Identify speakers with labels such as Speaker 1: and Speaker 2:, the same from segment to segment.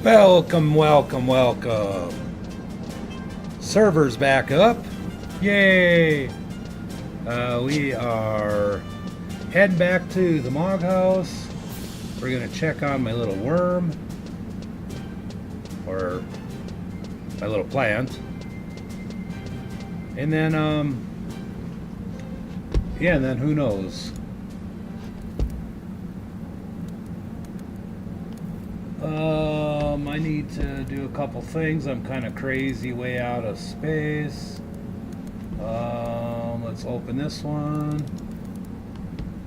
Speaker 1: Welcome, welcome, welcome. Server's back up. Yay! We are heading back to the Mog House. We're going to check on my little worm. Or my little plant. And then, yeah, and then who knows? I need to do a couple things. I'm kind of crazy, way out of space. Let's open this one.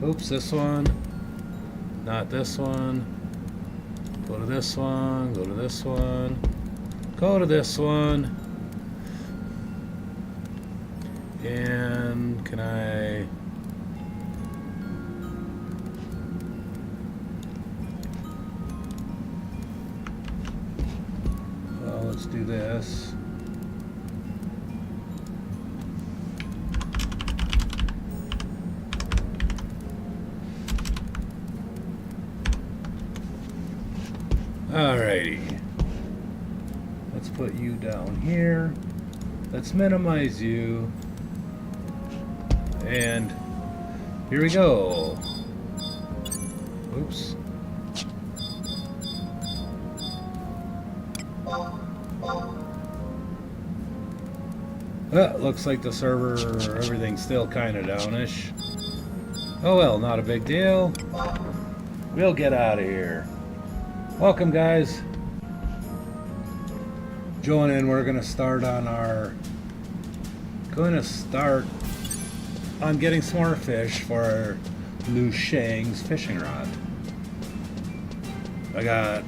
Speaker 1: Oops, this one. Not this one. Go to this one. Go to this one. Go to this one. And can I... Let's do this. Alrighty. Let's put you down here. Let's minimize you. And here we go. Oops. Looks like the server, everything's still kind of downish. Oh well, not a big deal. We'll get out of here. Welcome, guys. Join in. We're gonna start on getting some more fish for our LuShangs fishing rod. I got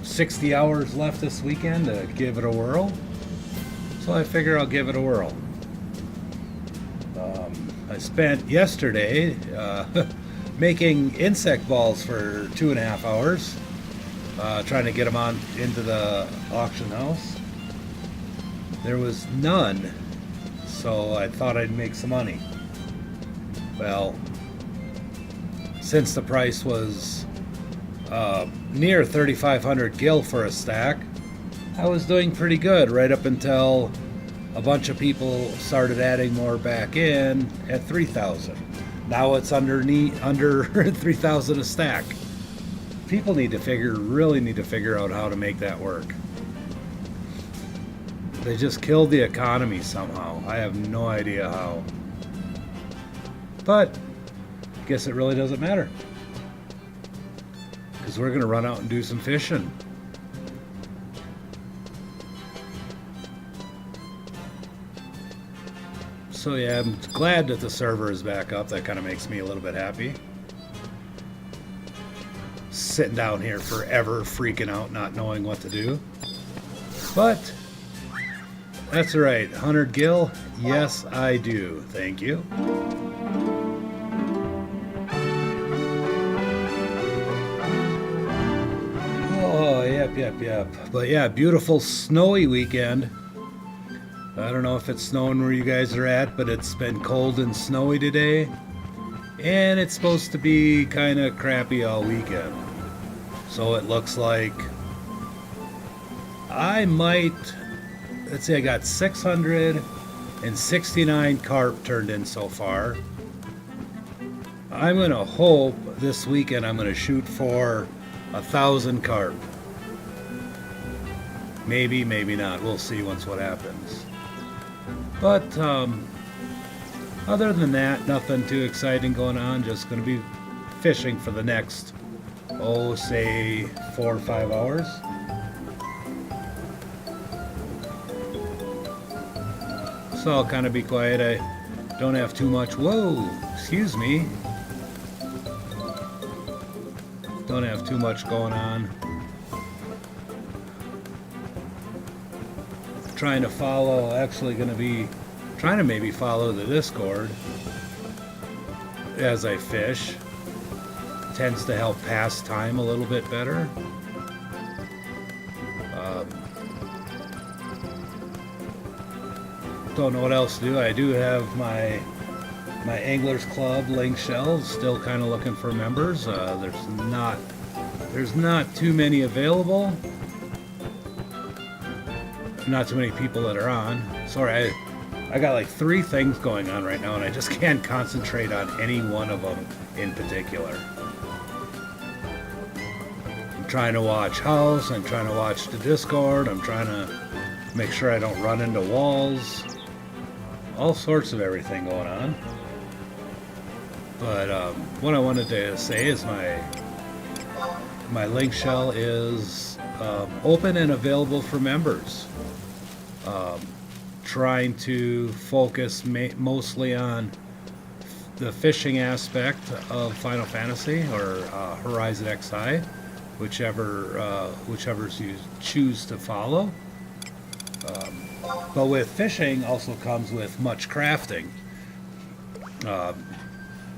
Speaker 1: 60 hours left this weekend to give it a whirl. So I figure I'll give it a whirl. I spent yesterday making insect balls for 2.5 hours, trying to get them on into the auction house. There was none, so I thought I'd make some money. Well, since the price was near 3,500 gil for a stack, I was doing pretty good right up until a bunch of people started adding more back in at 3,000. Now it's under 3,000 a stack. People really need to figure out how to make that work. They just killed the economy somehow. I have no idea how. But I guess it really doesn't matter, because we're gonna run out and do some fishing. So yeah, I'm glad that the server is back up. That kind of makes me a little bit happy. Sitting down here forever, freaking out, not knowing what to do. But that's all right. 100 gil? Yes, I do. Thank you. Oh, yep. But yeah, beautiful snowy weekend. I don't know if it's snowing where you guys are at, but it's been cold and snowy today. And it's supposed to be kind of crappy all weekend. So it looks like let's see, I got 669 carp turned in so far. I'm going to hope this weekend I'm going to shoot for 1,000 carp. Maybe, maybe not. We'll see what happens. But other than that, nothing too exciting going on. Just going to be fishing for the next, say 4 or 5 hours. So I'll kind of be quiet. I don't have too much. Whoa, excuse me. Don't have too much going on. Trying to follow, trying to maybe follow the Discord as I fish. Tends to help pass time a little bit better. Don't know what else to do. I do have my Anglers Club link shelves, still kind of looking for members. there's not too many available. Not too many people that are on. Sorry, I got like 3 things going on right now, and I just can't concentrate on any one of them in particular. I'm trying to watch House, I'm trying to watch the Discord, I'm trying to make sure I don't run into walls. All sorts of everything going on. But what I wanted to say is my link shell is open and available for members. Trying to focus mostly on the fishing aspect of Final Fantasy or Horizon XI, whichever you choose to follow. But with fishing also comes with much crafting.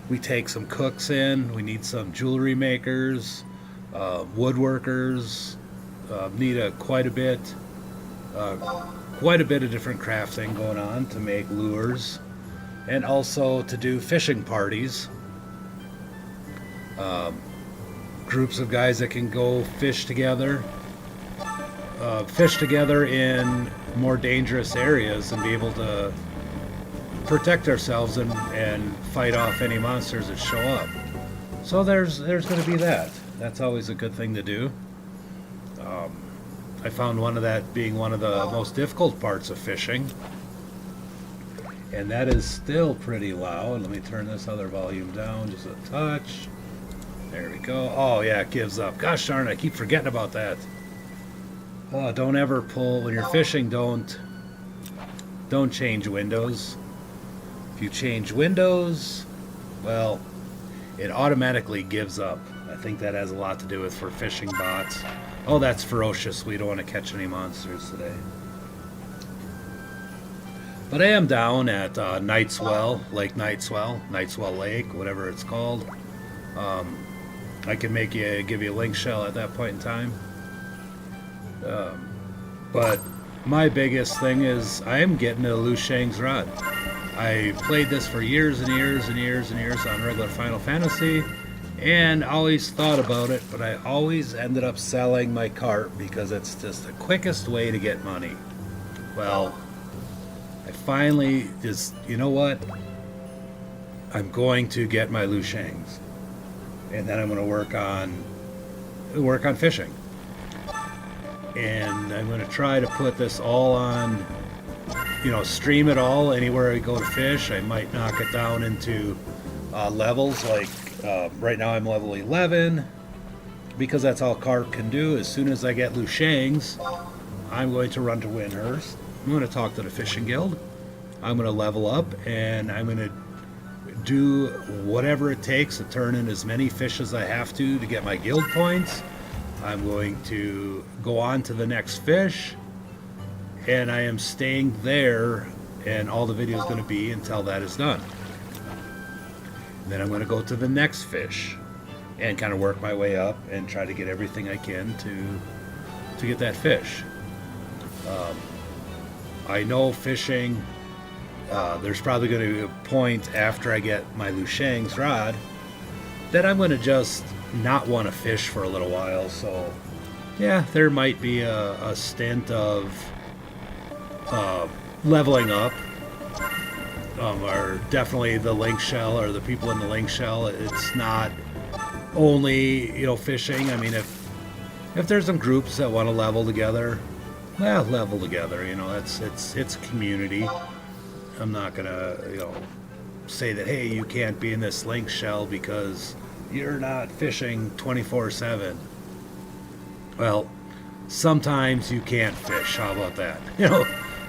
Speaker 1: We take some cooks in, we need some jewelry makers, woodworkers, need quite a bit of different crafting going on to make lures, and also to do fishing parties. Groups of guys that can go fish together in more dangerous areas and be able to protect ourselves and fight off any monsters that show up. So there's going to be that. That's always a good thing to do. I found one of that being one of the most difficult parts of fishing, and that is still pretty loud. Let me turn this other volume down just a touch. There we go. Oh yeah, it gives up. Gosh darn it, I keep forgetting about that. Oh, don't ever pull when you're fishing. Don't change windows. If you change windows, well, it automatically gives up. I think that has a lot to do with for fishing bots. Oh, that's ferocious. We don't want to catch any monsters today. But I am down at Knightswell, Lake Knightswell Lake, whatever it's called. I can give you a link shell at that point in time. But my biggest thing is I am getting a LuShangs rod. I played this for years and years and years and years on regular Final Fantasy, and always thought about it, but I always ended up selling my cart because it's just the quickest way to get money. Well, I finally just, you know what? I'm going to get my LuShangs, and then I'm going to work on fishing. And I'm going to try to put this all on, stream it all anywhere I go to fish. I might knock it down into levels, like right now I'm level 11, because that's all carp can do. As soon as I get LuShangs, I'm going to run to Windhurst. I'm going to talk to the fishing guild. I'm going to level up, and I'm going to do whatever it takes to turn in as many fish as I have to get my guild points. I'm going to go on to the next fish, and I am staying there, and all the video is going to be until that is done. And then I'm going to go to the next fish and kind of work my way up and try to get everything I can to get that fish. I know fishing, there's probably going to be a point after I get my LuShangs rod that I'm going to just not want to fish for a little while. So yeah, there might be a stint of leveling up, or definitely the link shell or the people in the link shell. It's not only fishing. I mean, if there's some groups that want to level together, well, level together. It's a community. I'm not gonna say that, hey, you can't be in this link shell because you're not fishing 24/7. Well, sometimes you can't fish. How about that?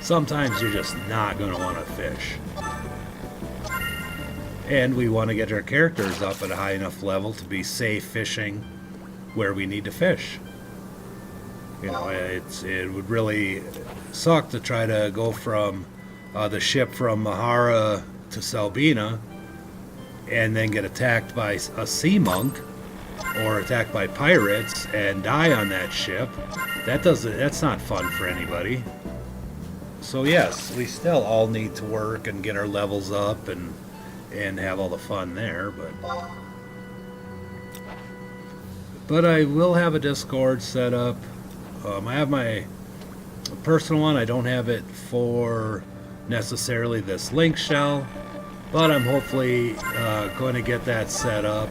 Speaker 1: Sometimes you're just not going to want to fish. And we want to get our characters up at a high enough level to be safe fishing where we need to fish. It would really suck to try to go from the ship from Mahara to Selbina and then get attacked by a sea monk or attacked by pirates and die on that ship. That's not fun for anybody. So yes, we still all need to work and get our levels up and have all the fun there, but But I will have a Discord set up. I have my personal one. I don't have it for necessarily this link shell, but I'm hopefully going to get that set up.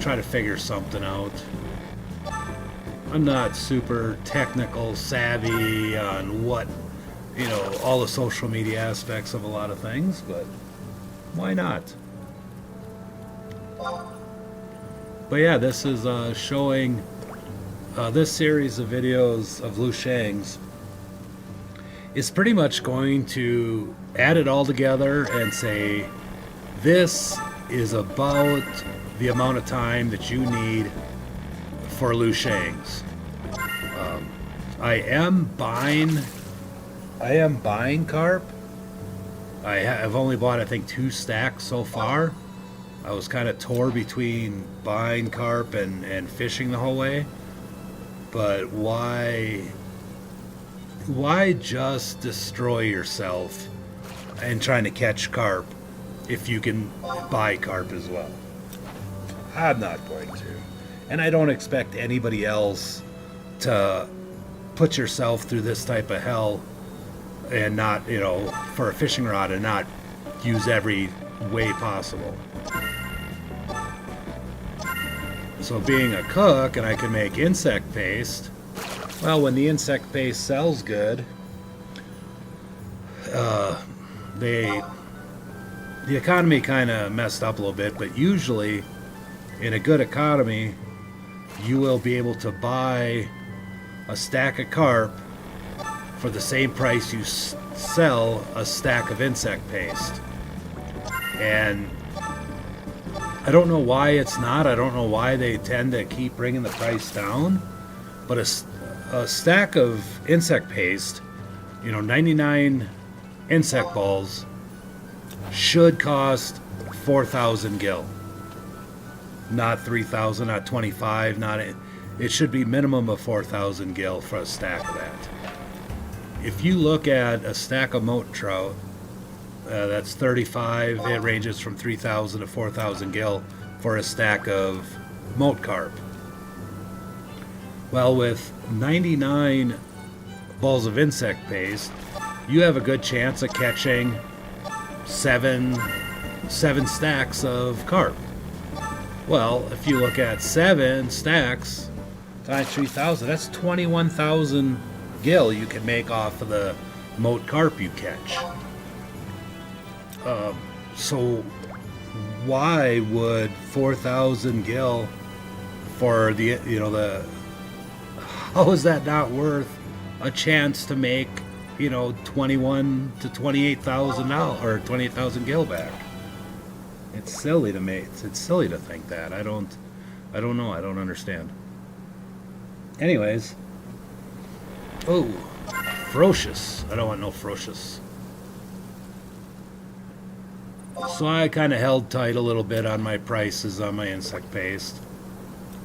Speaker 1: Try to figure something out. I'm not super technical savvy on what, all the social media aspects of a lot of things, but why not? But yeah, this is showing this series of videos of LuShangs is pretty much going to add it all together and say this is about the amount of time that you need for LuShangs. I am buying carp. I have only bought, I think, 2 stacks so far. I was kind of torn between buying carp and fishing the whole way. But why just destroy yourself and trying to catch carp if you can buy carp as well? I'm not going to. And I don't expect anybody else to put yourself through this type of hell and not, for a fishing rod and not use every way possible. So being a cook and I can make insect paste, well, when the insect paste sells good, the economy kind of messed up a little bit, but usually in a good economy, you will be able to buy a stack of carp for the same price you sell a stack of insect paste. And I don't know why it's not. I don't know why they tend to keep bringing the price down. But a stack of insect paste, 99 insect balls, should cost 4,000 gil. Not 3,000, not 25, it should be minimum of 4,000 gil for a stack of that. If you look at a stack of moat trout, that's 35, it ranges from 3,000 to 4,000 gil for a stack of moat carp. Well, with 99 balls of insect paste, you have a good chance of catching seven stacks of carp. Well, if you look at 7 stacks times 3,000, that's 21,000 gil you can make off of the moat carp you catch. So why would 4,000 gil for how is that not worth a chance to make, 21 to 28,000 or 28,000 gil back? It's silly to me. It's silly to think that. I don't know. I don't understand. Anyways. Oh, ferocious. I don't want no ferocious. So I kind of held tight a little bit on my prices on my insect paste.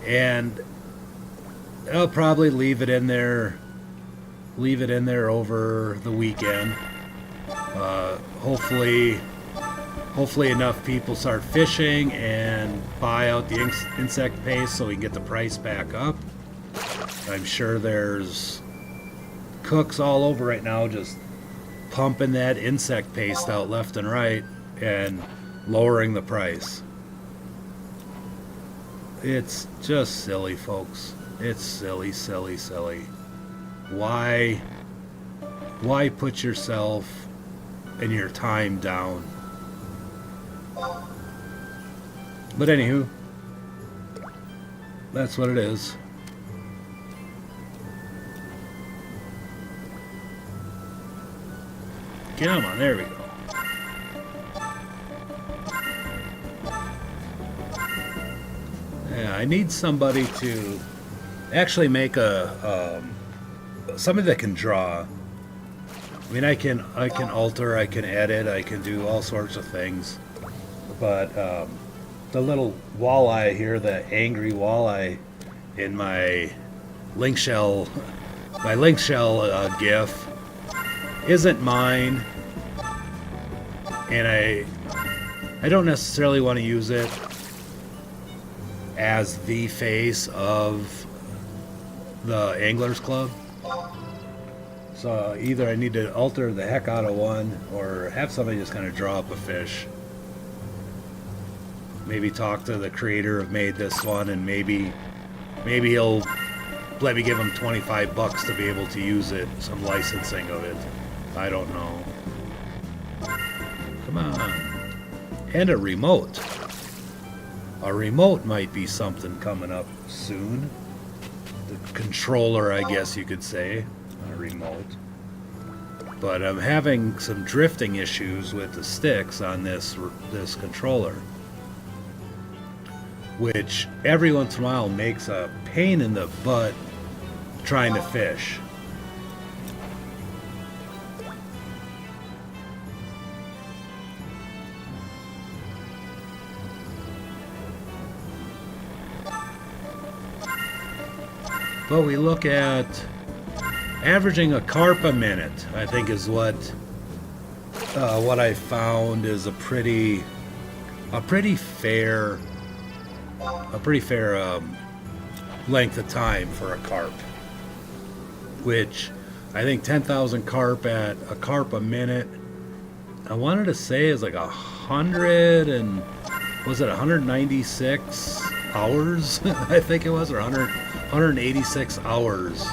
Speaker 1: And I'll probably leave it in there over the weekend. Hopefully enough people start fishing and buy out the insect paste so we can get the price back up. I'm sure there's cooks all over right now just pumping that insect paste out left and right and lowering the price. It's just silly, folks. It's silly. Why put yourself and your time down? But anywho, that's what it is. Come on, there we go. Yeah, I need somebody to actually make somebody that can draw. I mean, I can alter, I can edit, I can do all sorts of things. But the little walleye here, the angry walleye in my link shell GIF isn't mine, and I don't necessarily want to use it. as the face of the Anglers Club. So either I need to alter the heck out of one or have somebody just kind of draw up a fish. Maybe talk to the creator of made this one, and maybe he'll let me give him $25 to be able to use it, some licensing of it. I don't know. Come on. And a remote. A remote might be something coming up soon. The controller, I guess you could say. A remote. But I'm having some drifting issues with the sticks on this controller, which every once in a while makes a pain in the butt trying to fish. But we look at averaging a carp a minute, I think, is what I found is a pretty fair length of time for a carp, which I think 10,000 carp at a carp a minute, I wanted to say is like 196 hours? I think it was, or 186 hours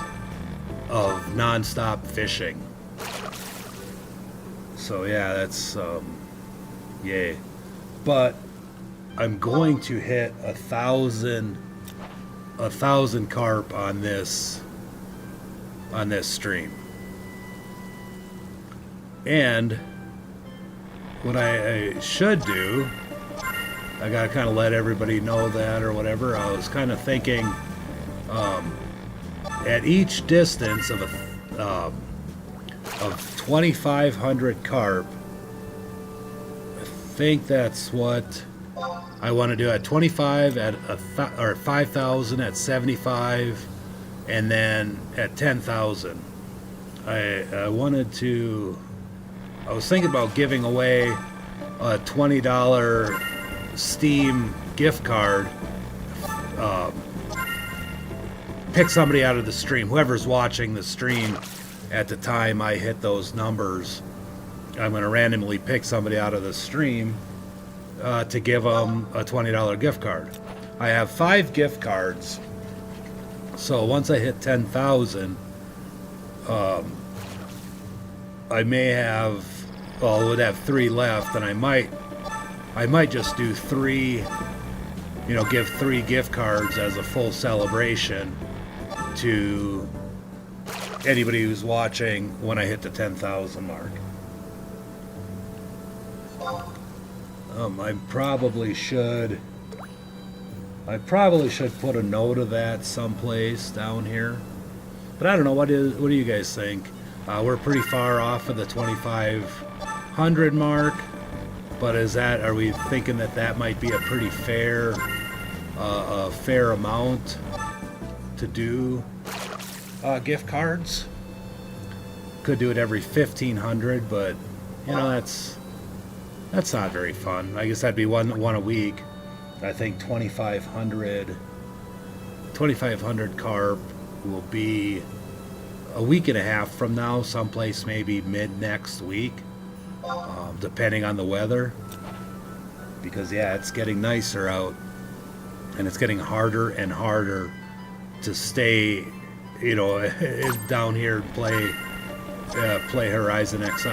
Speaker 1: of non-stop fishing. So yeah, that's yay. But I'm going to hit 1,000 carp on this stream. And what I should do, I gotta kind of let everybody know that or whatever. I was kind of thinking, at each distance of 2,500 carp, I think that's what I want to do. At 25, or 5,000 at 75, and then at 10,000. I was thinking about giving away a $20 Steam gift card. Pick somebody out of the stream, whoever's watching the stream at the time I hit those numbers. I'm going to randomly pick somebody out of the stream to give them a $20 gift card. I have 5 gift cards, so once I hit 10,000, I may have, well, I would have 3 left, and I might just do 3, give 3 gift cards as a full celebration to anybody who's watching when I hit the 10,000 mark. I probably should put a note of that someplace down here, but I don't know. What do you guys think? We're pretty far off of the 2,500 mark, but are we thinking that might be a pretty fair amount to do gift cards? Could do it every 1,500, but that's not very fun. I guess that'd be one a week. I think 2,500 carp will be a week and a half from now, someplace maybe mid next week, depending on the weather. Because yeah, it's getting nicer out, and it's getting harder and harder to stay, down here and play Horizon XI.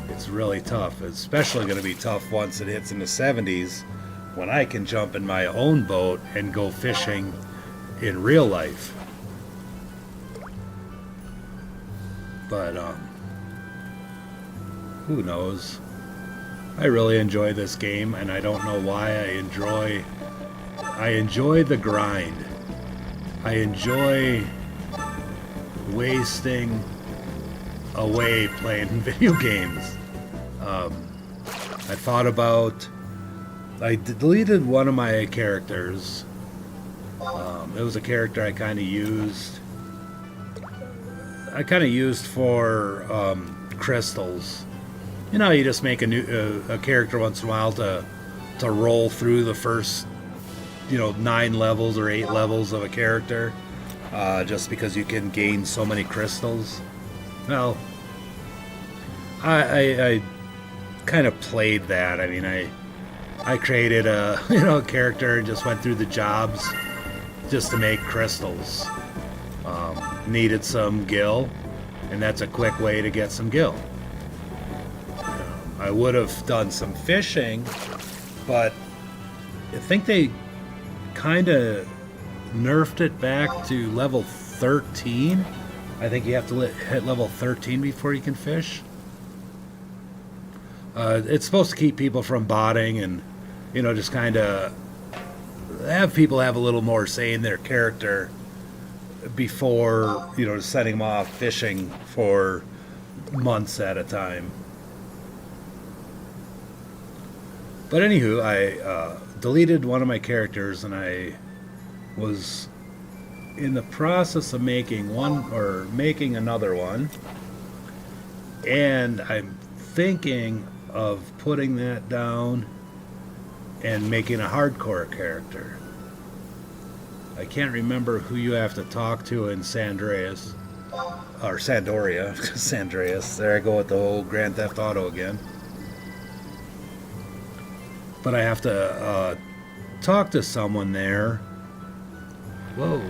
Speaker 1: It's really tough. It's especially going to be tough once it hits in the 70s, when I can jump in my own boat and go fishing in real life. But who knows? I really enjoy this game, and I don't know why. I enjoy the grind. I enjoy wasting away playing video games. I deleted one of my characters. It was a character I kind of used for crystals. You just make a character once in a while to to roll through the first, 9 levels or 8 levels of a character, just because you can gain so many crystals. Well, I kind of played that. I mean, I created a a character and just went through the jobs just to make crystals. Needed some gil, and that's a quick way to get some gil. I would have done some fishing, but I think they kind of nerfed it back to level 13. I think you have to hit level 13 before you can fish. It's supposed to keep people from botting and, just kind of have people have a little more say in their character before, setting them off fishing for months at a time. But anywho, I deleted one of my characters, and I was in the process of making another one, and I'm thinking of putting that down and making a hardcore character. I can't remember who you have to talk to in Sandreas or Sandoria. Sandreas. There I go with the whole Grand Theft Auto again. But I have to talk to someone there. Whoa.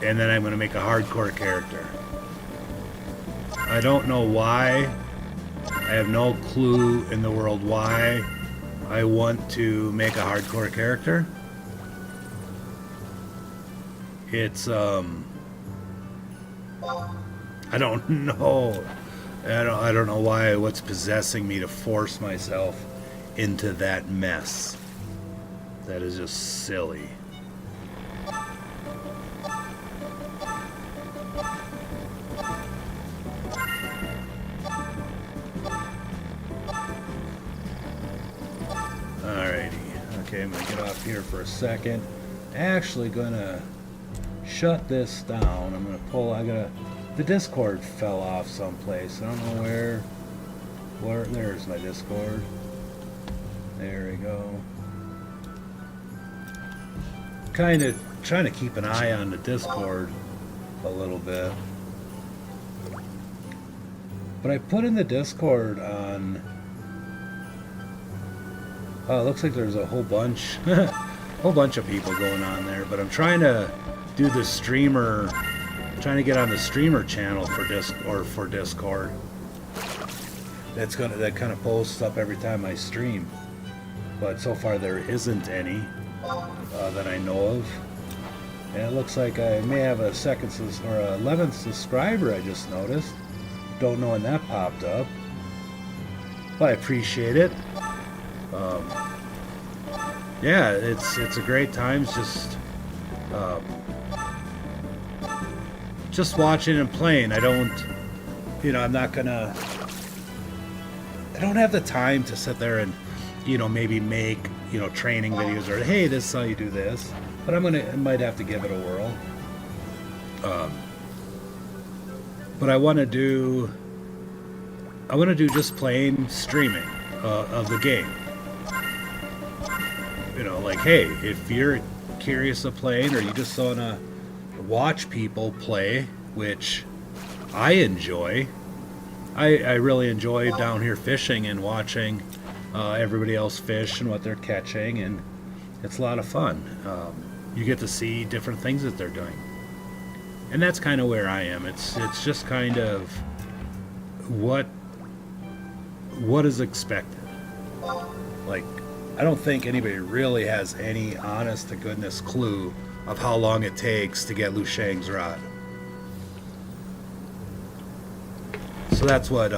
Speaker 1: And then I'm going to make a hardcore character. I don't know why. I have no clue in the world why I want to make a hardcore character. It's, I don't know. I don't know what's possessing me to force myself into that mess. That is just silly. Alrighty. Okay, I'm gonna get off here for a second. Actually gonna shut this down. I'm gonna pull, the Discord fell off someplace. I don't know where, there's my Discord. There we go. Kind of trying to keep an eye on the Discord a little bit. But I put in the Discord on... Oh, it looks like there's a whole bunch of people going on there. But I'm trying to do the streamer... Trying to get on the streamer channel for Discord. That kind of posts up every time I stream. But so far there isn't any that I know of. And it looks like I may have a 11th subscriber I just noticed. Don't know when that popped up. But I appreciate it. Yeah, it's a great time just watching and playing. I don't, I'm not gonna, I don't have the time to sit there and, maybe make, training videos or, hey, this is how you do this. But I might have to give it a whirl. But I want to do just plain streaming of the game. Like, hey, if you're curious of playing or you just want to watch people play, which I enjoy. I really enjoy down here fishing and watching everybody else fish and what they're catching, and it's a lot of fun. You get to see different things that they're doing, and that's kind of where I am. It's just kind of what is expected. Like, I don't think anybody really has any honest to goodness clue of how long it takes to get LuShangs rod. So that's what,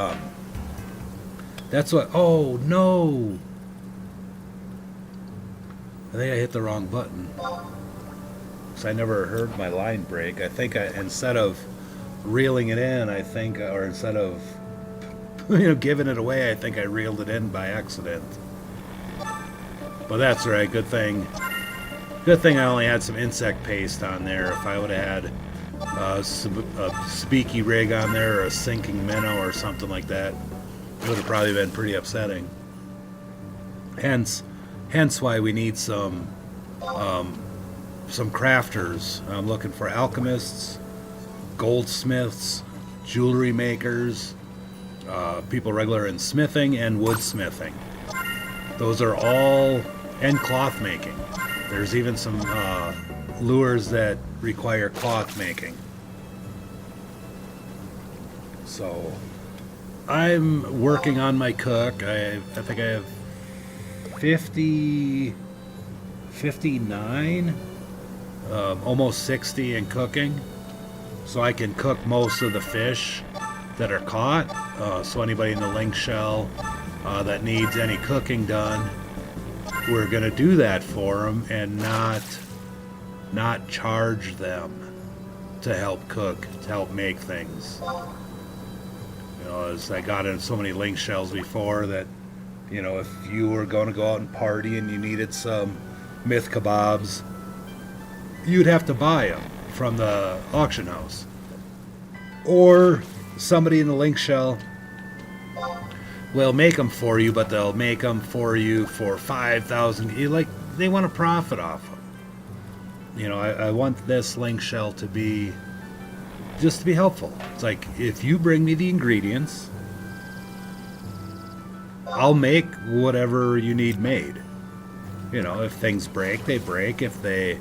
Speaker 1: oh no! I think I hit the wrong button. Because I never heard my line break. I think instead of reeling it in, or instead of, giving it away, I think I reeled it in by accident. But that's right, good thing I only had some insect paste on there. If I would have had a speaky rig on there or a sinking minnow or something like that, it would have probably been pretty upsetting. Hence, hence why we need some crafters. I'm looking for alchemists, goldsmiths, jewelry makers, people regular in smithing and woodsmithing. Those are all, and cloth making. There's even some lures that require cloth making. So I'm working on my cook. I think I have 50, 59, almost 60 in cooking. So I can cook most of the fish that are caught. So anybody in the link shell that needs any cooking done, we're going to do that for them and not charge them to help cook, to help make things. You know, as I got in so many link shells before that, you know, if you were going to go out and party and you needed some myth kebabs, you'd have to buy them from the auction house. Or somebody in the link shell will make them for you, but they'll make them for you for 5,000. Like, they want to profit off them. You know, I want this link shell to be just to be helpful. It's like, if you bring me the ingredients, I'll make whatever you need made. You know, if things break, they break. If they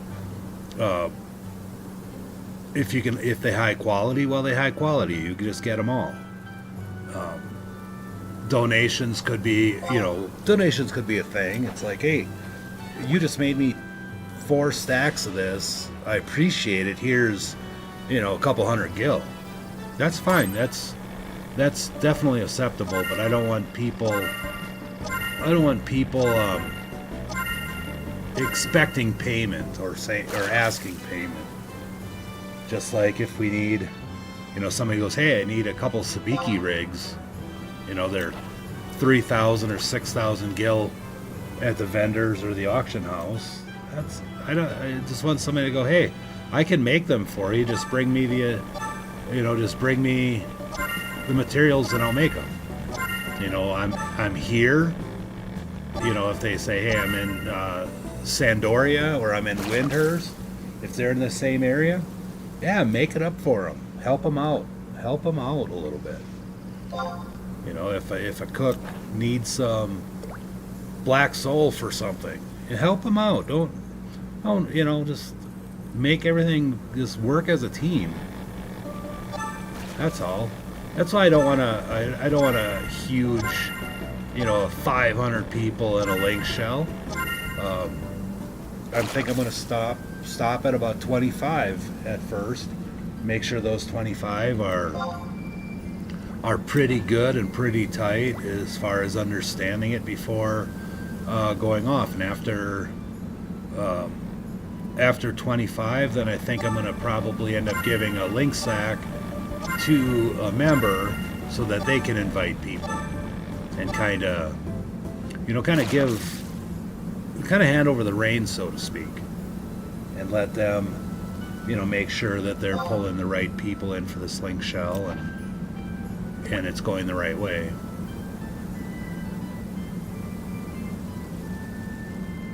Speaker 1: if they high quality, well, they high quality. You can just get them all. Donations could be, donations could be a thing. It's like, hey, you just made me 4 stacks of this. I appreciate it. Here's, a couple hundred gil. That's fine. That's definitely acceptable. But I don't want people expecting payment or asking payment. Just like if we need, somebody goes, hey, I need a couple sabiki rigs. They're 3,000 or 6,000 gil at the vendors or the auction house. I just want somebody to go, hey, I can make them for you. Just bring me the materials and I'll make them. I'm here. If they say, hey, I'm in Sandoria or I'm in Windhurst, if they're in the same area, yeah, make it up for them. Help them out a little bit. If a cook needs some black soul for something, help them out. Don't just make everything just work as a team. That's all. That's why I don't want a huge, 500 people in a link shell. I think I'm going to stop at about 25 at first. Make sure those 25 are pretty good and pretty tight as far as understanding it before going off. And after 25, then I think I'm going to probably end up giving a link sack to a member so that they can invite people and kind of hand over the reins, so to speak, and let them, make sure that they're pulling the right people in for this link shell and it's going the right way.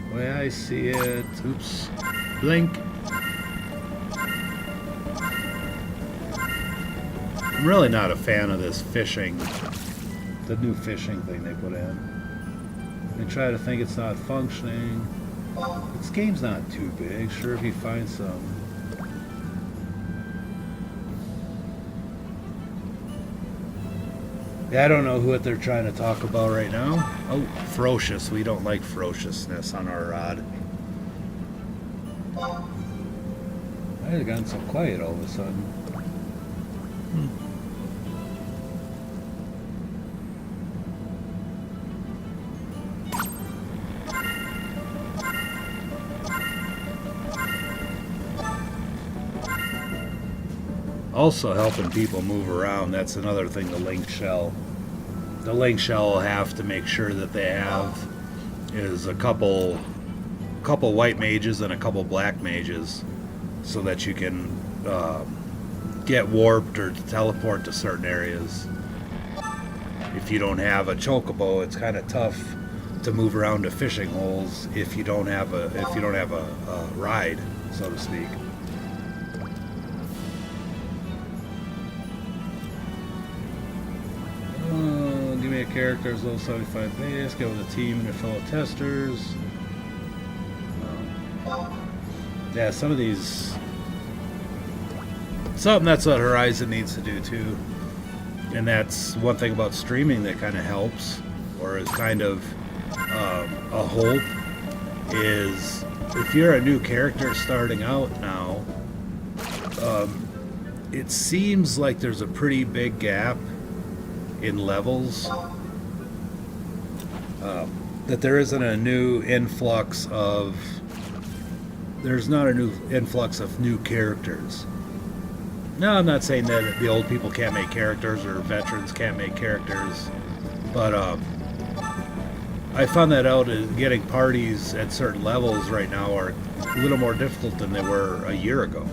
Speaker 1: The way I see it, oops, blink. I'm really not a fan of this fishing, the new fishing thing they put in. They try to think it's not functioning. This game's not too big. Sure, if you find some. Yeah, I don't know what they're trying to talk about right now. Oh, ferocious. We don't like ferociousness on our rod. I have gotten so quiet all of a sudden. Also helping people move around. That's another thing. The link shell will have to make sure that they have is a couple white mages and a couple black mages, so that you can get warped or teleport to certain areas. If you don't have a chocobo, it's kind of tough to move around to fishing holes if you don't have a ride, so to speak. Give me a character as low as 75 base. Get with a team and your fellow testers. Yeah, some of these. Something that's what Horizon needs to do too, and that's one thing about streaming that kind of helps, or is kind of a hope, is if you're a new character starting out now, it seems like there's a pretty big gap in levels, that there isn't a new influx of, there's not a new influx of new characters. No, I'm not saying that the old people can't make characters or veterans can't make characters, but I found that out getting parties at certain levels right now are a little more difficult than they were a year ago,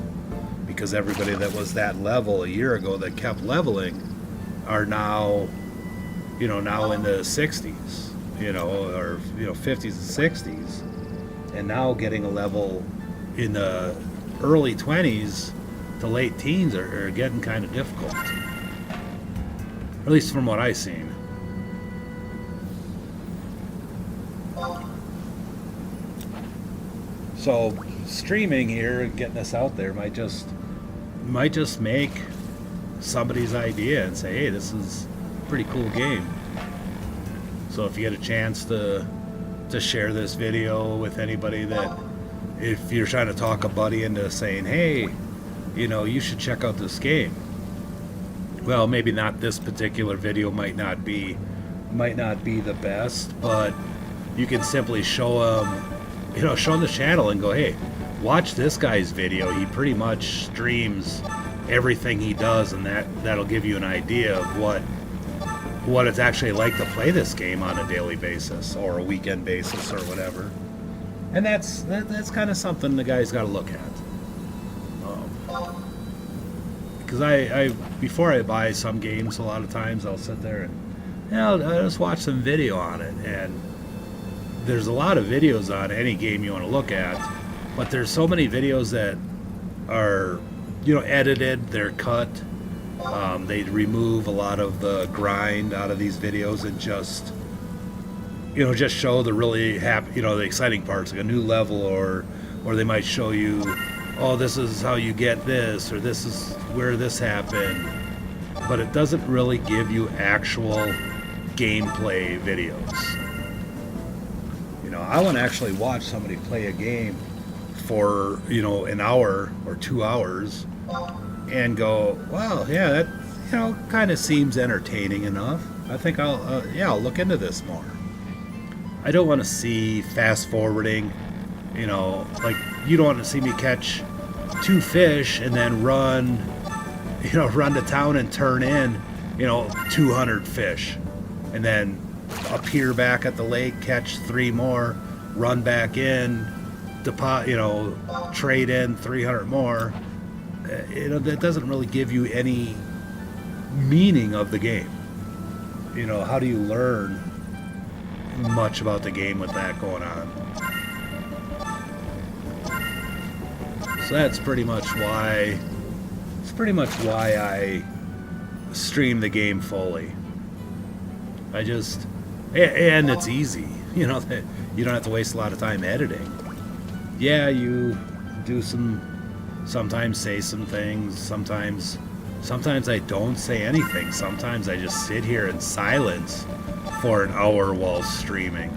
Speaker 1: because everybody that was that level a year ago that kept leveling are now, now in the 60s, or 50s and 60s, and now getting a level in the early 20s to late teens are getting kind of difficult, at least from what I've seen. So streaming here and getting this out there might just make somebody's idea and say, hey, this is a pretty cool game. So if you get a chance to share this video with anybody, that if you're trying to talk a buddy into saying, hey, you should check out this game. Well, maybe not this particular video, might not be the best, but you can simply show them the channel and go, hey, watch this guy's video. He pretty much streams everything he does, and that'll give you an idea of what it's actually like to play this game on a daily basis or a weekend basis or whatever. And that's kind of something the guy's got to look at. Because I before I buy some games, a lot of times I'll sit there and I'll just watch some video on it. And there's a lot of videos on any game you want to look at, but there's so many videos that are edited, they're cut. They remove a lot of the grind out of these videos and just show the really happy, the exciting parts, like a new level, or they might show you, oh, this is how you get this, or this is where this happened, but it doesn't really give you actual gameplay videos. I want to actually watch somebody play a game for an hour or 2 hours and go, wow, yeah, that kind of seems entertaining enough. I think I'll look into this more. I don't want to see fast forwarding, like you don't want to see me catch 2 fish and then run to town and turn in 200 fish, and then appear back at the lake, catch 3 more, run back in, trade in 300 more. That doesn't really give you any meaning of the game. How do you learn much about the game with that going on? So that's pretty much why I stream the game fully. And it's easy, you don't have to waste a lot of time editing. Yeah, you do sometimes say some things, sometimes I don't say anything. Sometimes I just sit here in silence for an hour while streaming.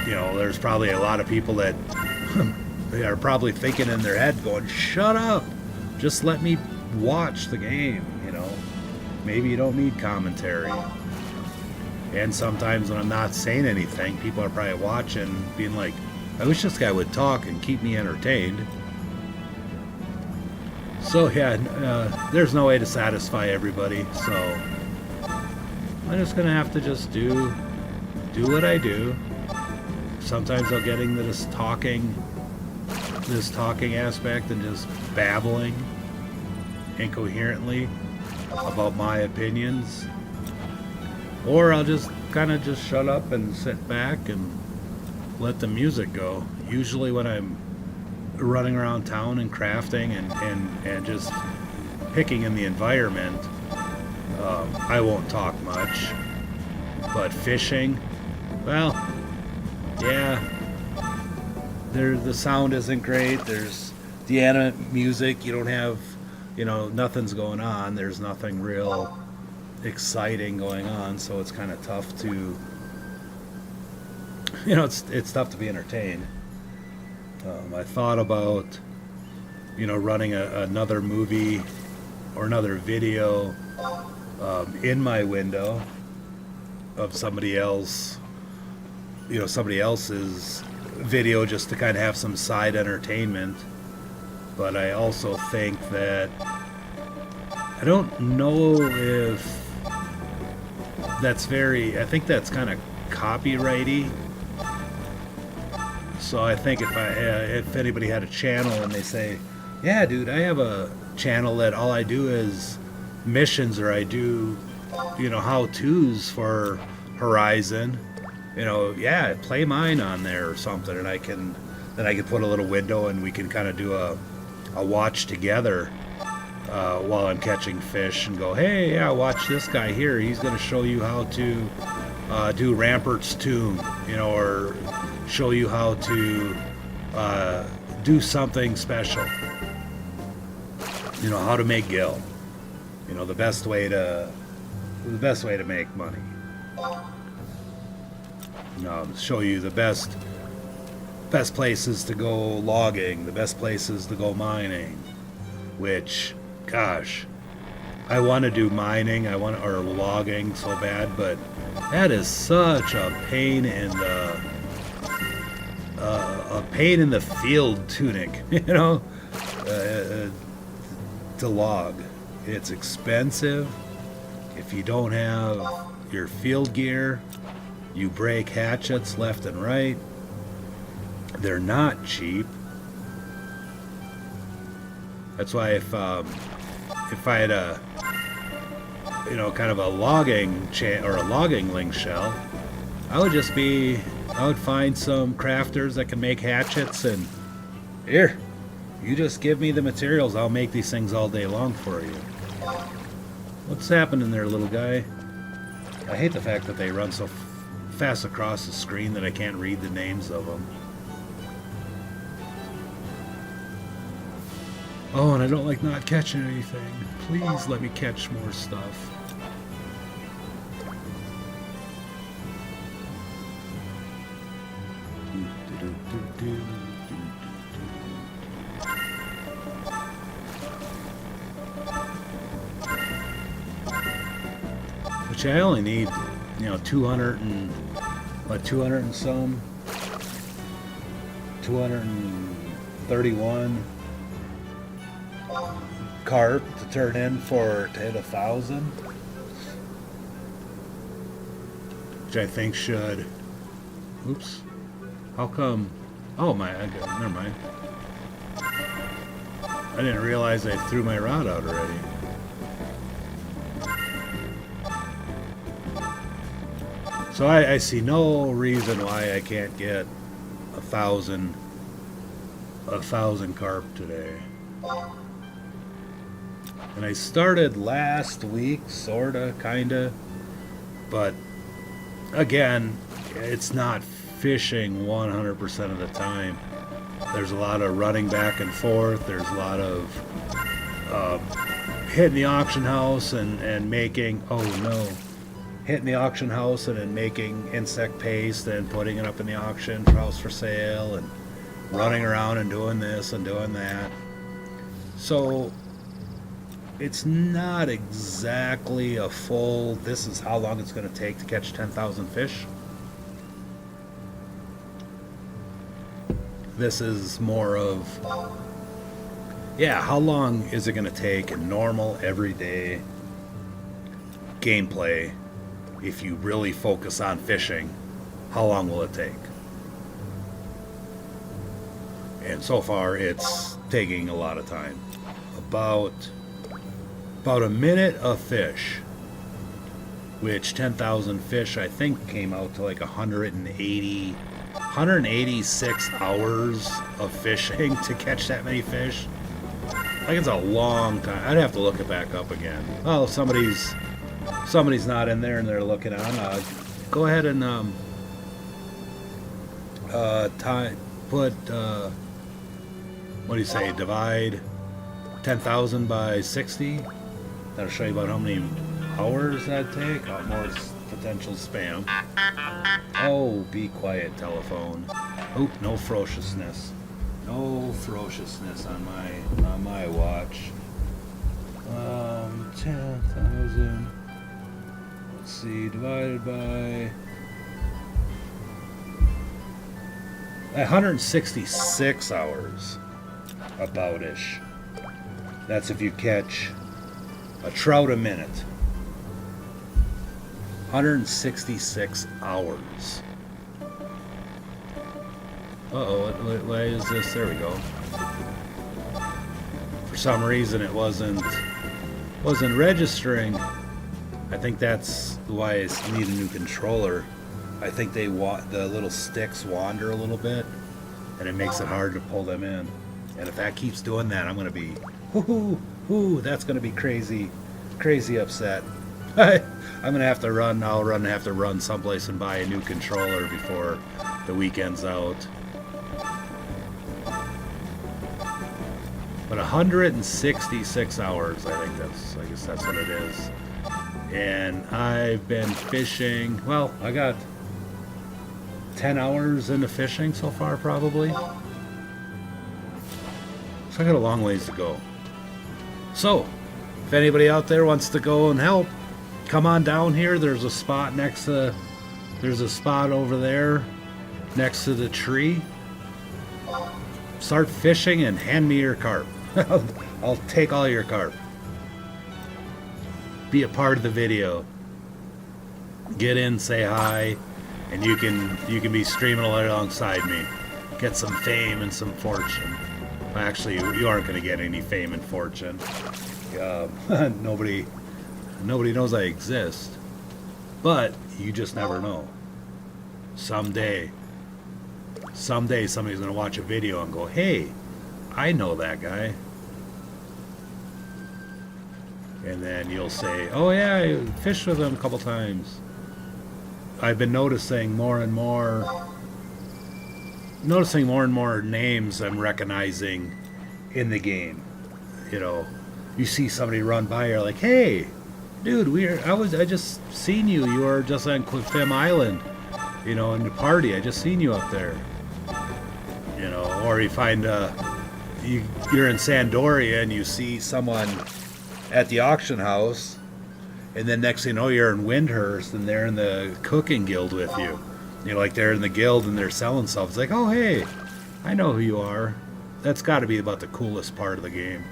Speaker 1: There's probably a lot of people that they are probably thinking in their head going, shut up, just let me watch the game. Maybe you don't need commentary. And sometimes when I'm not saying anything, people are probably watching, being like, I wish this guy would talk and keep me entertained. So yeah, there's no way to satisfy everybody, so I'm just gonna have to just do what I do. Sometimes I'll get into this talking aspect and just babbling incoherently about my opinions, or I'll just kind of just shut up and sit back and let the music go. Usually when I'm running around town and crafting and just picking in the environment, I won't talk much. But fishing, well, yeah, the sound isn't great. There's the animate music. You don't have, nothing's going on. There's nothing real exciting going on, so it's kind of tough to, it's tough to be entertained. I thought about, running another movie or another video in my window of somebody else, somebody else's video, just to kind of have some side entertainment. But I also think that I don't know if I think that's kind of copyrighty. So I think if anybody had a channel and they say, yeah, dude, I have a channel that all I do is missions, or I do, how-tos for Horizon, yeah, play mine on there or something, and I can put a little window and we can kind of do a watch together while I'm catching fish, and go, hey, yeah, watch this guy here. He's going to show you how to do Rampart's Tomb, or show you how to do something special. How to make gill. The best way to make money. Show you the best places to go logging, the best places to go mining. Which, gosh, I want to do mining, or logging so bad, but that is such a pain in the field tunic, to log. It's expensive. If you don't have your field gear, you break hatchets left and right. They're not cheap. That's why if I had a kind of a logging or a logging link shell, I would find some crafters that can make hatchets, and here, you just give me the materials, I'll make these things all day long for you. What's happening there, little guy? I hate the fact that they run so fast across the screen that I can't read the names of them. Oh, and I don't like not catching anything. Please let me catch more stuff. Which I only need, 200 and some, 231 carp to turn in to hit 1,000, which I think should. Oops. How come? Oh my! Never mind. I didn't realize I threw my rod out already. So I see no reason why I can't get 1,000 carp today. And I started last week, sorta, kinda, but again, it's not fishing 100% of the time. There's a lot of running back and forth. There's a lot of hitting the auction house and making, hitting the auction house and then making insect paste and putting it up in the auction house for sale, and running around and doing this and doing that. So it's not exactly a full, this is how long it's going to take to catch 10,000 fish. This is more of, how long is it going to take in normal, everyday gameplay? If you really focus on fishing, how long will it take? And so far, it's taking a lot of time. About a minute a fish. which 10,000 fish I think came out to like 186 hours of fishing to catch that many fish. I think it's a long time. I'd have to look it back up again. Oh, somebody's not in there and they're looking on. Go ahead and put what do you say? Divide 10,000 by 60. That'll show you about how many hours that take. Oh, more potential spam. Oh, be quiet, telephone. Oh, no ferociousness. No ferociousness on my watch. 10,000. Let's see, divided by 166 hours, about-ish. That's if you catch a trout a minute. 166 hours. Uh-oh, why is this? There we go. For some reason it wasn't registering. I think that's why I need a new controller. I think the little sticks wander a little bit, and it makes it hard to pull them in. And if that keeps doing that, I'm gonna be, that's gonna be crazy upset. I'm gonna have to run. Have to run someplace and buy a new controller before the weekend's out. But 166 hours, I guess that's what it is. And I've been fishing, well, I got 10 hours into fishing so far, probably. So I got a long ways to go. So, if anybody out there wants to go and help, come on down here. There's a spot over there next to the tree. Start fishing and hand me your carp. I'll take all your carp. Be a part of the video. Get in, say hi, and you can be streaming alongside me. Get some fame and some fortune. Actually, you aren't going to get any fame and fortune. Nobody knows I exist. But you just never know. Someday somebody's going to watch a video and go, hey, I know that guy. And then you'll say, oh yeah, I fished with him a couple times. I've been noticing more and more names I'm recognizing in the game. You know, you see somebody run by, you're like, hey, dude, I just seen you. You were just on Cliffim Island, you know, in the party. I just seen you up there. You know, or you find you're in Sandoria and you see someone at the auction house, and then next thing you know, you're in Windhurst and they're in the cooking guild with you. You know, like they're in the guild and they're selling stuff. It's like, oh hey, I know who you are. That's got to be about the coolest part of the game.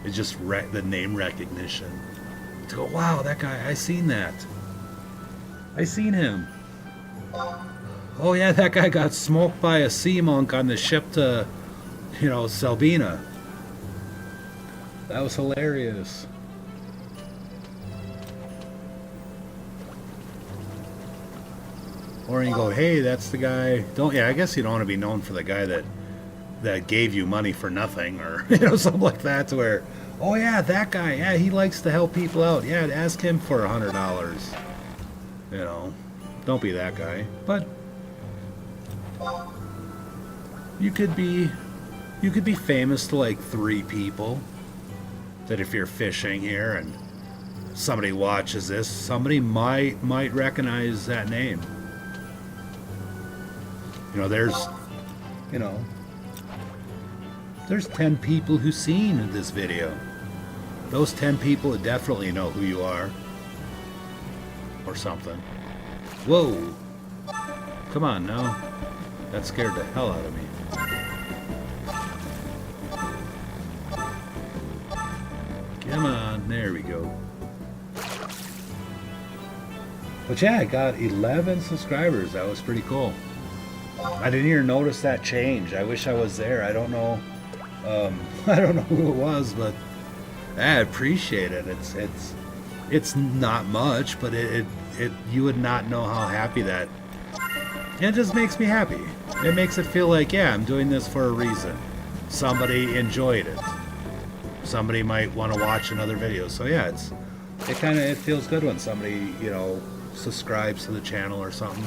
Speaker 1: It's just the name recognition. To go, wow, that guy, I seen that. I seen him. Oh yeah, that guy got smoked by a sea monk on the ship to, you know, Selbina. That was hilarious. Or you go, hey, that's the guy. I guess you don't want to be known for the guy that gave you money for nothing, or you know, something like that. To where, oh yeah, that guy, yeah, he likes to help people out. Yeah, ask him for $100. You know, don't be that guy. But you could be famous to like 3 people. That if you're fishing here and somebody watches this, somebody might recognize that name. You know, there's 10 people who've seen this video. Those 10 people definitely know who you are. Or something. Whoa! Come on now. That scared the hell out of me. Come on, there we go. But yeah, I got 11 subscribers. That was pretty cool. I didn't even notice that change. I wish I was there. I don't know. I don't know who it was, but I appreciate it. It's not much, but it you would not know how happy that. It just makes me happy. It makes it feel like, yeah, I'm doing this for a reason. Somebody enjoyed it. Somebody might want to watch another video. So yeah, it feels good when somebody, subscribes to the channel or something.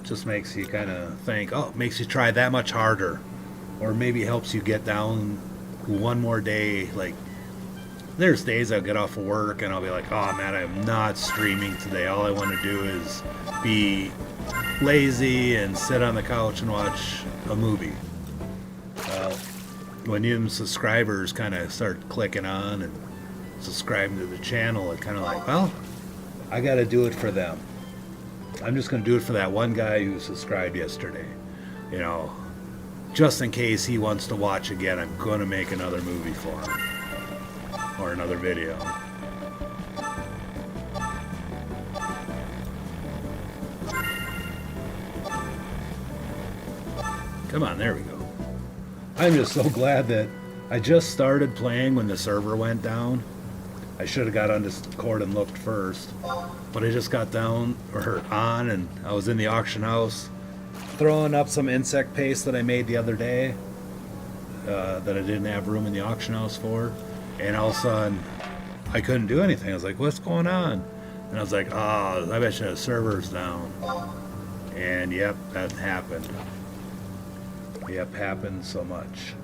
Speaker 1: Just makes you kind of think, oh, makes you try that much harder, or maybe helps you get down one more day. Like, there's days I'll get off of work and I'll be like, oh man, I'm not streaming today. All I want to do is be lazy and sit on the couch and watch a movie. When new subscribers kind of start clicking on and subscribing to the channel, it kind of like, well, I got to do it for them. I'm just going to do it for that one guy who subscribed yesterday. Just in case he wants to watch again, I'm going to make another movie for him. Or another video. Come on, there we go. I'm just so glad that I just started playing when the server went down. I should have got on Discord and looked first. But I just got down, or on, and I was in the auction house throwing up some insect paste that I made the other day that I didn't have room in the auction house for. And all of a sudden, I couldn't do anything. I was like, what's going on? And I was like, oh, I bet you the server's down. And yep, that happened. Yep, happened so much.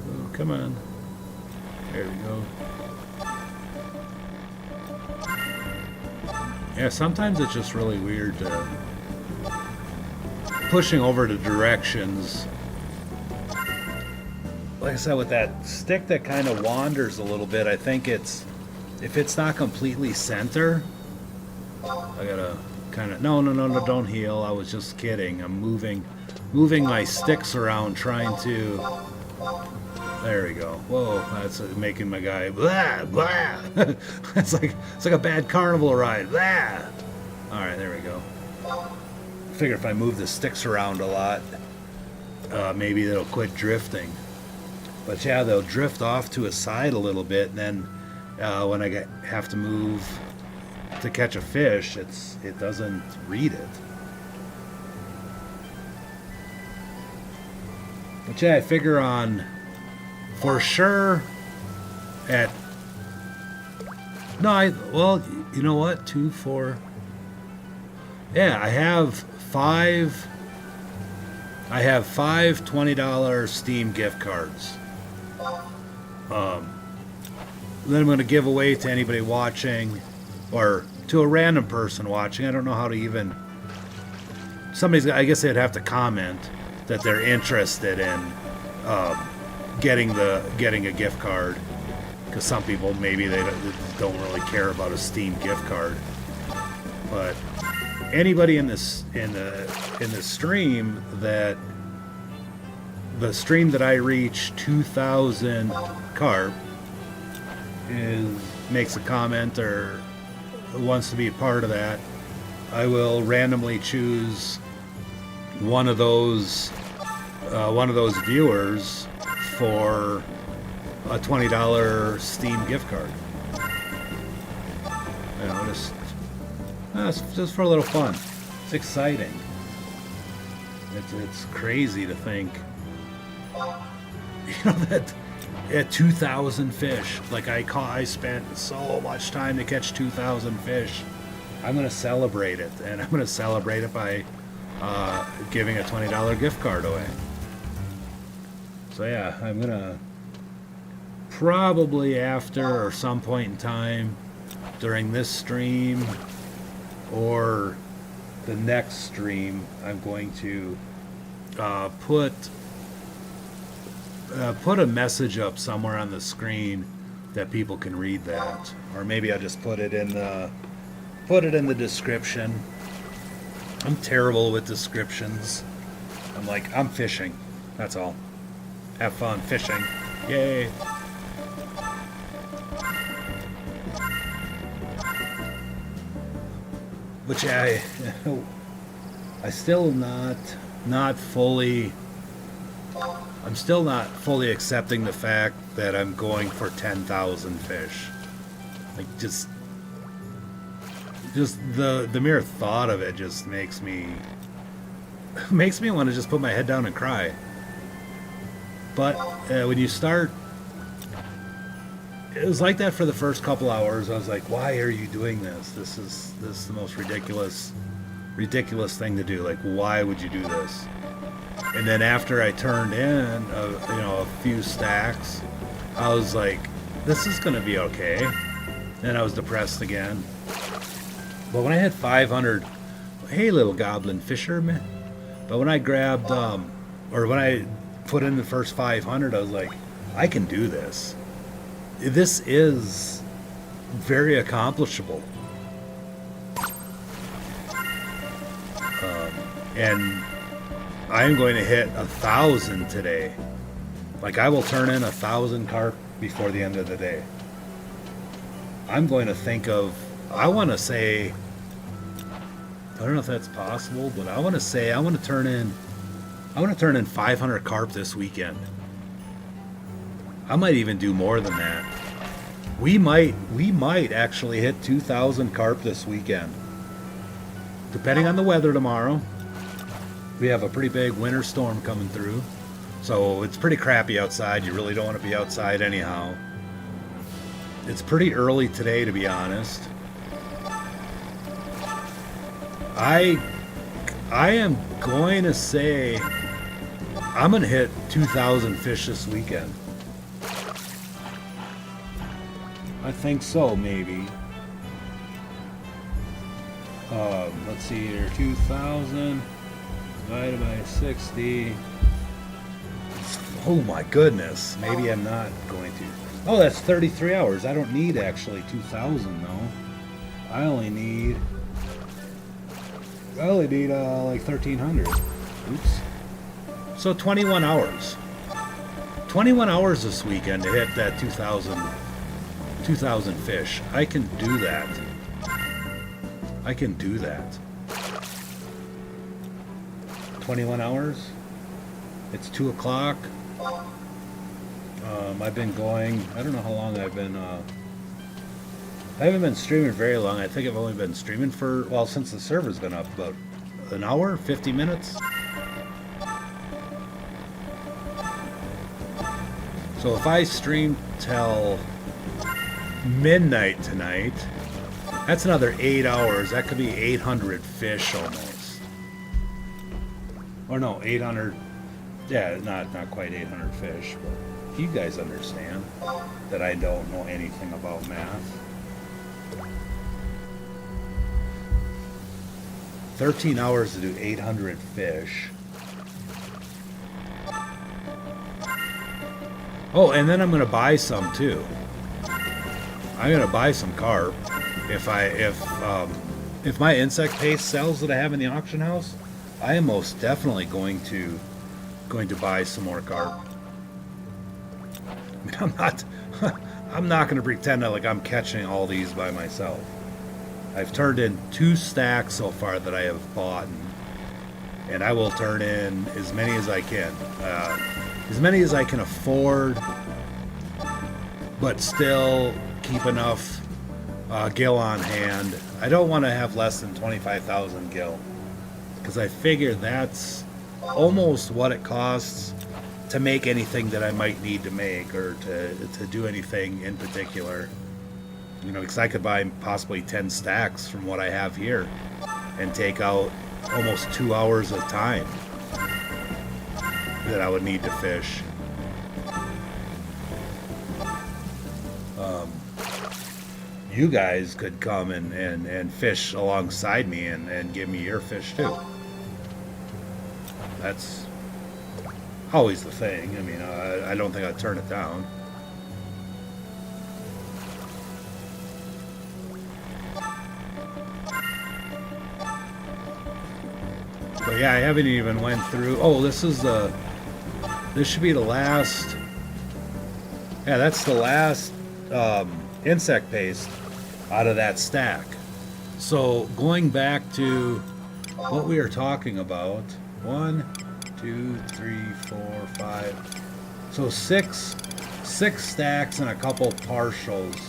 Speaker 1: Oh, come on. There we go. Yeah, sometimes it's just really weird pushing over the directions. Like I said, with that stick that kind of wanders a little bit, I think if it's not completely center, I gotta kind of, no, don't heal. I was just kidding. I'm moving my sticks around, trying to, there we go. Whoa, that's making my guy, blah, blah. it's like a bad carnival ride, blah. All right, there we go. Figure if I move the sticks around a lot, maybe they'll quit drifting. But yeah, they'll drift off to a side a little bit, and then when I have to move to catch a fish, it doesn't read it. But yeah, I figure on for sure at well, you know what? 2, 4. Yeah, I have five $20 Steam gift cards. Then I'm going to give away to anybody watching, or to a random person watching. I don't know how to even. I guess they'd have to comment that they're interested in getting a gift card, because some people maybe they don't really care about a Steam gift card. But anybody in the stream that I reach 2,000 carp makes a comment or wants to be a part of that, I will randomly choose one of those viewers for a $20 Steam gift card. Just for a little fun. It's exciting. It's crazy to think, that at 2,000 fish, like I spent so much time to catch 2,000 fish. I'm gonna celebrate it, and I'm gonna celebrate it by giving a $20 gift card away. So yeah, I'm gonna probably after or some point in time during this stream or the next stream, I'm going to put a message up somewhere on the screen that people can read that, or maybe I'll just put it in the description. I'm terrible with descriptions. I'm fishing. That's all. Have fun fishing. Yay. Which I still not fully I'm still not fully accepting the fact that I'm going for 10,000 fish. Like just the mere thought of it just makes me want to just put my head down and cry. But when you start, it was like that for the first couple hours. I was like, why are you doing this? This is the most ridiculous thing to do. Like, why would you do this? And then after I turned in a few stacks, I was like, this is gonna be okay. Then I was depressed again. But when I had 500, hey little goblin fisherman. But when I grabbed or when I put in the first 500, I was like, I can do this. This is very accomplishable. And I'm going to hit 1,000 today. Like, I will turn in 1,000 carp before the end of the day. I'm going to think of, I want to say, I don't know if that's possible, but I want to turn in 500 carp this weekend. I might even do more than that. We might actually hit 2,000 carp this weekend. Depending on the weather tomorrow. We have a pretty big winter storm coming through. So it's pretty crappy outside. You really don't want to be outside anyhow. It's pretty early today, to be honest. I am going to say I'm going to hit 2,000 fish this weekend. I think so, maybe. Let's see here, 2,000 divided by 60. Oh my goodness, maybe I'm not going to. Oh, that's 33 hours. I don't need actually 2,000 though. I only need like 1,300. Oops. So 21 hours. 21 hours this weekend to hit that 2,000 fish. I can do that. I can do that. 21 hours. It's 2 o'clock. I've been going, I don't know how long I've been, I haven't been streaming very long. I think I've only been streaming for, well, since the server's been up, about an hour, 50 minutes. So if I stream till midnight tonight, that's another 8 hours. That could be 800 fish almost. Or no, 800, yeah, not quite 800 fish, but you guys understand that I don't know anything about math. 13 hours to do 800 fish. Oh, and then I'm going to buy some too. I'm going to buy some carp. If my insect paste sells that I have in the auction house, I am most definitely going to buy some more carp. I mean, I'm not going to pretend that like I'm catching all these by myself. I've turned in 2 stacks so far that I have bought, and I will turn in as many as I can. As many as I can afford, but still keep enough gill on hand. I don't want to have less than 25,000 gill, because I figure that's almost what it costs to make anything that I might need to make, or to do anything in particular. You know, because I could buy possibly 10 stacks from what I have here and take out almost 2 hours of time that I would need to fish. You guys could come and fish alongside me and give me your fish too. That's always the thing. I mean, I don't think I'd turn it down. But yeah, I haven't even went through. Oh, this should be the last. Yeah, that's the last insect paste out of that stack. So going back to what we are talking about, 1, 2, 3, 4, 5. So six stacks and a couple partials.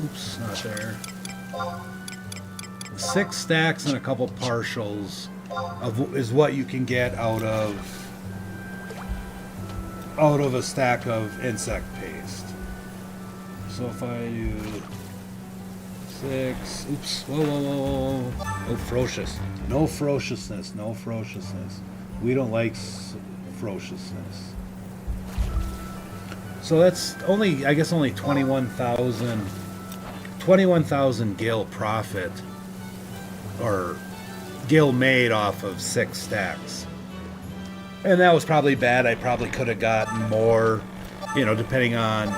Speaker 1: Oops, not there. 6 stacks and a couple partials is what you can get out of a stack of insect paste. So if I do 6, oops, whoa. Oh, ferocious. No ferociousness. We don't like ferociousness. So that's only, I guess, only 21,000 gil profit, or gil made off of 6 stacks. And that was probably bad. I probably could have gotten more, depending on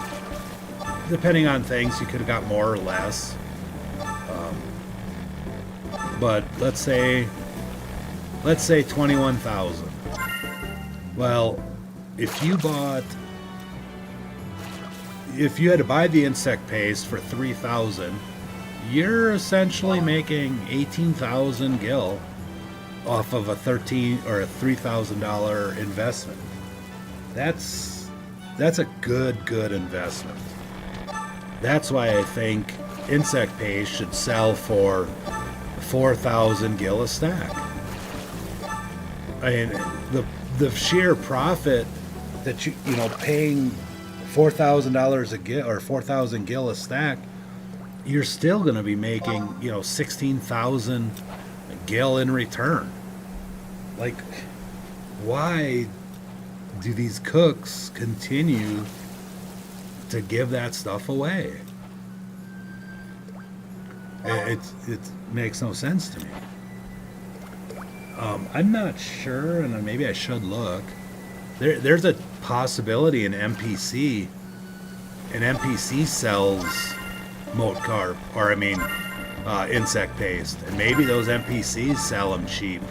Speaker 1: things, you could have got more or less. But let's say 21,000. Well, if you had to buy the insect paste for 3,000, you're essentially making 18,000 gil off of a $3,000 investment. That's a good investment. That's why I think insect paste should sell for 4,000 gil a stack. I mean, the sheer profit that paying $4,000 a gil or 4,000 gil a stack, you're still going to be making 16,000 gil in return. Like, why do these cooks continue to give that stuff away? It makes no sense to me. I'm not sure, and maybe I should look. There's a possibility in MPC. An MPC sells moat carp, or insect paste, and maybe those NPCs sell them cheap,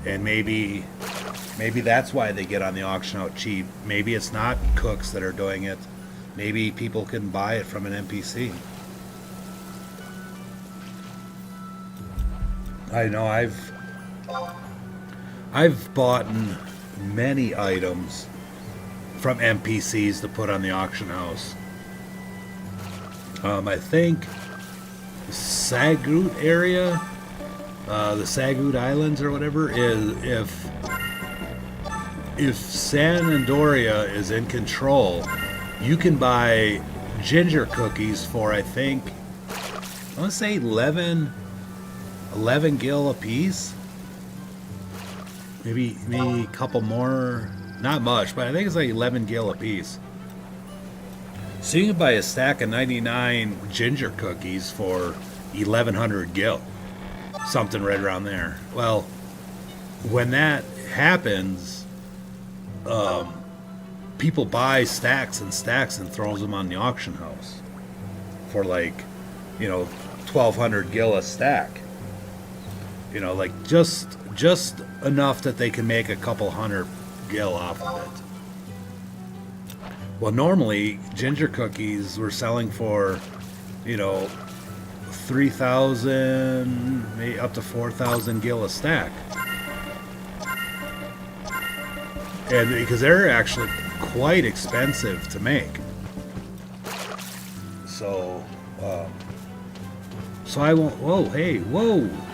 Speaker 1: and maybe that's why they get on the auction out cheap. Maybe it's not cooks that are doing it. Maybe people can buy it from an NPC. I know I've bought many items from NPCs to put on the auction house. I think the Sagroot area, the Sagroot Islands or whatever, is if San Andoria is in control, you can buy ginger cookies for, I think, I want to say 11 gil a piece. Maybe a couple more. Not much, but I think it's like 11 gil a piece. So you can buy a stack of 99 ginger cookies for 1,100 gil. Something right around there. Well, when that happens, people buy stacks and stacks and throws them on the auction house for 1,200 gil a stack. Just enough that they can make a couple hundred gil off of it. Well, normally ginger cookies were selling for 3,000, maybe up to 4,000 gil a stack, and because they're actually quite expensive to make. So I won't.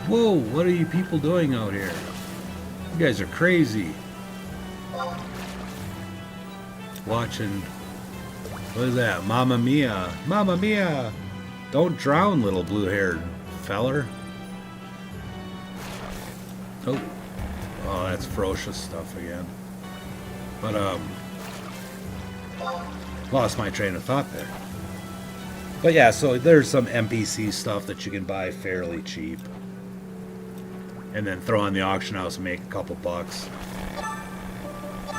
Speaker 1: Whoa! What are you people doing out here? You guys are crazy. Watching. What is that? Mamma mia! Mamma mia! Don't drown, little blue-haired feller. Oh, that's ferocious stuff again. But lost my train of thought there. But yeah, so there's some NPC stuff that you can buy fairly cheap, and then throw on the auction house and make a couple bucks.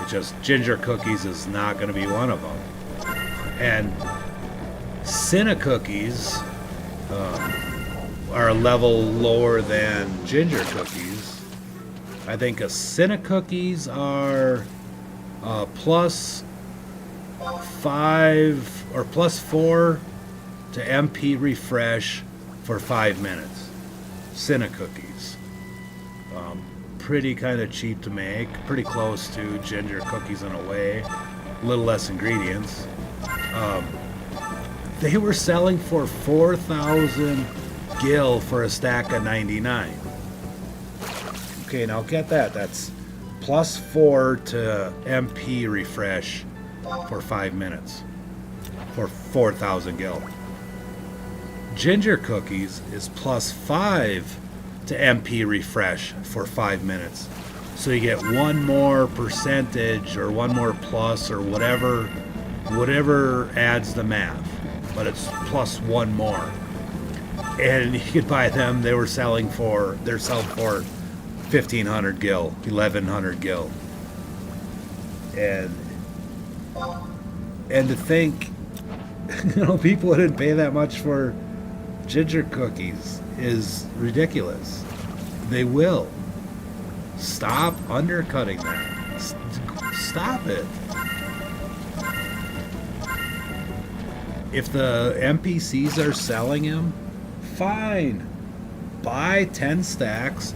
Speaker 1: It's just ginger cookies is not going to be one of them. And Cinna cookies are a level lower than ginger cookies. I think a Cinna cookies are +5 or +4 to MP refresh for 5 minutes. Cinna cookies. Pretty kind of cheap to make, pretty close to ginger cookies in a way, a little less ingredients. They were selling for 4,000 gil for a stack of 99. Okay, now get that. That's plus 4 to MP refresh for 5 minutes for 4,000 gil. Ginger cookies is plus 5 to MP refresh for 5 minutes. So you get one more percentage or one more plus or whatever adds the math. But it's plus one more. And you could buy them, they're selling for 1,500 gil, 1,100 gil. And to think, people wouldn't pay that much for ginger cookies is ridiculous. They will. Stop undercutting that. Stop it. If the NPCs are selling them, fine. Buy 10 stacks,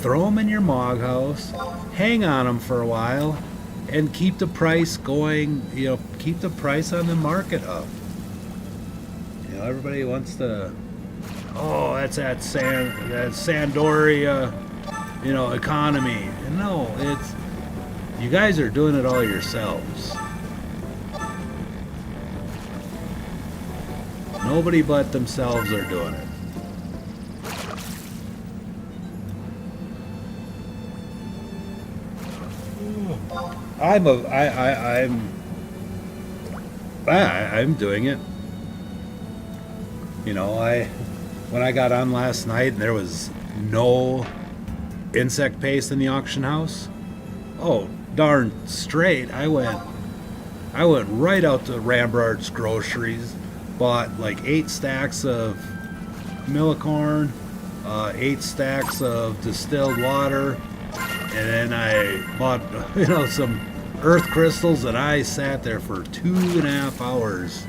Speaker 1: throw them in your mog house, hang on them for a while, and keep the price going, keep the price on the market up. Everybody wants to, that's that Sandoria, economy. No, it's, you guys are doing it all yourselves. Nobody but themselves are doing it. I'm doing it. When I got on last night and there was no insect paste in the auction house, oh darn straight, I went right out to Rambart's Groceries, bought like 8 stacks of millicorn, 8 stacks of distilled water, and then I bought some earth crystals, and I sat there for 2.5 hours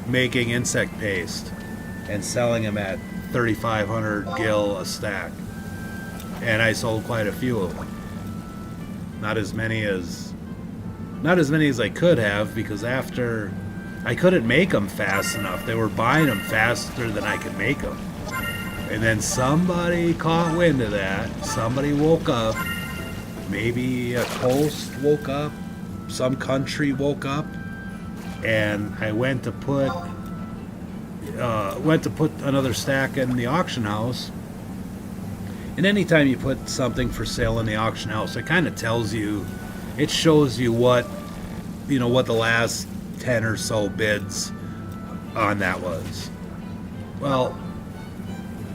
Speaker 1: making insect paste and selling them at 3,500 gil a stack. And I sold quite a few of them. Not as many as I could have, because after I couldn't make them fast enough. They were buying them faster than I could make them. And then somebody caught wind of that. Somebody woke up. Maybe a coast woke up. Some country woke up. And I went to put another stack in the auction house. And anytime you put something for sale in the auction house, it kind of tells you, it shows you what the last 10 or so bids on that was. Well,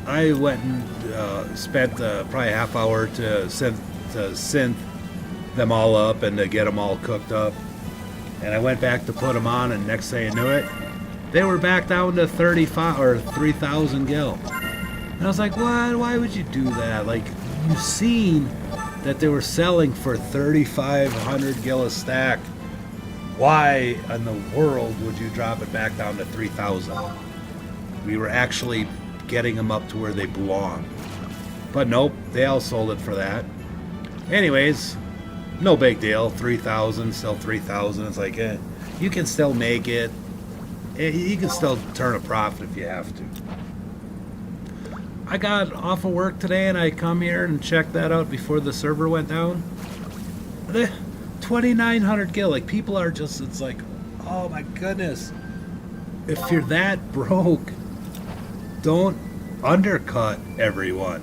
Speaker 1: I went and spent probably a half hour to synth them all up and to get them all cooked up. And I went back to put them on, and next thing I knew it, they were back down to 35 or 3,000 gil. And I was like, what? Why would you do that? Like, you've seen that they were selling for 3,500 gil a stack. Why in the world would you drop it back down to 3,000? We were actually getting them up to where they belong. But nope, they all sold it for that. Anyways, no big deal. 3,000, still 3,000. It's like, you can still make it. You can still turn a profit if you have to. I got off of work today and I come here and checked that out before the server went down. 2,900 gil. Like, people are just, it's like, oh my goodness. If you're that broke, don't undercut everyone.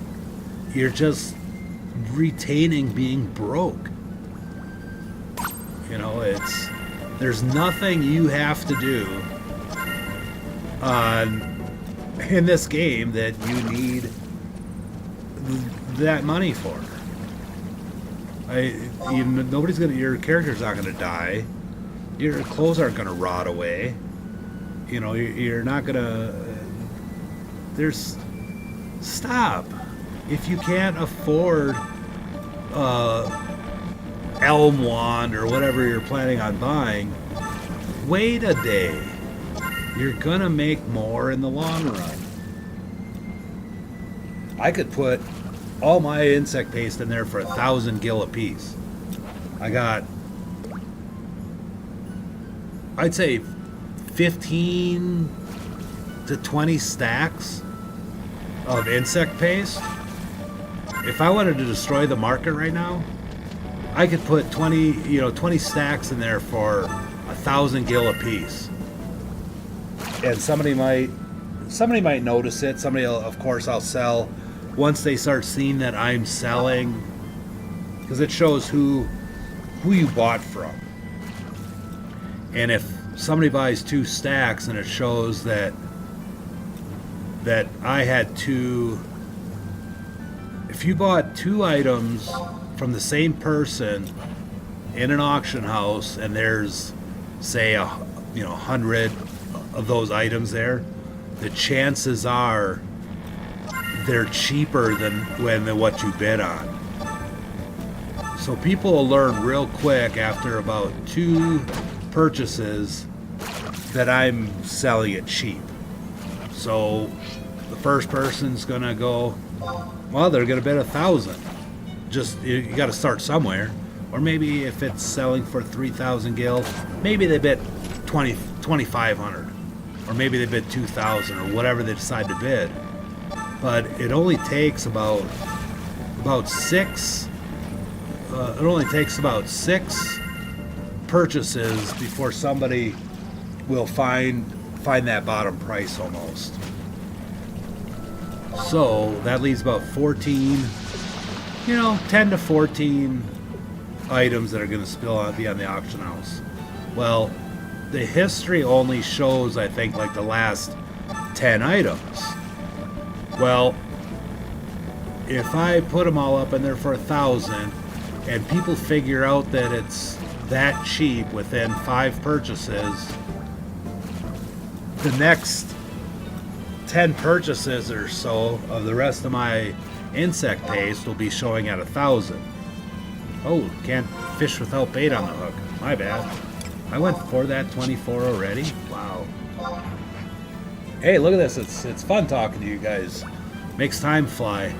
Speaker 1: You're just retaining being broke. There's nothing you have to do in this game that you need that money for. Your character's not gonna die. Your clothes aren't gonna rot away. You're not gonna. Stop. If you can't afford elm wand or whatever you're planning on buying, wait a day. You're gonna make more in the long run. I could put all my insect paste in there for 1,000 gil a piece. I got, I'd say 15 to 20 stacks of insect paste. If I wanted to destroy the market right now, I could put 20 stacks in there for 1,000 gil a piece. And somebody might notice it. Somebody, of course, I'll sell once they start seeing that I'm selling, because it shows who you bought from. And if somebody buys 2 stacks and it shows that I had 2, if you bought 2 items from the same person in an auction house and there's, say, 100 of those items there, the chances are they're cheaper than what you bid on. So people will learn real quick after about 2 purchases that I'm selling it cheap. So the first person's gonna go, well, they're gonna bid 1,000. Just, you got to start somewhere. Or maybe if it's selling for 3,000 gil, maybe they bid 2,500, or maybe they bid 2,000, or whatever they decide to bid. But it only takes about 6. It only takes about 6 purchases before somebody will find that bottom price almost. So that leaves about 14, 10 to 14 items that are going to be on the auction house. Well, the history only shows, I think, like the last 10 items. Well, if I put them all up in there for 1,000 and people figure out that it's that cheap within 5 purchases, the next 10 purchases or so of the rest of my insect paste will be showing at 1,000. Oh, can't fish without bait on the hook. My bad. I went for that 24 already. Wow. Hey, look at this. It's fun talking to you guys. Makes time fly.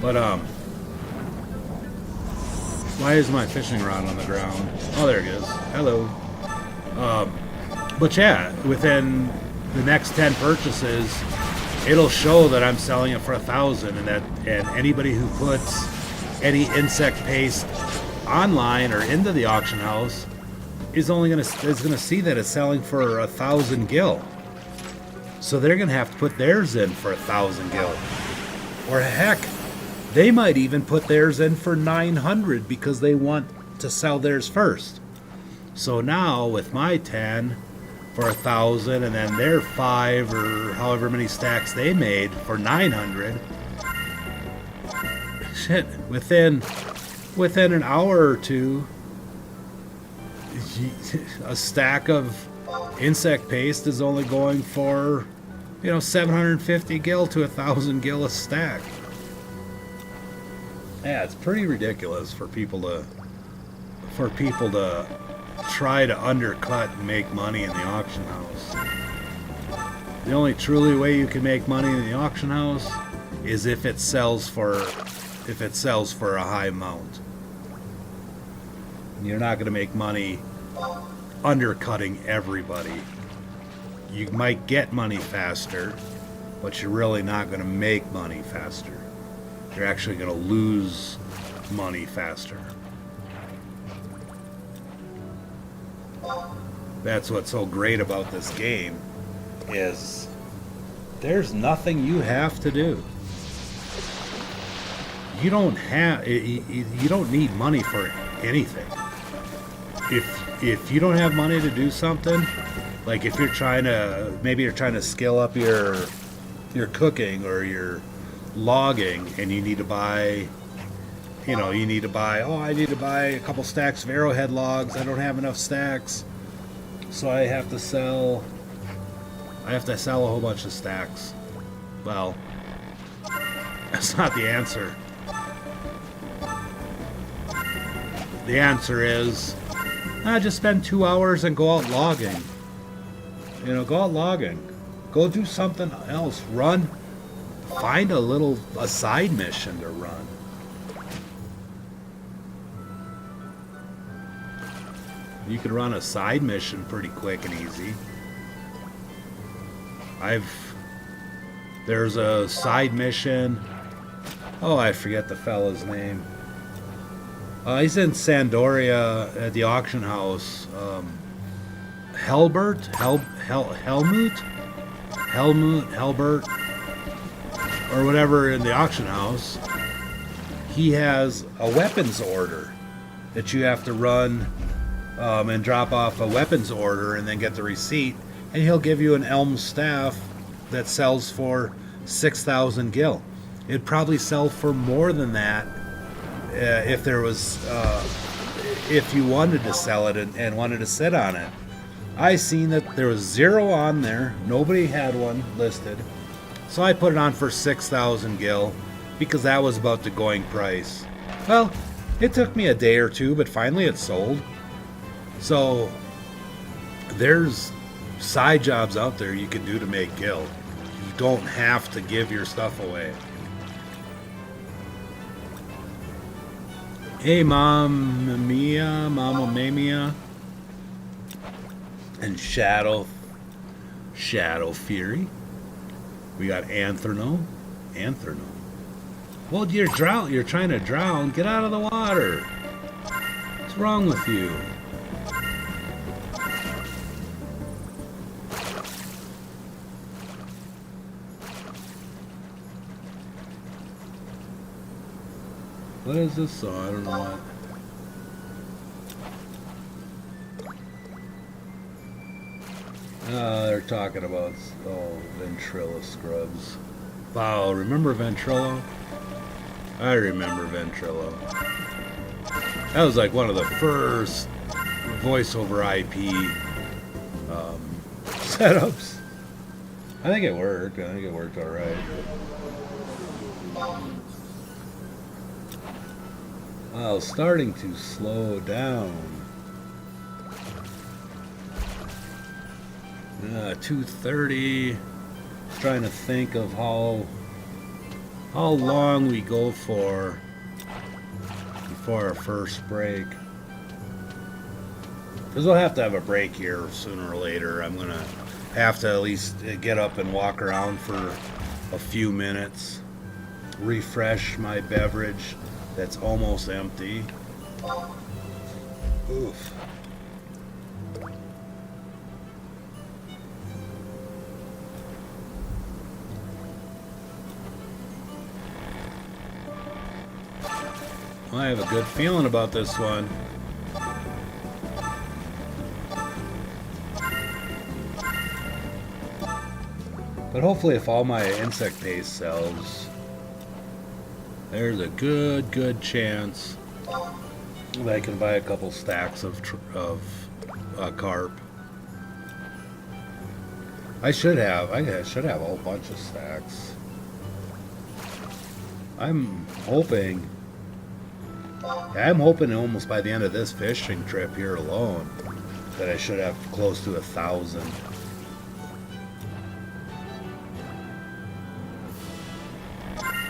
Speaker 1: But why is my fishing rod on the ground? Oh, there it is. Hello. But yeah, within the next 10 purchases, it'll show that I'm selling it for 1,000, and anybody who puts any insect paste online or into the auction house is gonna see that it's selling for 1,000 gil. So they're gonna have to put theirs in for 1,000 gil, or heck, they might even put theirs in for 900 because they want to sell theirs first. So now with my 10 for 1,000, and then their 5 or however many stacks they made for 900. Shit, within an hour or two, a stack of insect paste is only going for 750 gil to 1,000 gil a stack. Yeah, it's pretty ridiculous for people to try to undercut and make money in the auction house. The only truly way you can make money in the auction house is if it sells for a high amount. You're not going to make money undercutting everybody. You might get money faster, but you're really not going to make money faster. You're actually going to lose money faster. That's what's so great about this game, is there's nothing you have to do. You don't need money for anything. If you don't have money to do something, like if you're trying to scale up your cooking or your logging, and you need to buy I need to buy a couple stacks of arrowhead logs. I don't have enough stacks, so I have to sell a whole bunch of stacks. Well, that's not the answer. The answer is, just spend 2 hours and go out logging. Go out logging. Go do something else. Run find a side mission to run. You can run a side mission pretty quick and easy. There's a side mission. Oh, I forget the fella's name. He's in Sandoria at the auction house. Helbert? Helbert? Or whatever in the auction house. He has a weapons order that you have to run and drop off a weapons order and then get the receipt. And he'll give you an elm staff that sells for 6,000 gil. It'd probably sell for more than that if there was, if you wanted to sell it and wanted to sit on it. I seen that there was 0 on there. Nobody had one listed. So I put it on for 6,000 gil because that was about the going price. Well, it took me a day or two, but finally it sold. So there's side jobs out there you can do to make gil. You don't have to give your stuff away. Hey, Mama Mia, and Shadow Fury. We got Anthrono. Well, you're trying to drown. Get out of the water. What's wrong with you? What is this song? I don't know what. They're talking about, Ventrilo scrubs. Wow, remember Ventrilo? I remember Ventrilo. That was like one of the first voice over IP setups. I think it worked. I think it worked alright. Wow, starting to slow down. 2:30. Trying to think of how long we go for before our first break. Because we'll have to have a break here sooner or later. I'm gonna have to at least get up and walk around for a few minutes, refresh my beverage that's almost empty. Oof. I have a good feeling about this one. But hopefully if all my insect paste sells, there's a good chance that I can buy a couple stacks of carp. I should have a whole bunch of stacks. I'm hoping almost by the end of this fishing trip here alone that I should have close to 1,000.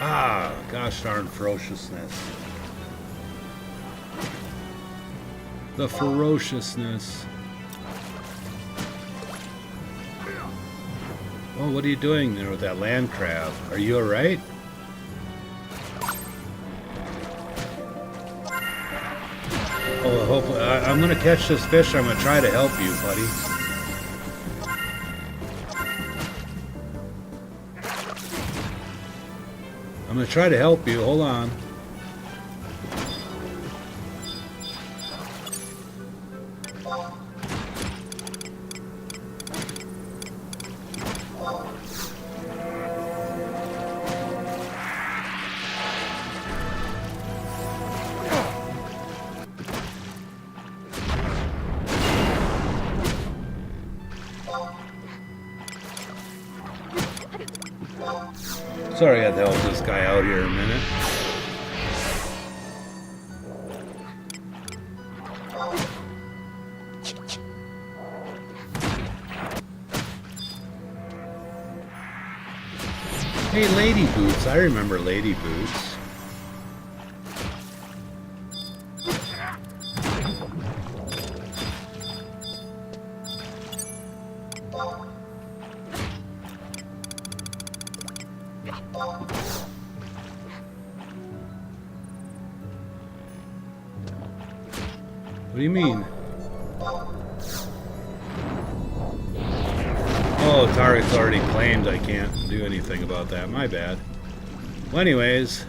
Speaker 1: Ah, gosh darn ferociousness. The ferociousness. Oh, what are you doing there with that land crab? Are you alright? Oh, hopefully, I'm gonna catch this fish. I'm gonna try to help you, buddy. I'm gonna try to help you. Hold on. Sorry I had to help this guy out here a minute. Hey, Lady Boots. I remember Lady Boots. What do you mean? Oh, target's already claimed. I can't do anything about that. My bad. Well, anyways,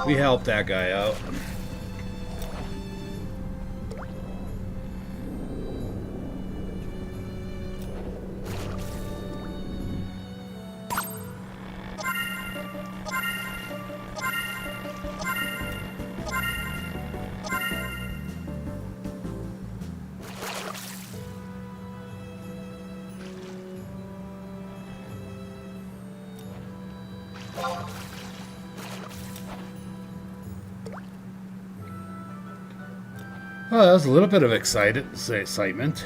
Speaker 1: we helped that guy out. Oh, that was a little bit of excitement.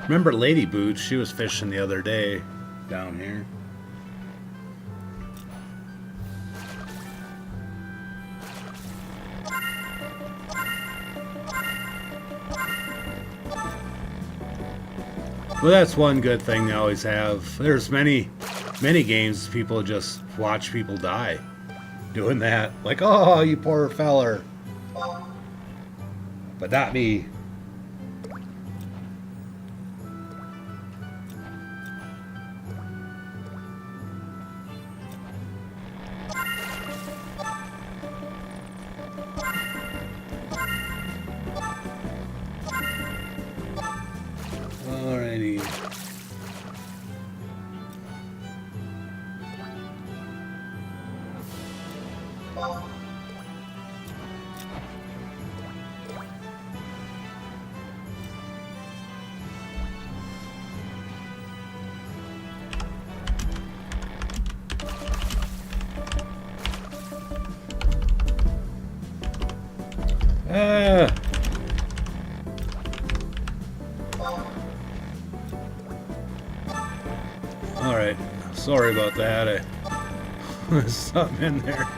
Speaker 1: Remember Lady Boots? She was fishing the other day down here. Well, that's one good thing they always have. There's many games people just watch people die doing that. Like, oh, you poor feller. But not me. Alrighty. Alright, sorry about that. There's something in there.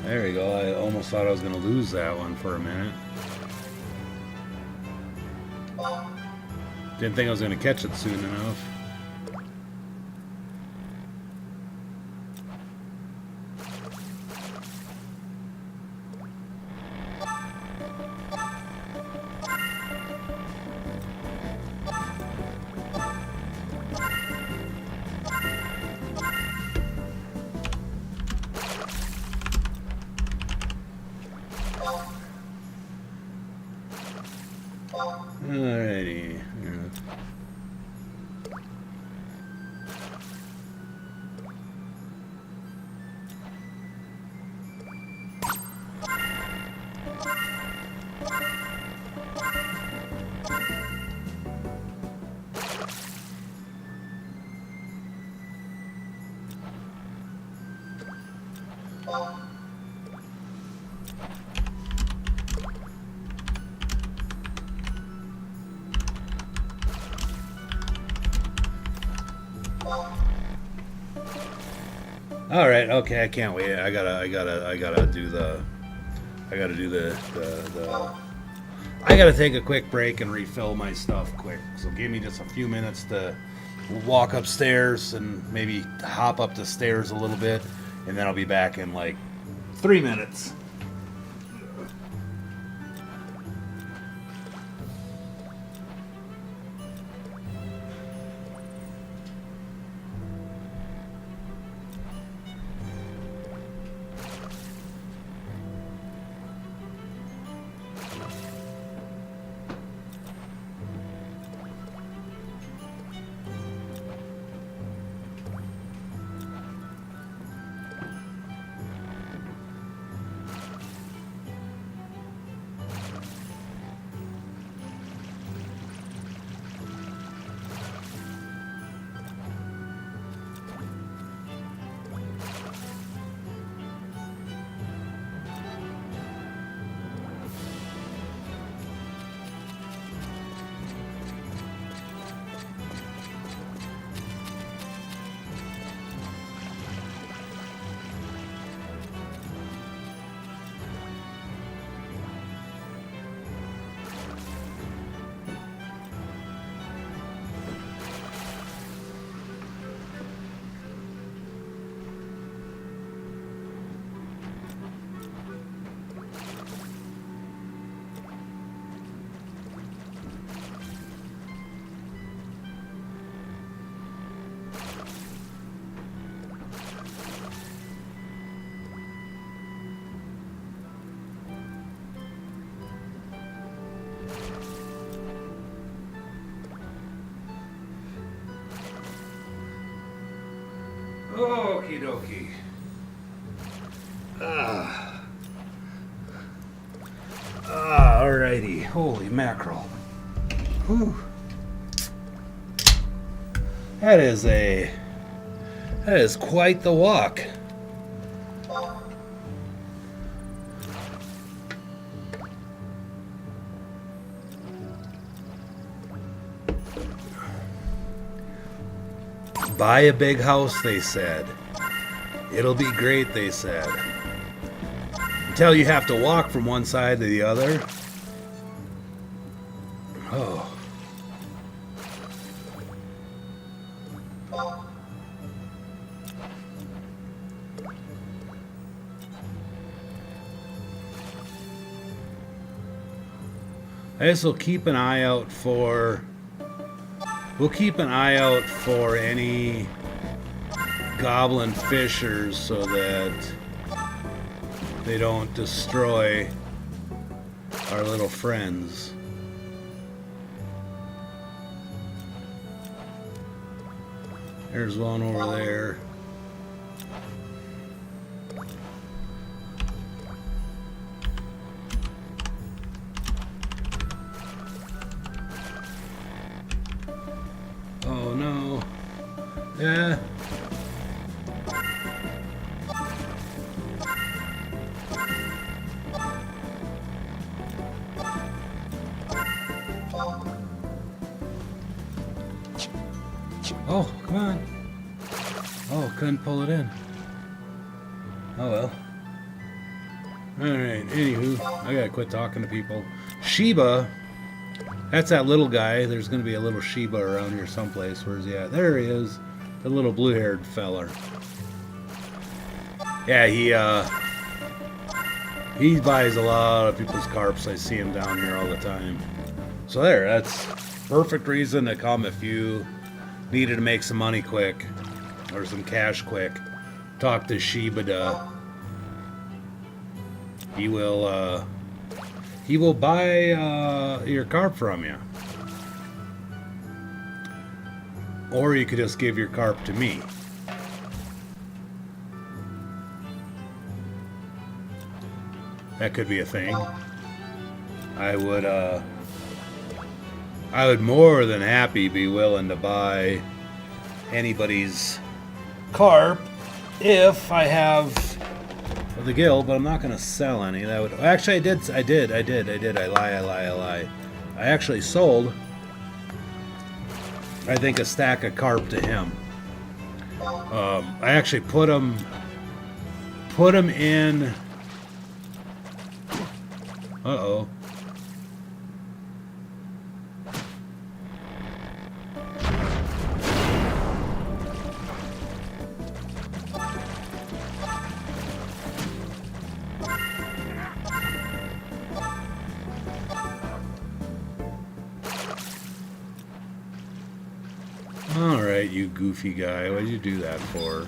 Speaker 1: There we go. I almost thought I was going to lose that one for a minute. Didn't think I was going to catch it soon enough. Alrighty. All right, okay, I can't wait. I gotta do the, I gotta take a quick break and refill my stuff quick. So give me just a few minutes to walk upstairs and maybe hop up the stairs a little bit, and then I'll be back in like 3 minutes. Okie dokie. Alrighty. Holy mackerel. Whew. That is quite the walk. Buy a big house, they said. It'll be great, they said. Until you have to walk from one side to the other. Oh. I guess we'll keep an eye out for... We'll keep an eye out for any goblin fishers so that they don't destroy our little friends. There's one over there. Oh no. Yeah. Oh, come on. Oh, couldn't pull it in. Oh well. Alright, anywho, I gotta quit talking to people. Sheba. That's that little guy. There's going to be a little Sheba around here someplace. Where's he at? There he is. The little blue-haired feller. Yeah, he buys a lot of people's carps. I see him down here all the time. So there, that's perfect reason to come if you needed to make some money quick. Or some cash quick. Talk to Sheba. He will buy your carp from you. Or you could just give your carp to me. That could be a thing. I would more than happy be willing to buy anybody's carp if I have the guild, but I'm not going to sell any. That would actually I did. I lie. I actually sold, I think, a stack of carp to him. I actually put them in. Uh-oh. Alright, you goofy guy. What did you do that for?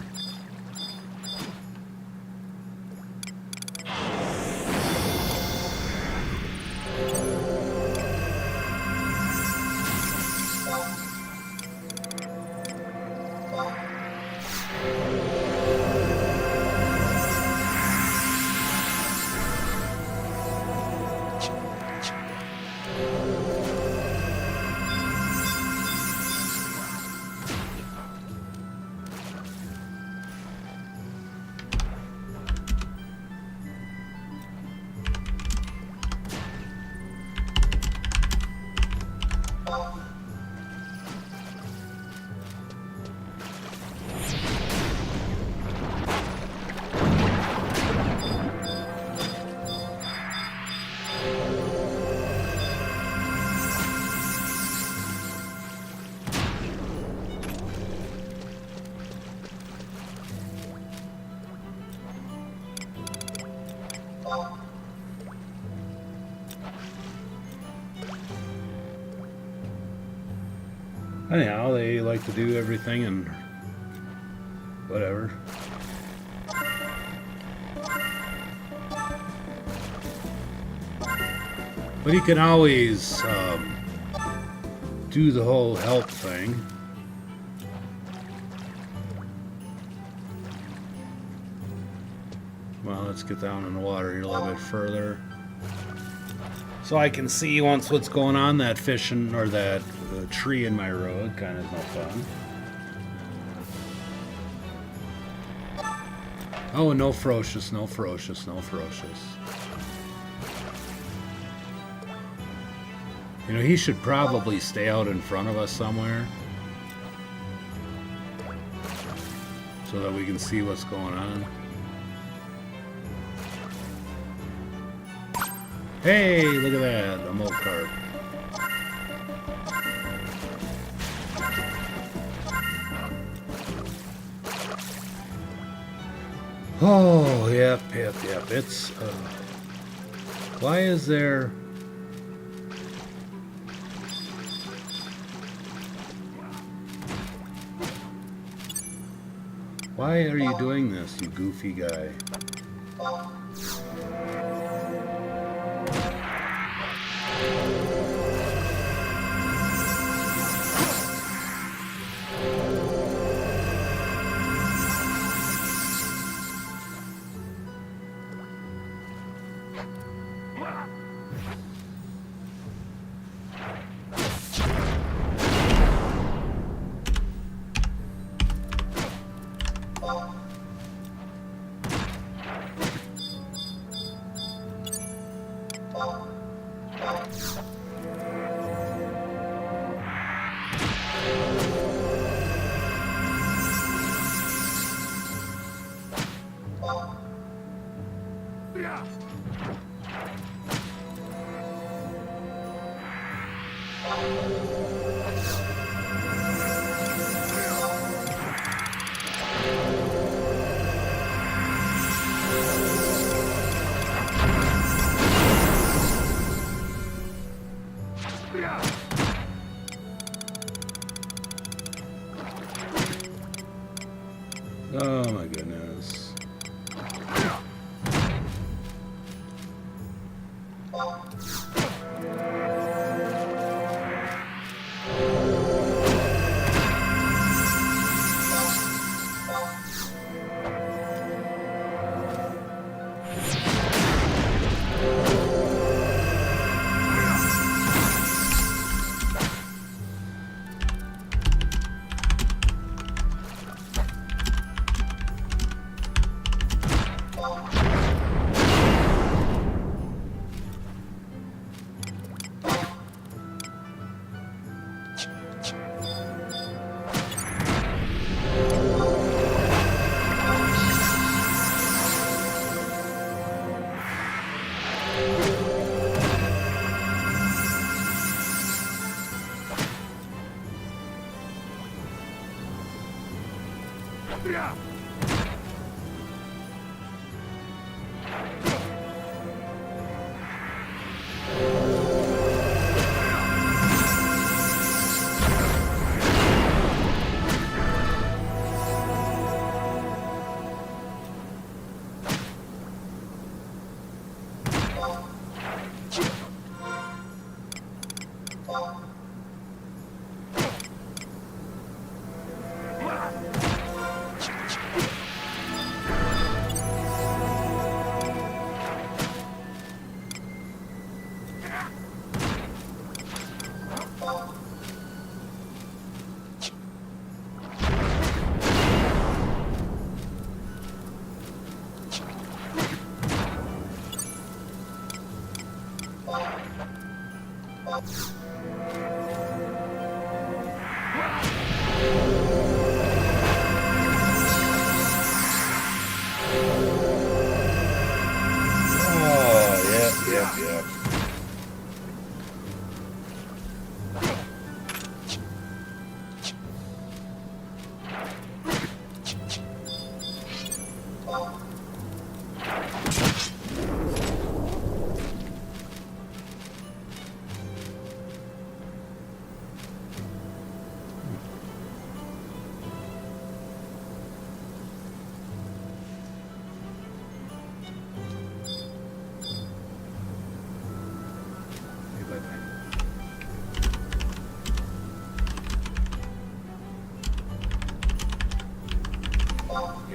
Speaker 1: Anyhow, they like to do everything and whatever. But you can always do the whole help thing. Well, let's get down in the water here a little bit further, so I can see once what's going on. That fishing or that tree in my road kind of no fun. Oh, no ferocious, no ferocious, no ferocious. You know, he should probably stay out in front of us somewhere so that we can see what's going on. Hey, look at that, a moat carp. Oh, yep. It's, why is there... Why are you doing this, you goofy guy? Oh my goodness. Yep.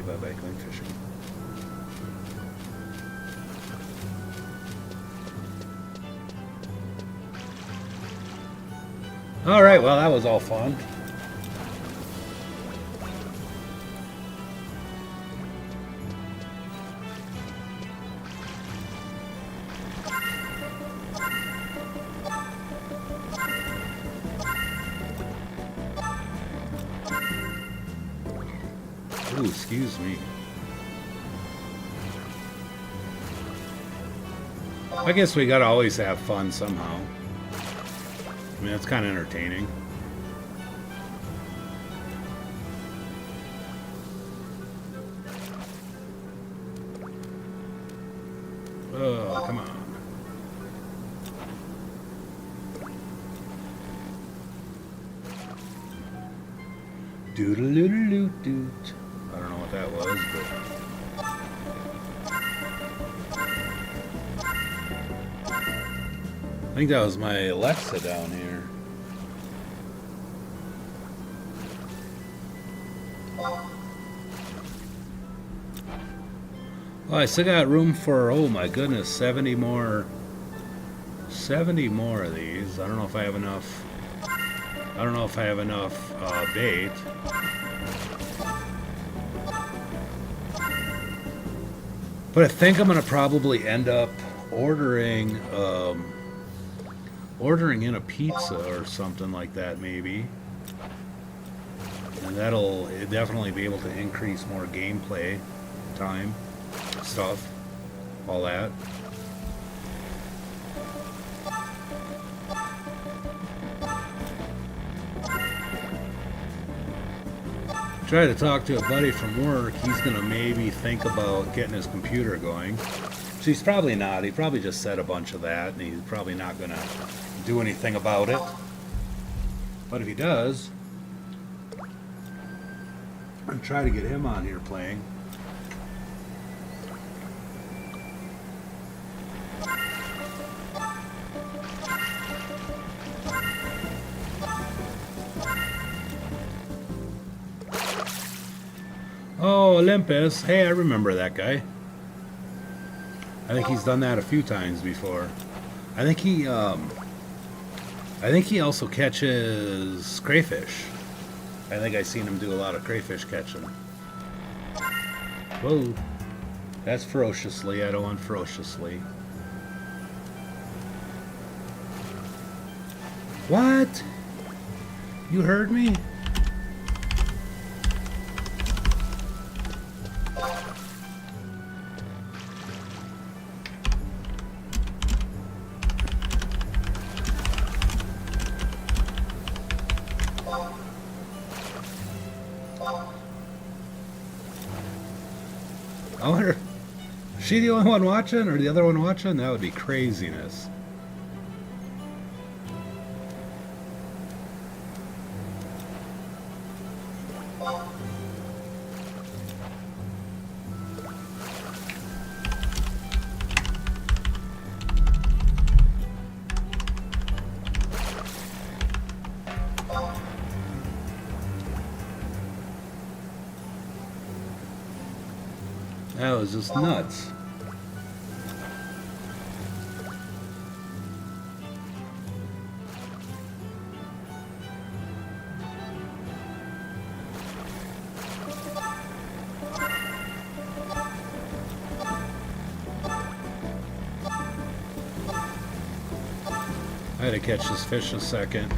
Speaker 1: Bye-bye, going fishing. All right, well, that was all fun. Ooh, excuse me. I guess we gotta always have fun somehow. I mean, it's kind of entertaining. Oh, come on. Doodle-doodle-doot-doot. I don't know what that was, but... I think that was my Alexa down here. Oh, I still got room for, oh my goodness, 70 more. 70 more of these. I don't know if I have enough. I don't know if I have enough bait. But I think I'm gonna probably end up ordering in a pizza or something like that, maybe. And that'll definitely be able to increase more gameplay time, stuff, all that. Try to talk to a buddy from work. He's gonna maybe think about getting his computer going. So he's probably not. He probably just said a bunch of that, and he's probably not gonna do anything about it. But if he does, I'll try to get him on here playing. Oh, Olympus. Hey, I remember that guy. I think he's done that a few times before. I think he also catches crayfish. I think I've seen him do a lot of crayfish catching. Whoa. That's ferociously. I don't want ferociously. What? You heard me? I wonder, is she the only one watching or the other one watching? That would be craziness. That was just nuts. I had to catch this fish a second.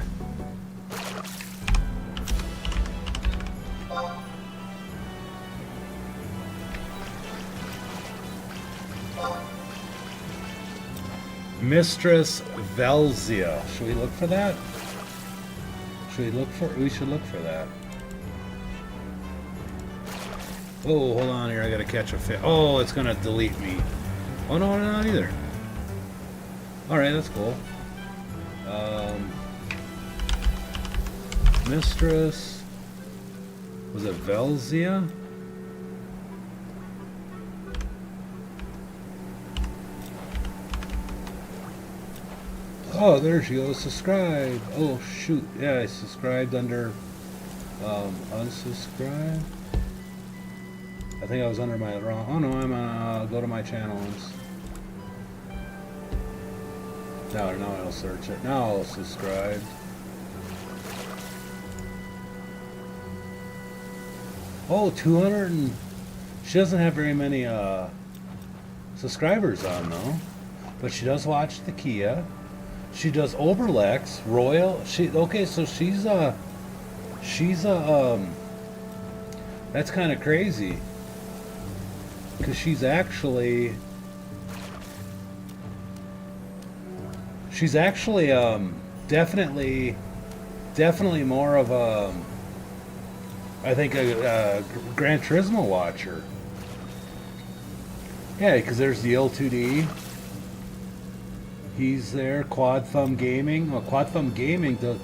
Speaker 1: Mistress Velzia. Should we look for that? We should look for that. Oh, hold on here. I gotta catch a fish. Oh, it's gonna delete me. Oh, no, not either. Alright, that's cool. Mistress. Was it Velzia? Oh, there she goes. Subscribe. Oh, shoot. Yeah, I subscribed under unsubscribe. I think I was under my wrong. Oh, no, I'm go to my channels. No, now I'll search it. Now I'll subscribe. Oh, 200 and... She doesn't have very many subscribers on, though. But she does watch the Kia. She does Overlex, Royal. Okay, so she's a... That's kind of crazy. Because she's actually... definitely more of a, I think a Gran Turismo watcher. Yeah, because there's the L2D. He's there. Quad Thumb Gaming. Well, Quad Thumb Gaming does...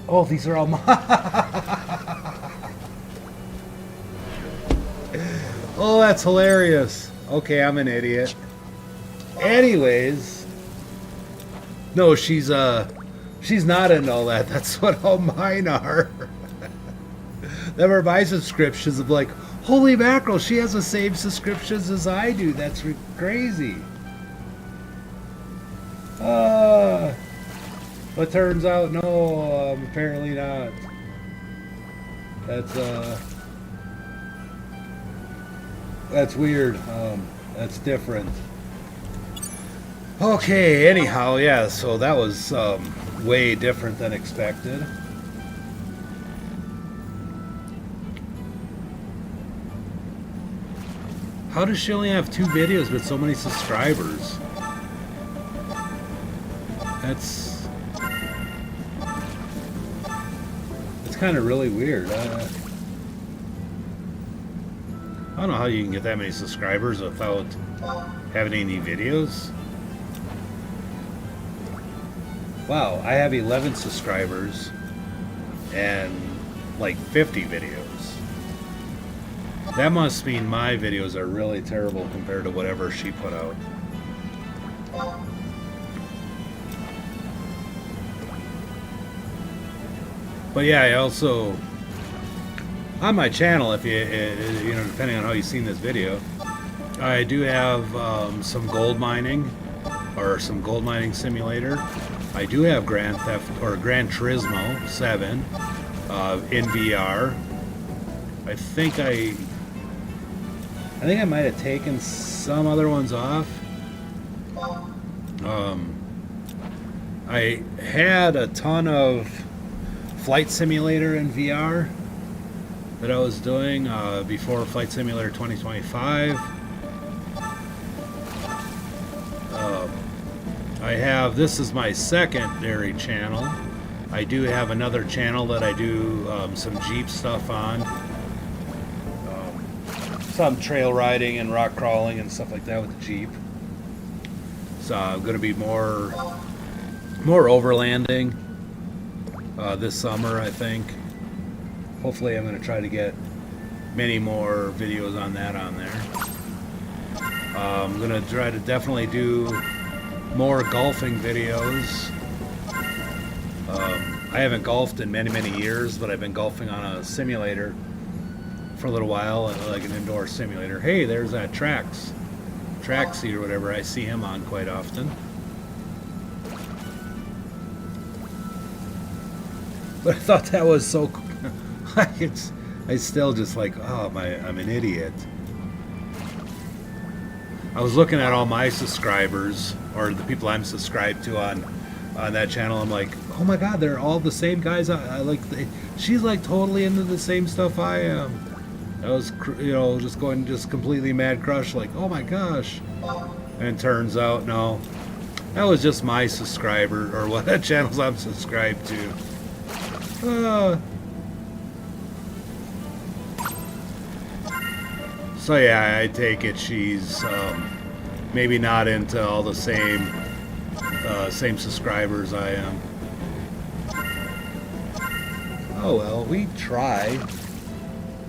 Speaker 1: Oh, these are all my... Oh, that's hilarious. Okay, I'm an idiot. Anyways... No, she's not into all that. That's what all mine are. Them are my subscriptions of like, holy mackerel, she has the same subscriptions as I do. That's crazy. But turns out, no, apparently not. That's weird. That's different. Okay, anyhow, yeah, so that was way different than expected. How does she only have 2 videos with so many subscribers? That's kind of really weird. I don't know how you can get that many subscribers without having any videos. Wow, I have 11 subscribers and like 50 videos. That must mean my videos are really terrible compared to whatever she put out. But yeah, I also, on my channel, if you know, depending on how you've seen this video, I do have some gold mining, or some gold mining simulator. I do have Gran Turismo 7 in VR. I think I might have taken some other ones off. I had a ton of Flight Simulator in VR that I was doing before Flight Simulator 2025. I have, this is my secondary channel. I do have another channel that I do some Jeep stuff on. Some trail riding and rock crawling and stuff like that with the Jeep. So I'm going to be more overlanding this summer, I think. Hopefully I'm going to try to get many more videos on that on there. I'm going to try to definitely do more golfing videos. I haven't golfed in many years, but I've been golfing on a simulator for a little while, like an indoor simulator. Hey, there's that Traxy or whatever. I see him on quite often. But I thought that was so cool. I still just like, oh my, I'm an idiot. I was looking at all my subscribers, or the people I'm subscribed to on that channel. I'm like, oh my god, they're all the same guys. I like. She's like totally into the same stuff I am. I was, you know, just completely mad crush. Like, oh my gosh. And it turns out, no, that was just my subscriber, or what channels I'm subscribed to. So yeah, I take it she's maybe not into all the same subscribers I am. Oh well, we try.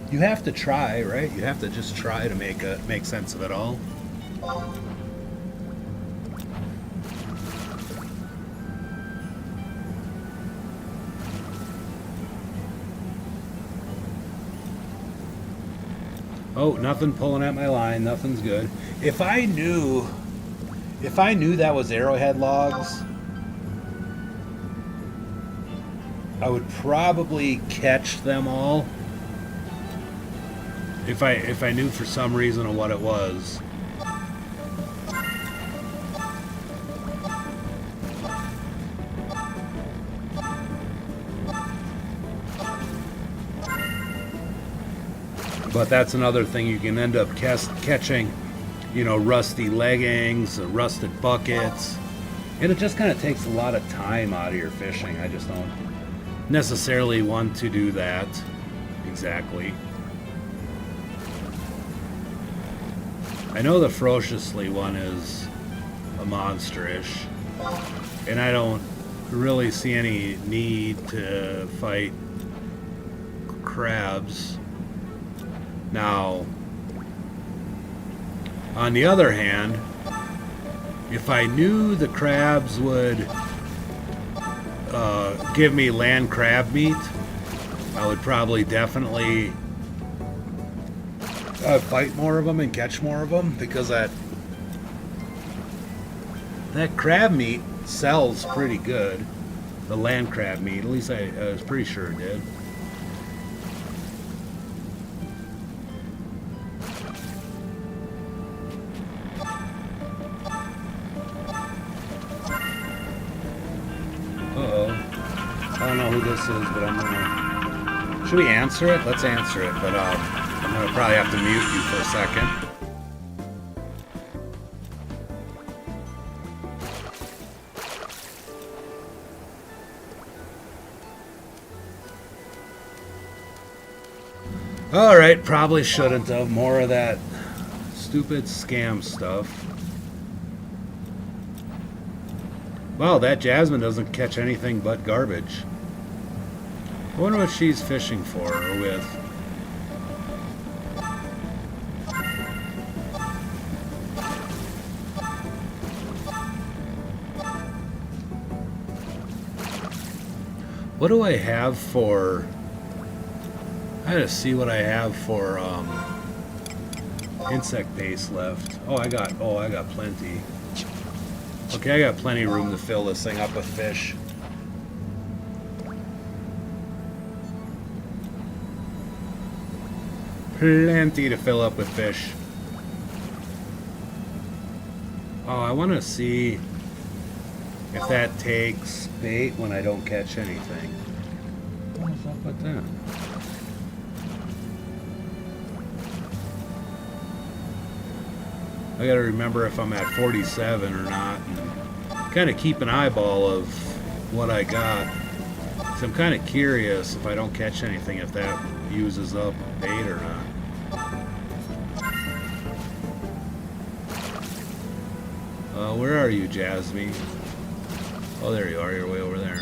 Speaker 1: You have to try, right? You have to just try to make sense of it all. Oh, nothing pulling at my line. Nothing's good. If I knew that was arrowhead logs, I would probably catch them all If I knew for some reason what it was. But that's another thing, you can end up catching, you know, rusty leggings, rusted buckets, and it just kind of takes a lot of time out of your fishing. I just don't necessarily want to do that exactly. I know the ferociously one is a monsterish, and I don't really see any need to fight crabs. Now, on the other hand, if I knew the crabs would give me land crab meat, I would probably definitely fight more of them and catch more of them, because that crab meat sells pretty good. The land crab meat, at least I was pretty sure it did. I don't know who this is, but I'm gonna... Should we answer it? Let's answer it, but I'm gonna probably have to mute you for a second. Alright, probably shouldn't have. More of that stupid scam stuff. Wow, that Jasmine doesn't catch anything but garbage. I wonder what she's fishing for or with. What do I have for... I gotta see what I have for insect paste left. Oh, I got plenty. Okay, I got plenty of room to fill this thing up with fish. Plenty to fill up with fish. Oh, I want to see if that takes bait when I don't catch anything. What's up with that? I gotta remember if I'm at 47 or not, and kind of keep an eyeball of what I got. So I'm kind of curious if I don't catch anything, if that uses up bait or not. Where are you, Jasmine? Oh, there you are. You're way over there.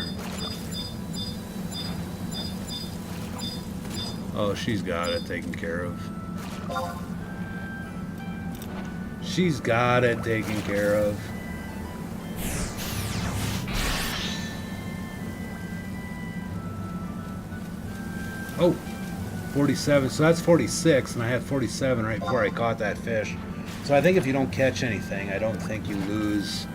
Speaker 1: Oh, she's got it taken care of. She's got it taken care of. Oh, 47. So that's 46, and I had 47 right before I caught that fish. So I think if you don't catch anything, I don't think you lose.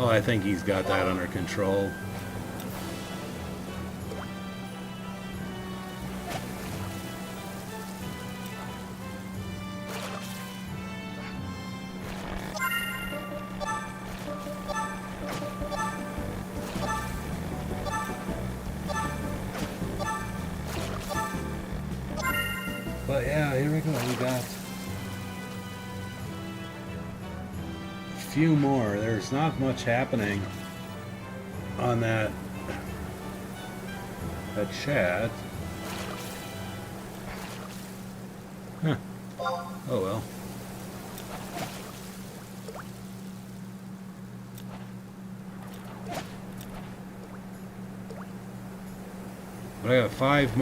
Speaker 1: Oh, I think he's got that under control. But yeah, here we go. We got a few more. There's not much happening on that chat. Huh. Oh well. But I got five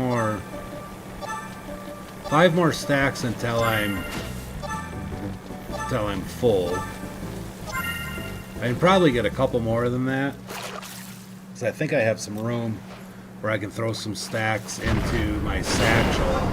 Speaker 1: more stacks until I'm full. I can probably get a couple more than that, because I think I have some room where I can throw some stacks into my satchel.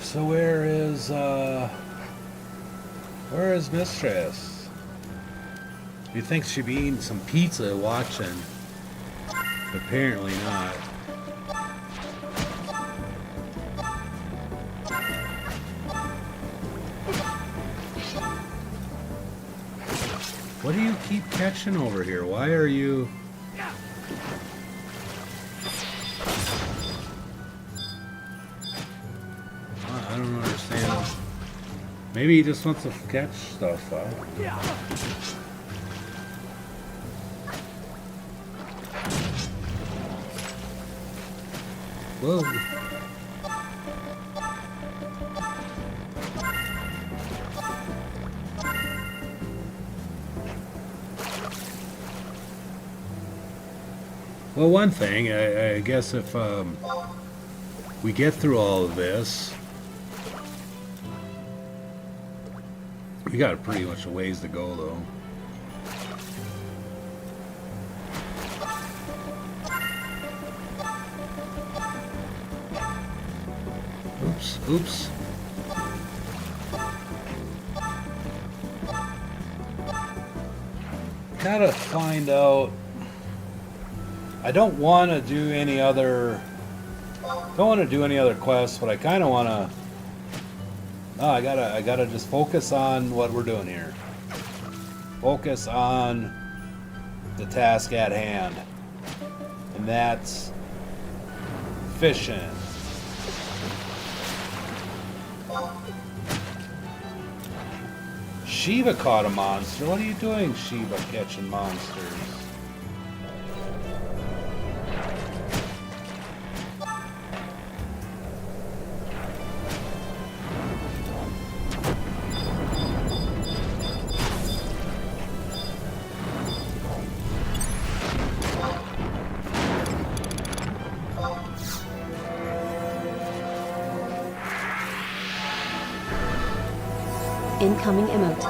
Speaker 1: So where is Mistress? You think she'd be eating some pizza watching? Apparently not. What do you keep catching over here? Why are you... I don't understand. Maybe he just wants to catch stuff, huh? Whoa. Well, one thing, I guess if we get through all of this, we got pretty much a ways to go, though. Oops. Gotta find out. I don't want to do any other. Don't want to do any other quests, but I kind of want to. No, I gotta just focus on what we're doing here. Focus on the task at hand, and that's fishing. Shiva caught a monster. What are you doing, Shiva, catching monsters?
Speaker 2: Incoming emote.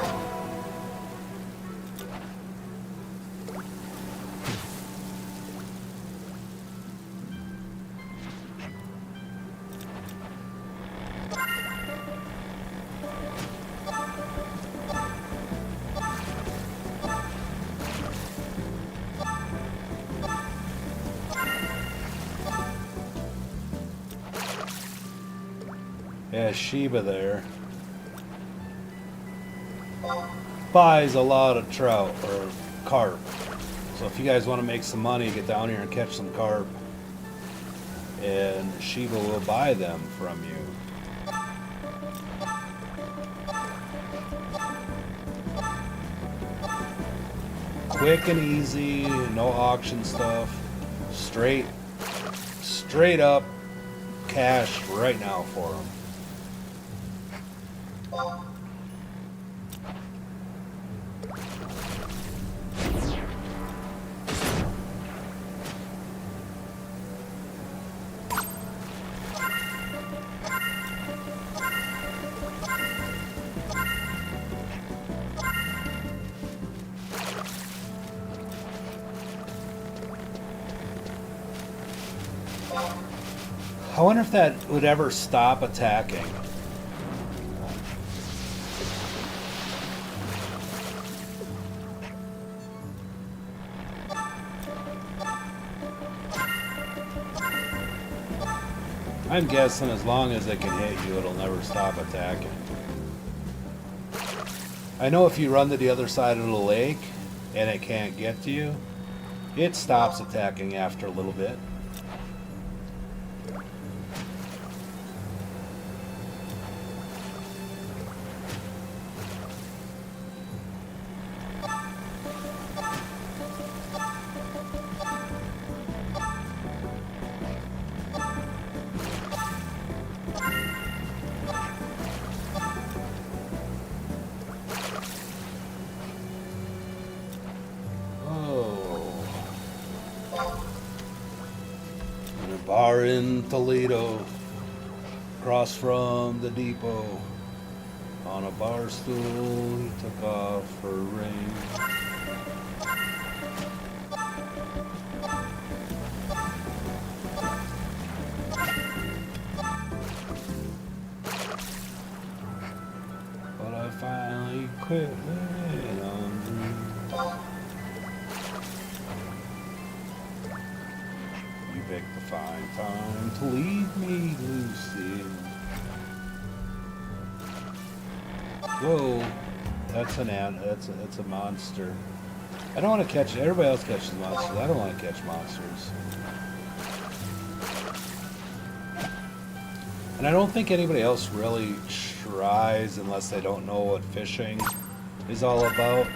Speaker 1: Yeah, Sheba there buys a lot of trout or carp. So if you guys want to make some money, get down here and catch some carp, and Sheba will buy them from you. Quick and easy, no auction stuff. Straight up cash right now for them. I wonder if that would ever stop attacking. I'm guessing as long as it can hit you, it'll never stop attacking. I know if you run to the other side of the lake and it can't get to you, it stops attacking after a little bit. bar in Toledo, across from the depot. On a bar stool, he took off her ring. But I finally quit laying on dreams. You picked the fine time to leave me, Lucy. Whoa, that's an ant. That's a monster. I don't want to catch. Everybody else catches monsters. I don't want to catch monsters. And I don't think anybody else really tries unless they don't know what fishing is all about.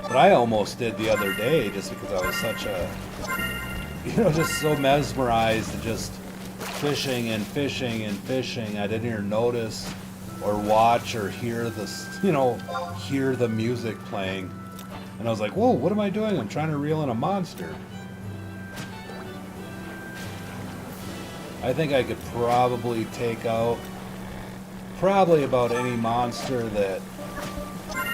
Speaker 1: But I almost did the other day just because I was such a, just so mesmerized to just fishing and fishing and fishing. I didn't even notice or watch or hear hear the music playing. And I was like, whoa, what am I doing? I'm trying to reel in a monster. I think I could probably take out about any monster that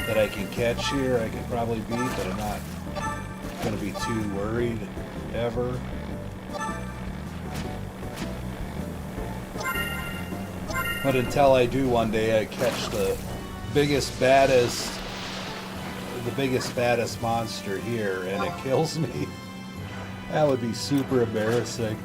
Speaker 1: I can catch here. I could probably beat, but I'm not going to be too worried ever. But until I do one day, I catch the biggest, baddest monster here, and it kills me. That would be super embarrassing.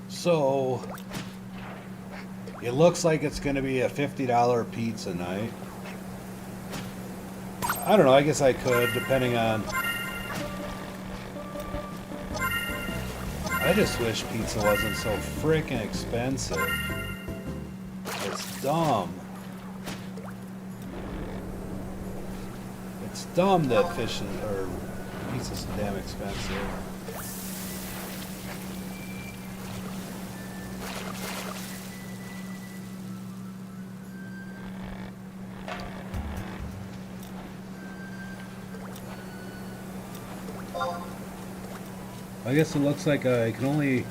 Speaker 1: So it looks like it's going to be a $50 pizza night. I don't know, I guess I could, depending on... I just wish pizza wasn't so freaking expensive. It's dumb. It's dumb that pizza's so damn expensive. I guess it looks like I can only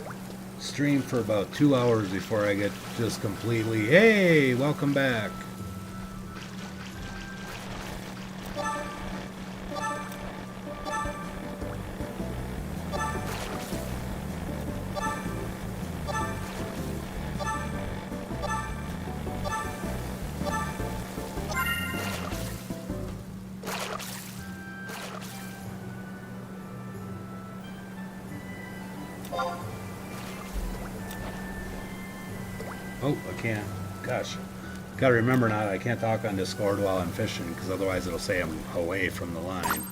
Speaker 1: stream for about 2 hours before I get just completely, hey, welcome back. Oh, I can't. Gosh. Gotta remember now, I can't talk on Discord while I'm fishing, because otherwise it'll say I'm away from the line.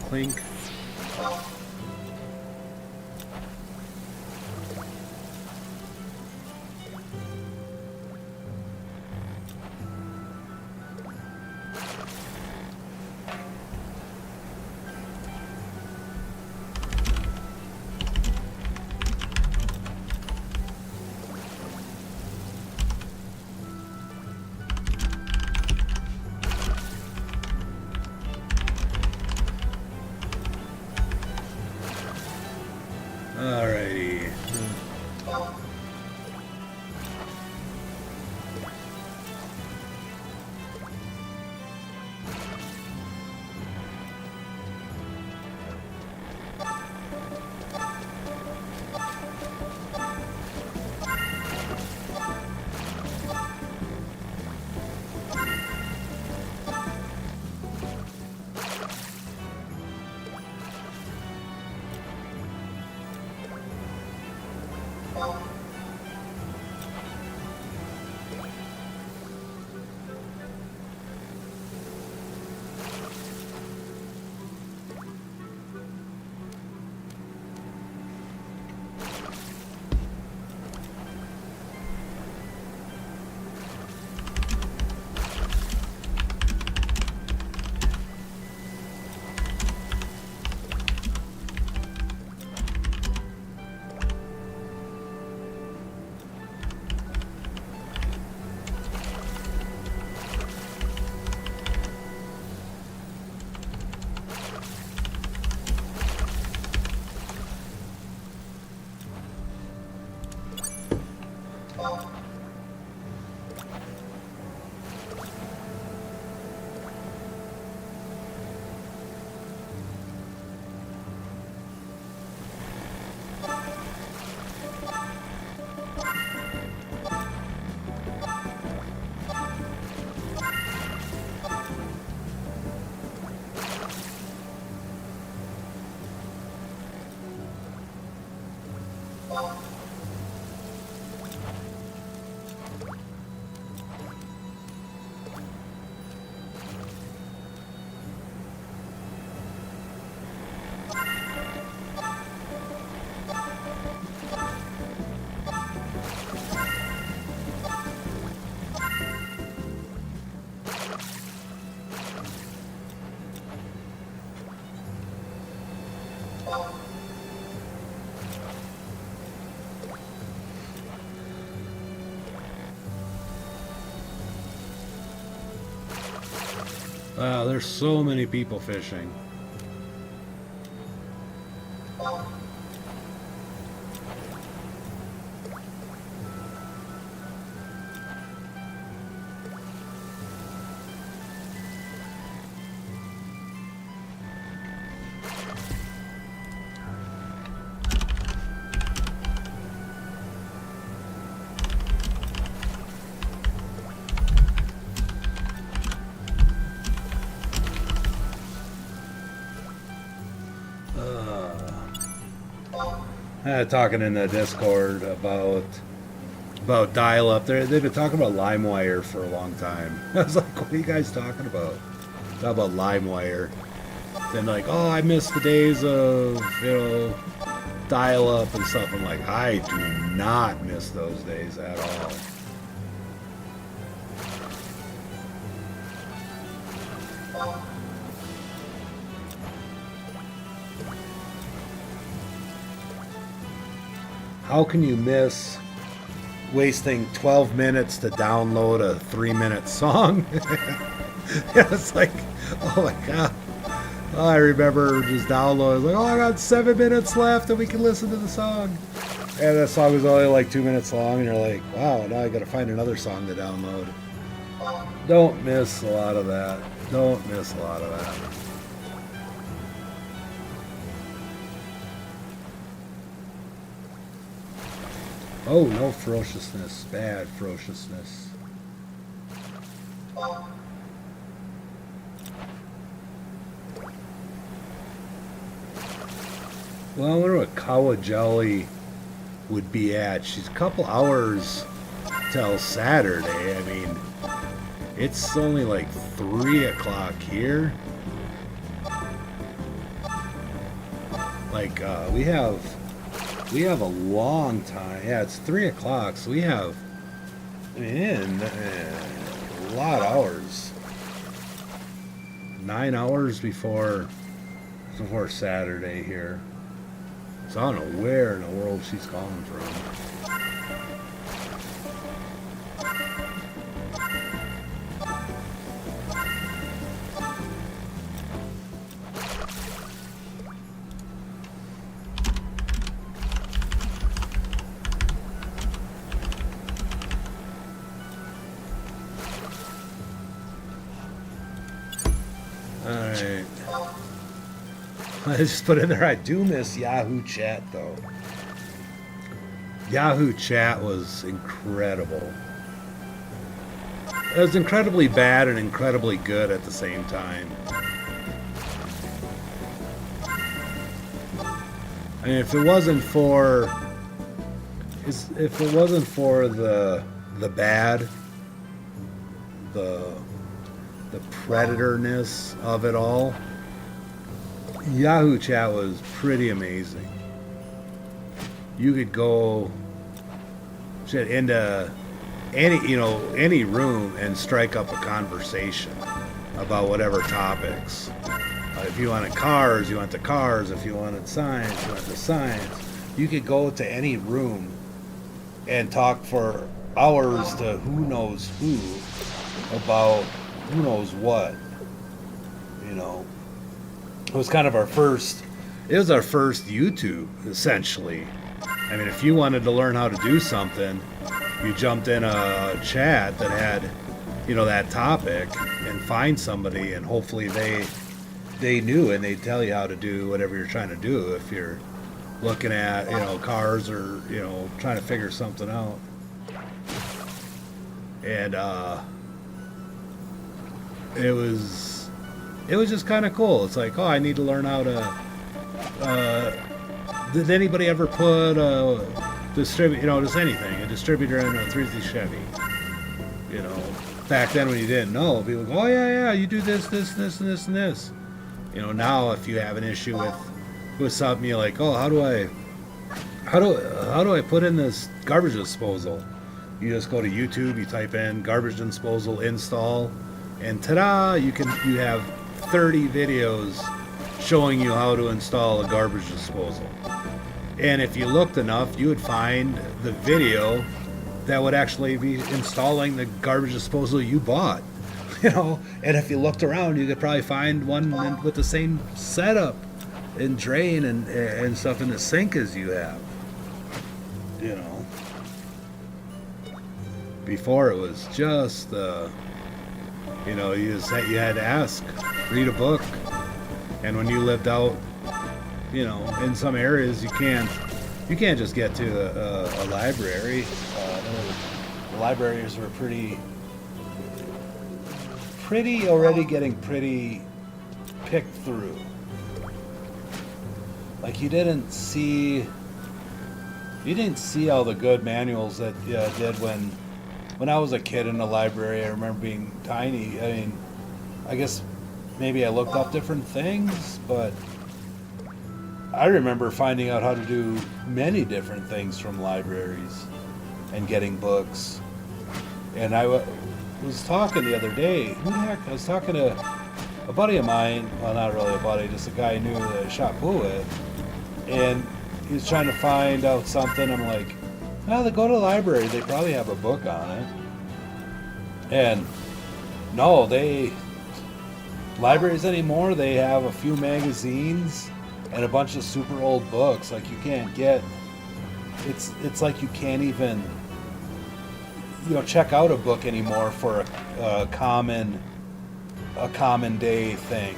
Speaker 1: Clink. Alrighty. Wow, there's so many people fishing. Talking in the Discord about dial-up. They've been talking about LimeWire for a long time. I was like, what are you guys talking about? Talk about LimeWire. Then like, oh, I miss the days of, dial-up and stuff. I'm like, I do not miss those days at all. How can you miss wasting 12 minutes to download a 3-minute song? It's like, oh my god. Oh, I remember just downloading, like, oh, I got 7 minutes left and we can listen to the song. And that song was only like 2 minutes long, and you're like, wow, now I gotta find another song to download. Don't miss a lot of that. Don't miss a lot of that. Oh, no ferociousness. Bad ferociousness. Well, I wonder what Kawa Jelly would be at. She's a couple hours till Saturday. I mean, it's only like 3 o'clock here. Like, we have a long time. Yeah, it's 3 o'clock, so we have a lot of hours. 9 hours before Saturday here. So I don't know where in the world she's calling from. Alright. I just put in there, I do miss Yahoo Chat though. Yahoo Chat was incredible. It was incredibly bad and incredibly good at the same time. I mean, if it wasn't for the bad, the predatorness of it all, Yahoo Chat was pretty amazing. You could go into any room and strike up a conversation about whatever topics. If you wanted cars, you went to cars. If you wanted science, you went to science. You could go to any room and talk for hours to who knows who about who knows what. It was kind of our first YouTube, essentially. I mean, if you wanted to learn how to do something, you jumped in a chat that had, that topic, and find somebody, and hopefully they knew, and they'd tell you how to do whatever you're trying to do. If you're looking at, cars, or, trying to figure something out. And it was just kind of cool. It's like, oh, I need to learn how to, did anybody ever put just anything, a distributor in a 350 Chevy? Back then when you didn't know, people go, oh yeah, you do this, and this. Now if you have an issue with something, you're like, oh, how do I put in this garbage disposal? You just go to YouTube, you type in garbage disposal install, and ta-da, you have 30 videos showing you how to install a garbage disposal. And if you looked enough, you would find the video that would actually be installing the garbage disposal you bought. You know, and if you looked around, you could probably find one with the same setup and drain and stuff in the sink as you have. You know, before it was just, you know, you had to ask, read a book, and when you lived out, you know, in some areas, you can't just get to a library. The libraries were pretty already getting pretty picked through. Like you didn't see all the good manuals that did when I was a kid in the library. I remember being tiny. I mean, I guess maybe I looked up different things, but I remember finding out how to do many different things from libraries and getting books. And I was talking the other day, who the heck? I was talking to a buddy of mine, well, not really a buddy, just a guy I knew that I shot pool with, and he was trying to find out something. I'm like, well, they go to the library, they probably have a book on it. And no, libraries anymore, they have a few magazines and a bunch of super old books. Like you can't get, it's like you can't even, you know, check out a book anymore for a common day thing,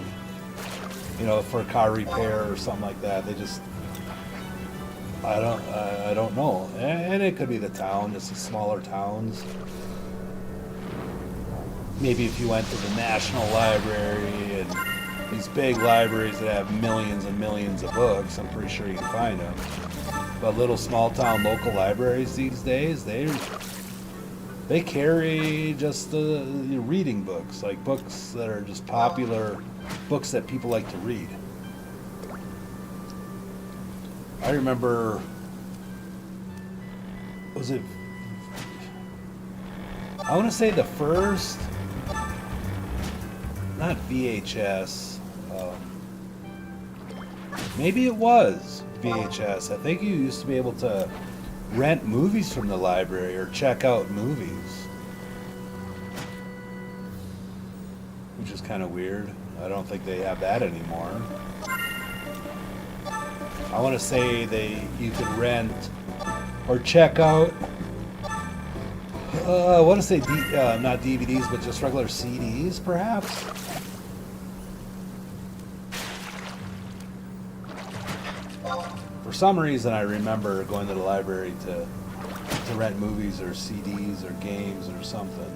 Speaker 1: you know, for car repair or something like that. They just, I don't know. And it could be the town, just the smaller towns. Maybe if you went to the National Library and these big libraries that have millions and millions of books, I'm pretty sure you can find them. But little small town local libraries these days, they carry just the reading books, like books that are just popular, books that people like to read. I remember, I want to say the first, not VHS, maybe it was VHS. I think you used to be able to rent movies from the library or check out movies, which is kind of weird. I don't think they have that anymore. I want to say you could rent or check out, I want to say not DVDs, but just regular CDs, perhaps. For some reason, I remember going to the library to rent movies or CDs or games or something.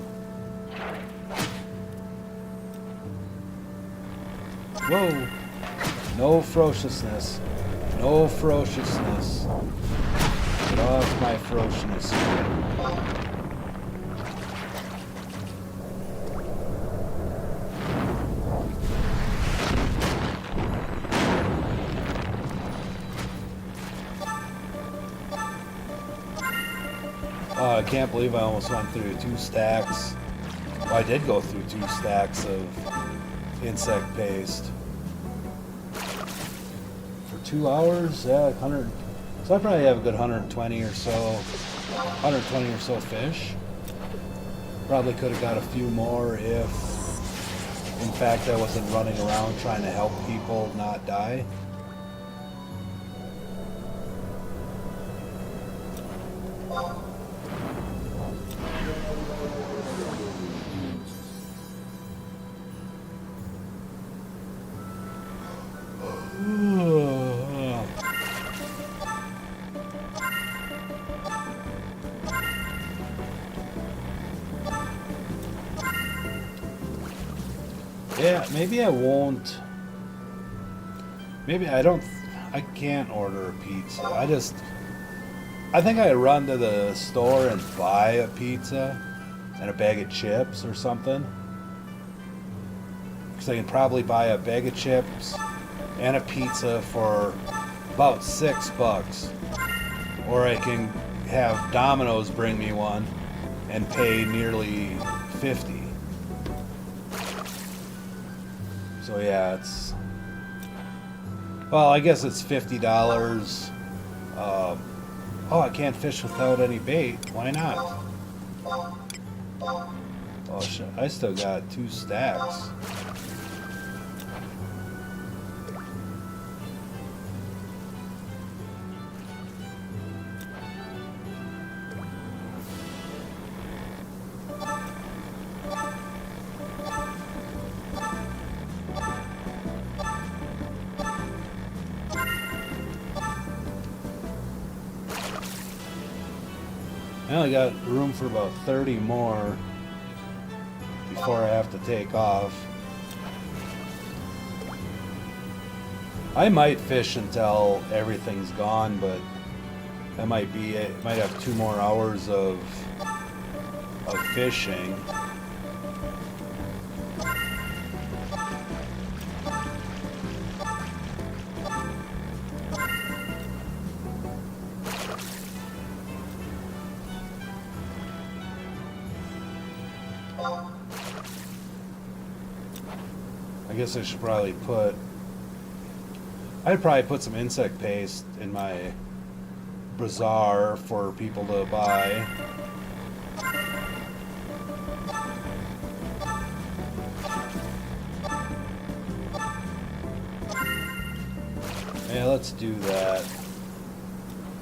Speaker 1: Whoa! No ferociousness. No ferociousness. Get off my ferociousness. I can't believe I almost went through 2 stacks. Well, I did go through 2 stacks of insect paste. For 2 hours? Yeah, 100. So I probably have a good 120 or so fish. Probably could have got a few more if, in fact, I wasn't running around trying to help people not die. Yeah, maybe I won't. Maybe I don't. I can't order a pizza. I think I run to the store and buy a pizza and a bag of chips or something. Because I can probably buy a bag of chips and a pizza for about $6. Or I can have Domino's bring me one and pay nearly 50. So yeah, Well, I guess it's $50. Oh, I can't fish without any bait. Why not? Oh, shit. I still got 2 stacks. I only got room for about 30 more before I have to take off. I might fish until everything's gone, but that might be it. Might have 2 more hours of fishing. I guess I should probably I'd probably put some insect paste in my bazaar for people to buy. Yeah, let's do that.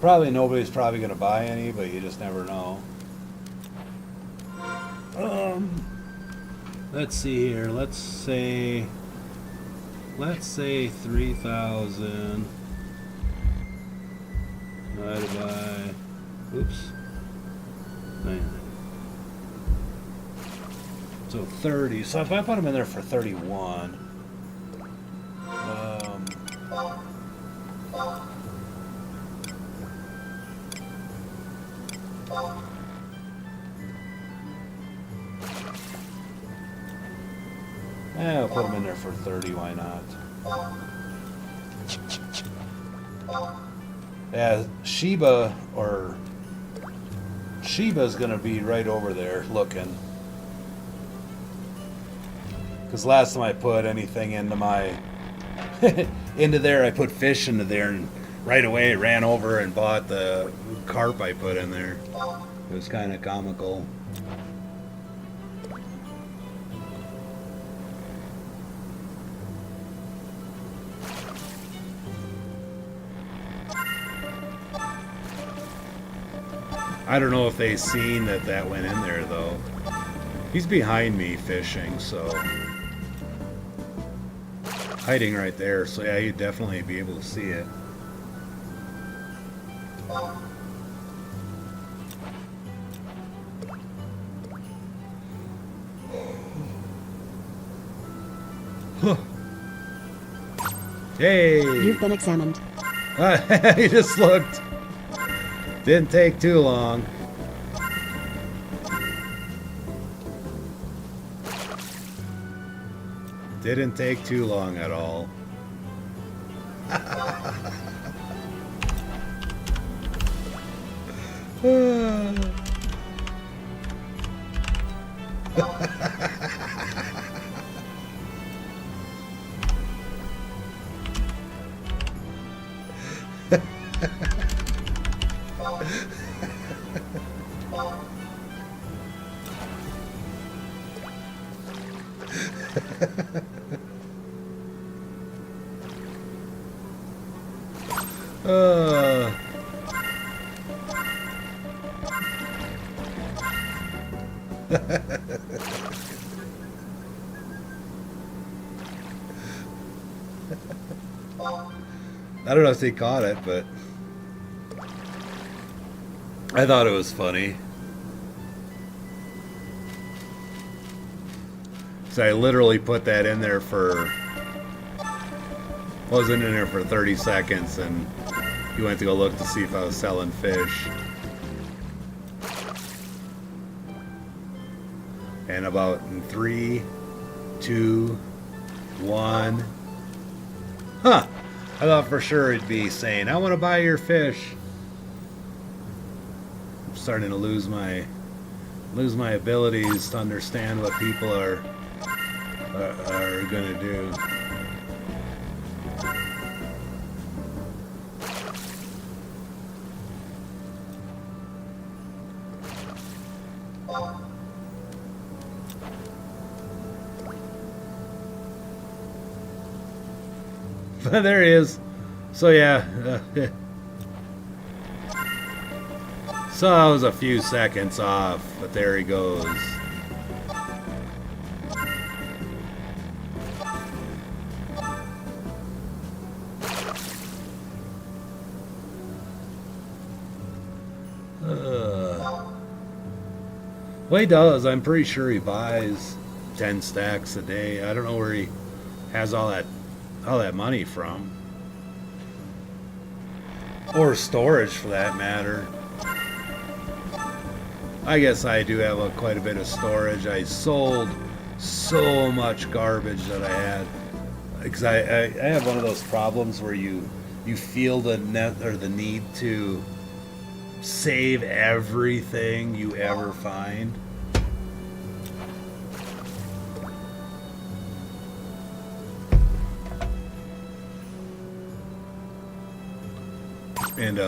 Speaker 1: Nobody's probably gonna buy any, but you just never know. Let's see here. Let's say 3,000 divided by, oops, 9. So 30. So if I put them in there for 31, I'll put them in there for 30, why not? Yeah, Sheba's gonna be right over there looking. Because last time I put anything into my into there, I put fish into there, and right away it ran over and bought the carp I put in there. It was kind of comical. I don't know if they seen that went in there though. He's behind me fishing, so hiding right there. So yeah, you'd definitely be able to see it. Hey!
Speaker 2: You've been examined.
Speaker 1: He just looked. Didn't take too long. Didn't take too long at all. I don't know if they caught it, but I thought it was funny. So I literally put that in there wasn't in there for 30 seconds, and he went to go look to see if I was selling fish. And about in 3, 2, 1. Huh! I thought for sure it'd be saying, "I want to buy your fish." I'm starting to lose my abilities to understand what people are gonna do. There he is. So yeah. So I was a few seconds off, but there he goes. Well, he does. I'm pretty sure he buys 10 stacks a day. I don't know where he has all that money from, or storage for that matter. I guess I do have quite a bit of storage. I sold so much garbage that I had because I have one of those problems where you feel the need to save everything you ever find. And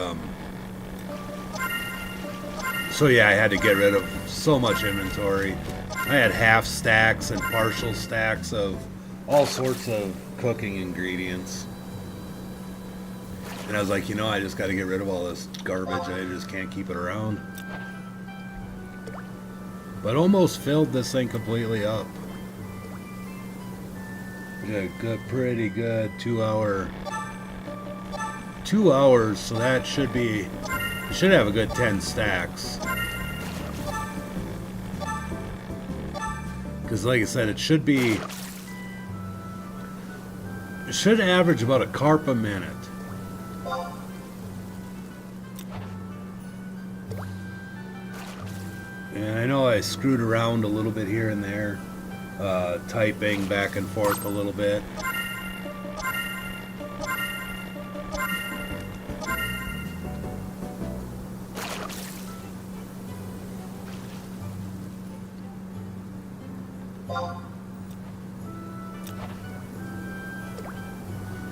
Speaker 1: so yeah, I had to get rid of so much inventory. I had half stacks and partial stacks of all sorts of cooking ingredients. And I was like, you know, I just got to get rid of all this garbage. I just can't keep it around. But almost filled this thing completely up. A good, pretty good 2 hour. 2 hours, so that should have a good 10 stacks. Because like I said, it should average about a carp a minute. And I know I screwed around a little bit here and there, typing back and forth a little bit.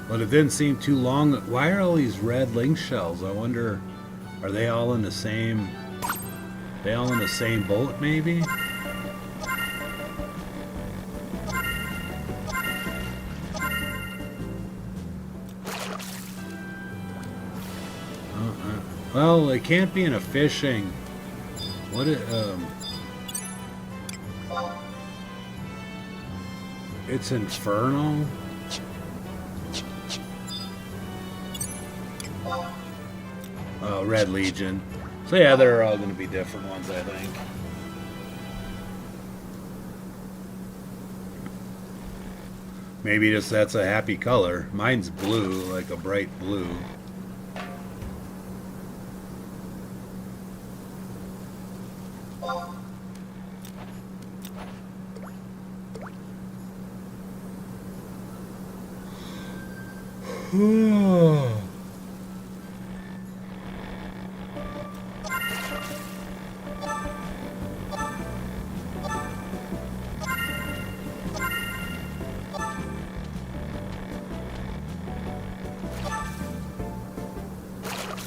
Speaker 1: But it didn't seem too long. Why are all these red link shells? I wonder, are they all in the same? They all in the same boat, maybe? Well, it can't be in a fishing. What? It's Inferno. Red Legion. So yeah, they're all going to be different ones, I think. Maybe just that's a happy color. Mine's blue, like a bright blue.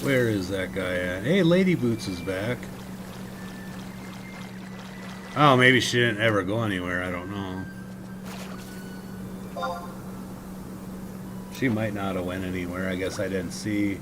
Speaker 1: Where is that guy at? Hey, Lady Boots is back. Oh, maybe she didn't ever go anywhere. I don't know. She might not have went anywhere. I guess I didn't see.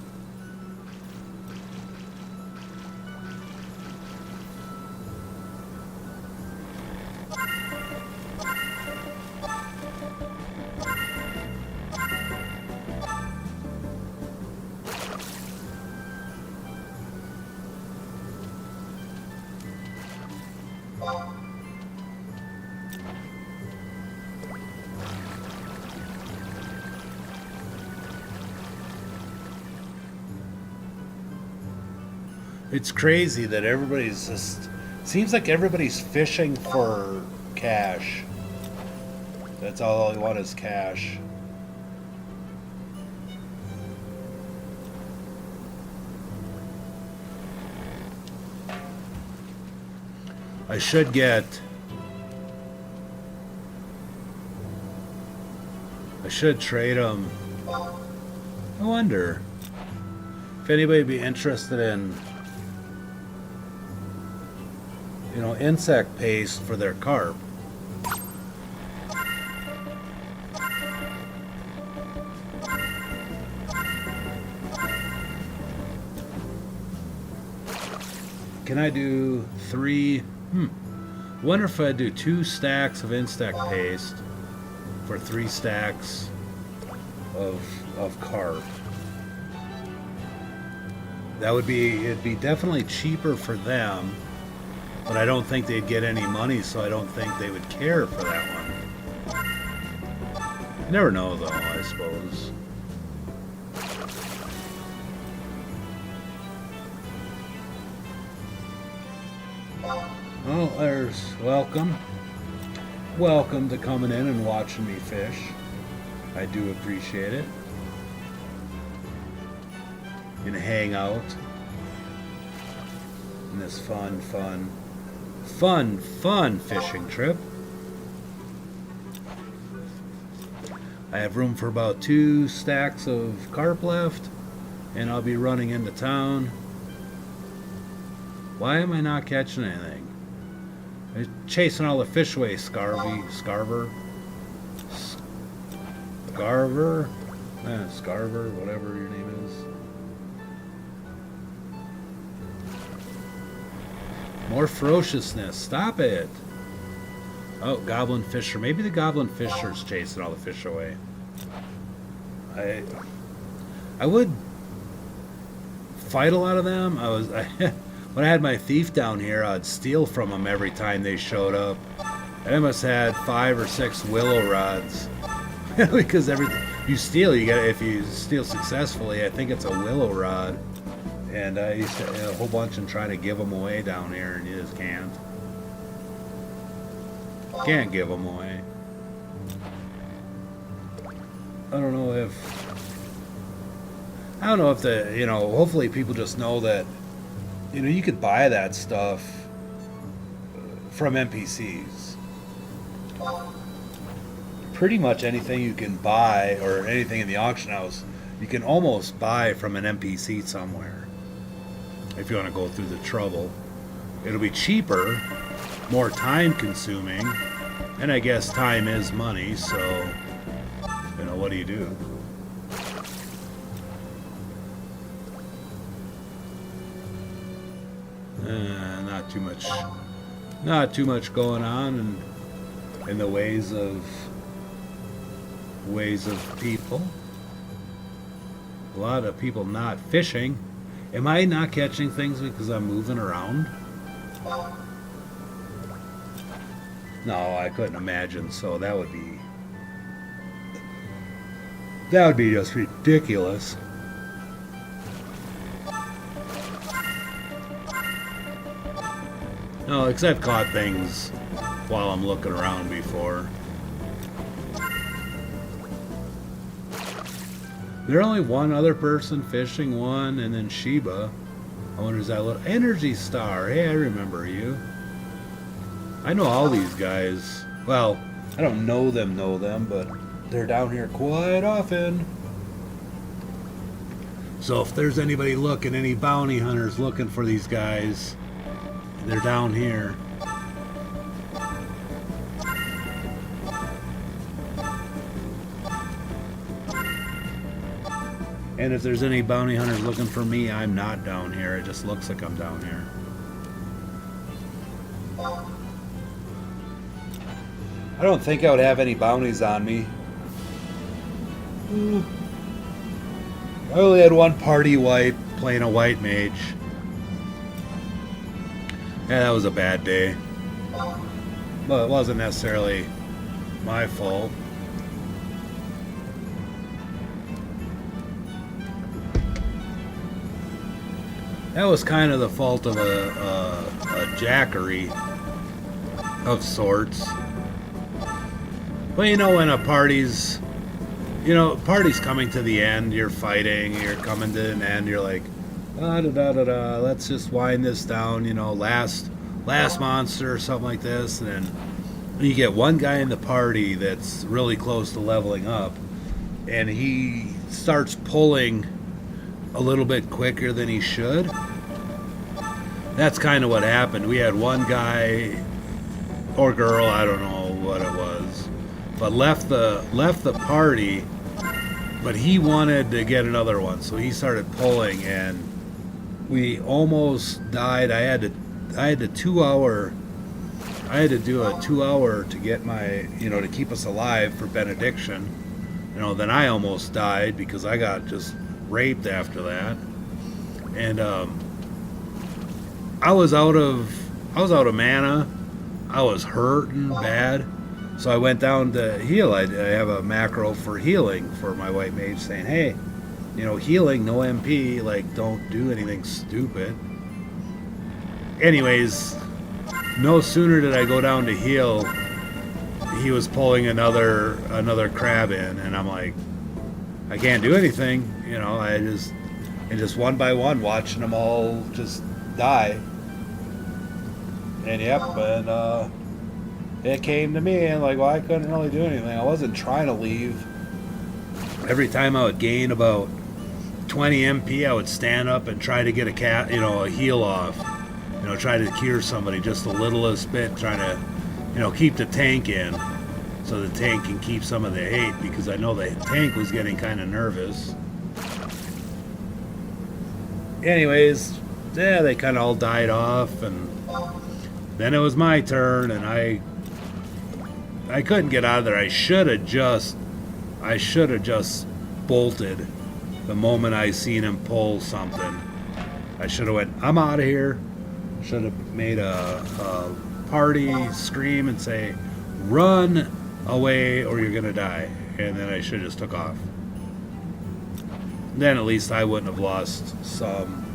Speaker 1: It's crazy that everybody's just... Seems like everybody's fishing for cash. That's all they want is cash. I should trade them. I wonder if anybody would be interested in, you know, insect paste for their carp. Can I do 3? Wonder if I do 2 stacks of insect paste for 3 stacks of carp. That would be, it'd be definitely cheaper for them, but I don't think they'd get any money, so I don't think they would care for that one. You never know, though, I suppose. Oh, there's welcome. Welcome to coming in and watching me fish. I do appreciate it. And hang out in this fun fishing trip. I have room for about 2 stacks of carp left, and I'll be running into town. Why am I not catching anything? I'm chasing all the fish away, Scarver, whatever your name is. More ferociousness. Stop it. Oh, goblin fisher. Maybe the goblin fisher's chasing all the fish away. I would fight a lot of them. When I had my thief down here, I'd steal from them every time they showed up. And I must have had 5 or 6 willow rods. Because everything you steal, you get, if you steal successfully, I think it's a willow rod. And I used to a whole bunch and try to give them away down here, and you just can't. Can't give them away. I don't know if the, hopefully people just know that, you could buy that stuff from NPCs. Pretty much anything you can buy, or anything in the auction house, you can almost buy from an NPC somewhere. If you want to go through the trouble, it'll be cheaper, more time consuming, and I guess time is money, so, what do you do? Not too much going on in the ways of people. A lot of people not fishing. Am I not catching things because I'm moving around? No, I couldn't imagine. So that would be just ridiculous. No, except I've caught things while I'm looking around before. There's only one other person fishing, one, and then Sheba. I wonder, is that little Energy Star? Hey, I remember you. I know all these guys. Well, I don't know them, but they're down here quite often. So if there's anybody looking, any bounty hunters looking for these guys, they're down here. And if there's any bounty hunters looking for me, I'm not down here. It just looks like I'm down here. I don't think I would have any bounties on me. I only had one party wipe playing a white mage. Yeah, that was a bad day. But it wasn't necessarily my fault. That was kind of the fault of a jackery of sorts. But when a party's coming to the end, you're fighting, you're coming to an end, you're like, let's just wind this down, last monster or something like this, and then you get one guy in the party that's really close to leveling up, and he starts pulling a little bit quicker than he should. That's kind of what happened. We had one guy or girl, I don't know what it was, but left the party, but he wanted to get another one, so he started pulling, and we almost died. I had to do a 2 hour to get my, to keep us alive for benediction. Then I almost died because I got just raped after that. And I was out of mana. I was hurting bad. So I went down to heal. I have a macro for healing for my white mage saying, hey, healing, no MP, like, don't do anything stupid. Anyways, no sooner did I go down to heal, he was pulling another crab in, and I'm like, I can't do anything, and just one by one watching them all just die. And it came to me, and like, well, I couldn't really do anything. I wasn't trying to leave. Every time I would gain about 20 MP, I would stand up and try to get a heal off. Try to cure somebody just the littlest bit, trying to, keep the tank in so the tank can keep some of the hate, because I know the tank was getting kind of nervous. Anyways, yeah, they kind of all died off, and then it was my turn, and I couldn't get out of there. I should have just bolted the moment I seen him pull something. I should have went, I'm out of here. Should have made a party scream and say, run away or you're gonna die. And then I should have just took off. Then at least I wouldn't have lost some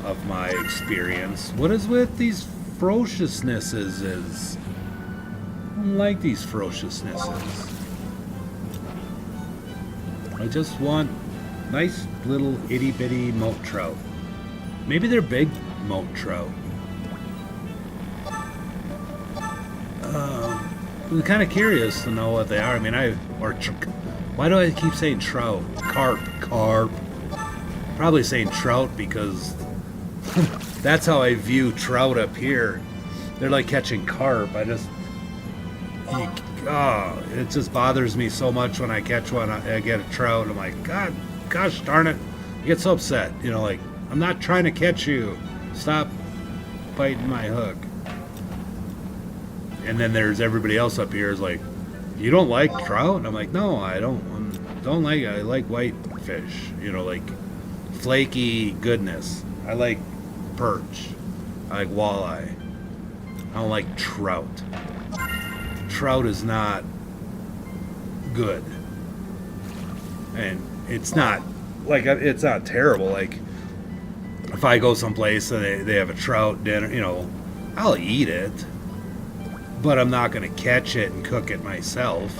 Speaker 1: of my experience. What is with these ferociousnesses? I don't like these ferociousnesses. I just want nice little itty bitty moat trout. Maybe they're big moat trout. I'm kind of curious to know what they are. I mean, why do I keep saying trout? Carp. Probably saying trout because that's how I view trout up here. They're like catching carp. It just bothers me so much when I catch one. I get a trout. I'm like, gosh darn it. I get so upset. Like, I'm not trying to catch you. Stop biting my hook. And then there's everybody else up here is like, you don't like trout? And I'm like, no, I don't like it. I like white fish. Like flaky goodness. I like perch. I like walleye. I don't like trout. Trout is not good. And it's not terrible. Like, if I go someplace and they have a trout dinner, I'll eat it, but I'm not going to catch it and cook it myself.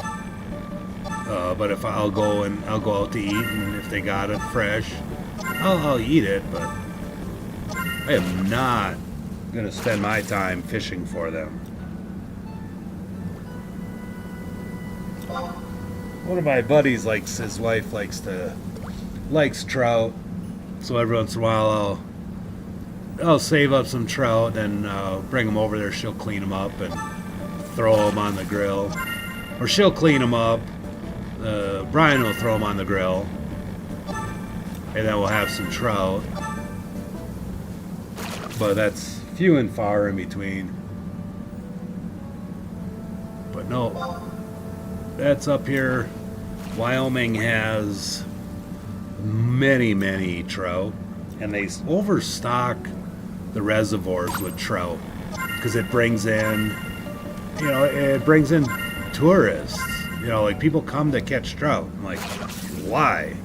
Speaker 1: But if I'll go out to eat, and if they got it fresh, I'll eat it. But I am not going to spend my time fishing for them. One of my buddies his wife likes trout. So every once in a while, I'll save up some trout and bring them over there. She'll clean them up and throw them on the grill, or she'll clean them up. Brian will throw them on the grill, and then we'll have some trout. But that's few and far in between. But no, that's up here. Wyoming has many trout, and they overstock the reservoirs with trout because it brings in tourists. Like, people come to catch trout. I'm like, why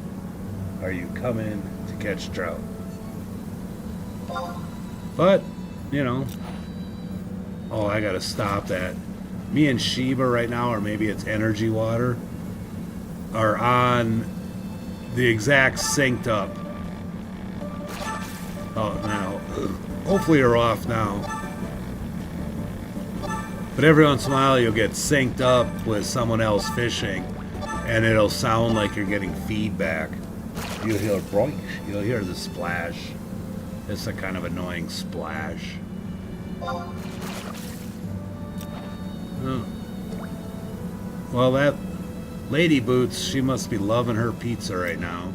Speaker 1: are you coming to catch trout? But I gotta stop that. Me and Sheba right now, or maybe it's Energy Water, are on the exact synced up. Oh, now, hopefully you're off now. But every once in a while you'll get synced up with someone else fishing, and it'll sound like you're getting feedback. You'll hear boink, you'll hear the splash. It's a kind of annoying splash. Oh. Well, that Lady Boots, she must be loving her pizza right now.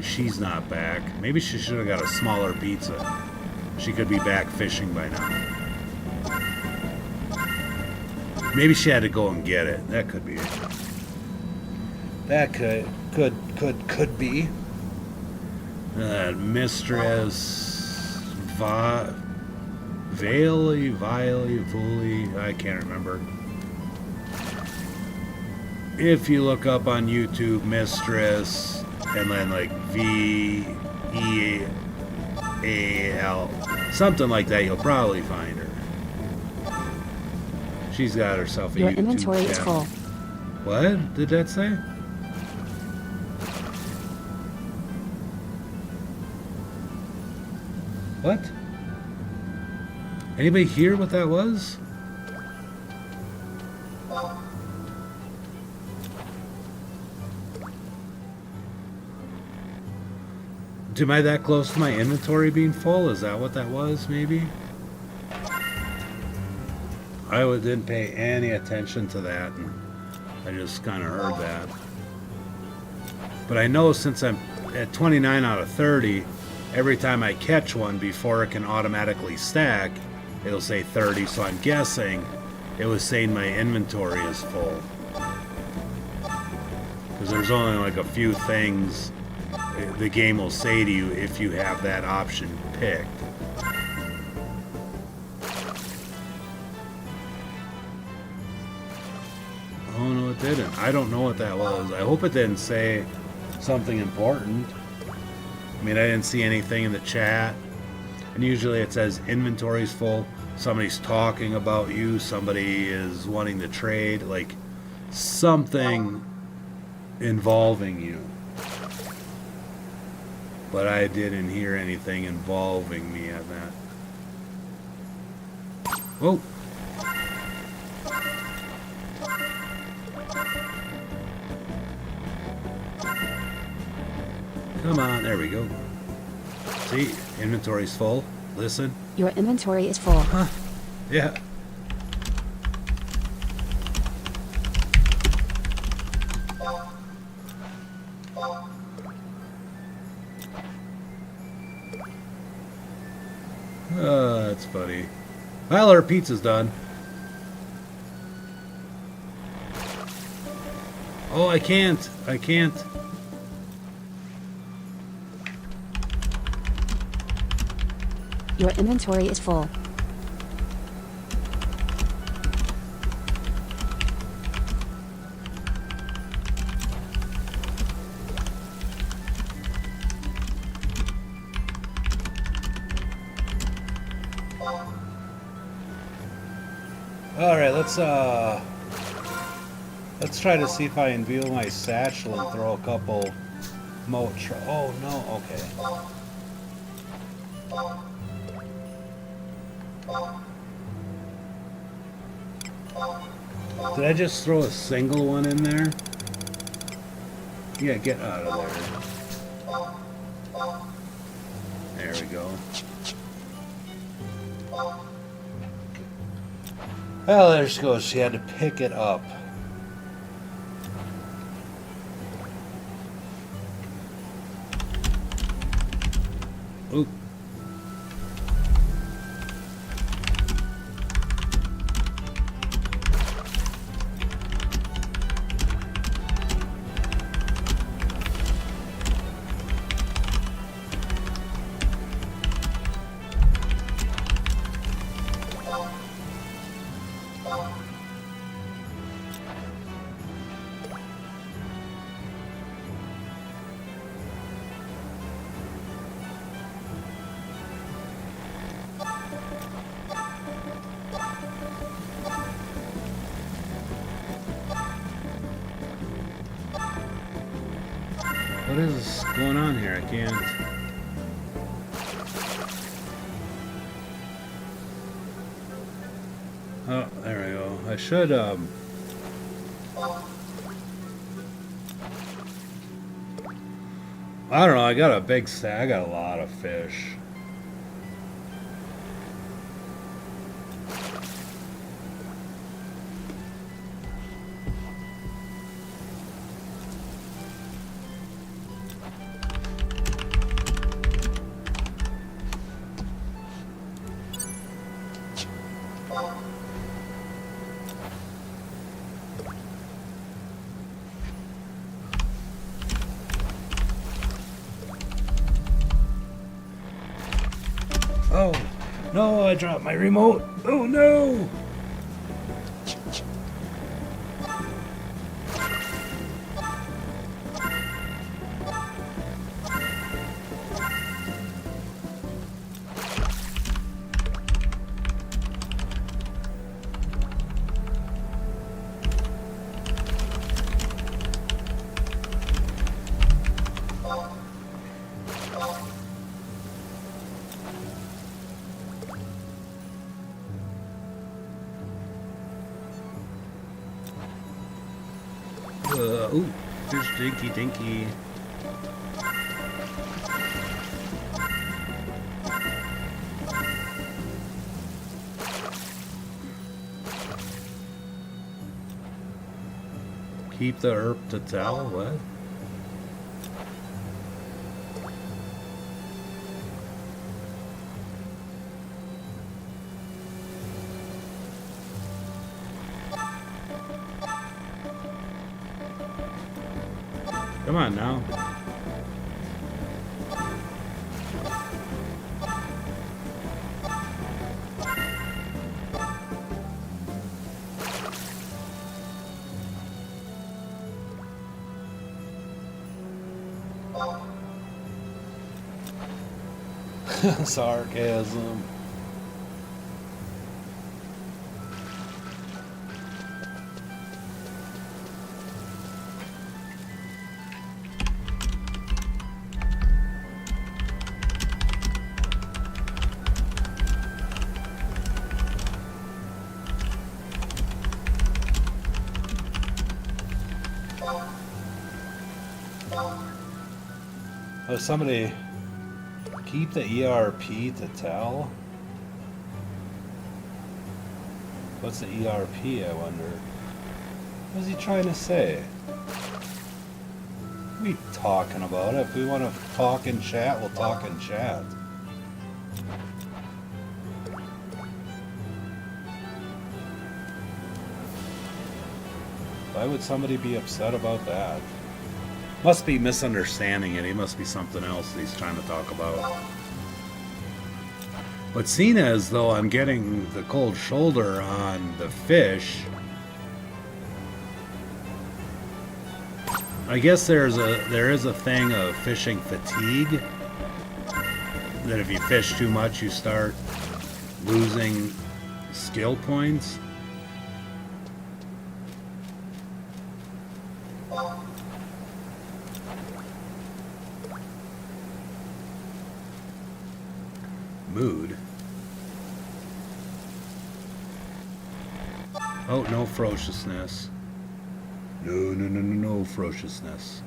Speaker 1: she's not back. Maybe she should have got a smaller pizza. She could be back fishing by now. Maybe she had to go and get it. That could be it. That could be. Mistress Valley, I can't remember. If you look up on YouTube, Mistress, and then like VEAL, something like that, you'll probably find her. She's got herself a
Speaker 2: Your
Speaker 1: YouTube
Speaker 2: inventory is
Speaker 1: channel.
Speaker 2: full.
Speaker 1: What did that say? What? Anybody hear what that was? Am I that close to my inventory being full? Is that what that was, maybe? I didn't pay any attention to that, and I just kind of heard that. But I know since I'm at 29 out of 30, every time I catch one before it can automatically stack, it'll say 30, so I'm guessing it was saying my inventory is full. Because there's only like a few things the game will say to you if you have that option picked. Oh no, it didn't. I don't know what that was. I hope it didn't say something important. I mean, I didn't see anything in the chat. And usually it says inventory's full. Somebody's talking about you. Somebody is wanting to trade. Like something involving you. But I didn't hear anything involving me at that. Oh. Come on, there we go. See, inventory's full. Listen.
Speaker 2: Your inventory is full.
Speaker 1: Huh. Yeah. That's funny. Well, our pizza's done. Oh, I can't. I can't.
Speaker 2: Your inventory is full.
Speaker 1: All right, let's try to see if I can view my satchel and throw a couple Oh no, okay. Did I just throw a single one in there? Yeah, get out of there. There we go. Well, there she goes. She had to pick it up. Oop. What is going on here? I can't. Oh, there we go. I should, I don't know. I got a big stack. I got a lot of fish. No, I dropped my remote. Oh no! Ooh, fish dinky dinky. Keep the herb to tell, what? Come on now. Sarcasm. Oh, somebody keep the ERP to tell? What's the ERP, I wonder? What's he trying to say? What are we talking about? If we want to talk in chat, we'll talk in chat. Why would somebody be upset about that? Must be misunderstanding it. He must be something else that he's trying to talk about. But seeing as though I'm getting the cold shoulder on the fish, I guess there is a thing of fishing fatigue. That if you fish too much, you start losing skill points. Mood. Oh, no ferociousness. No ferociousness.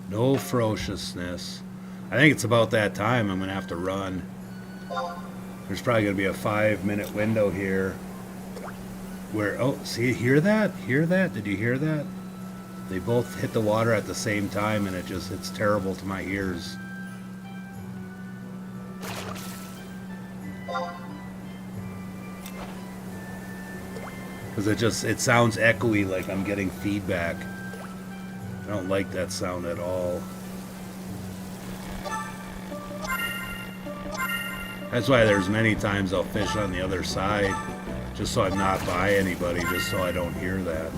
Speaker 1: No ferociousness. I think it's about that time I'm gonna have to run. There's probably gonna be a 5-minute window here where, oh, see, hear that? Hear that? Did you hear that? They both hit the water at the same time, and it's terrible to my ears. Because it sounds echoey, like I'm getting feedback. I don't like that sound at all. That's why there's many times I'll fish on the other side, just so I'm not by anybody, just so I don't hear that.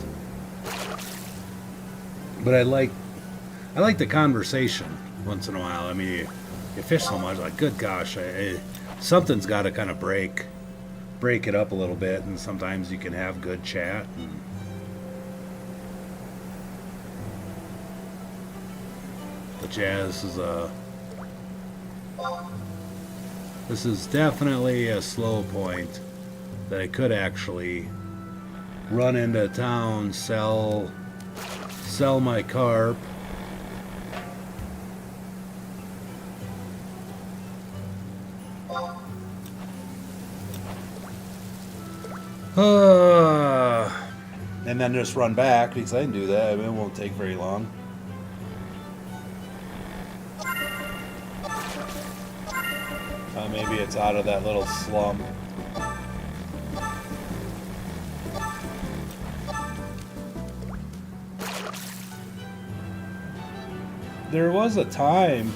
Speaker 1: But I like the conversation once in a while. I mean, you fish so much, like, good gosh, something's got to kind of break it up a little bit, and sometimes you can have good chat. But yeah, this is definitely a slow point that I could actually run into town, sell my carp. And then just run back, because I can do that. I mean, it won't take very long. Maybe it's out of that little slump. there was a time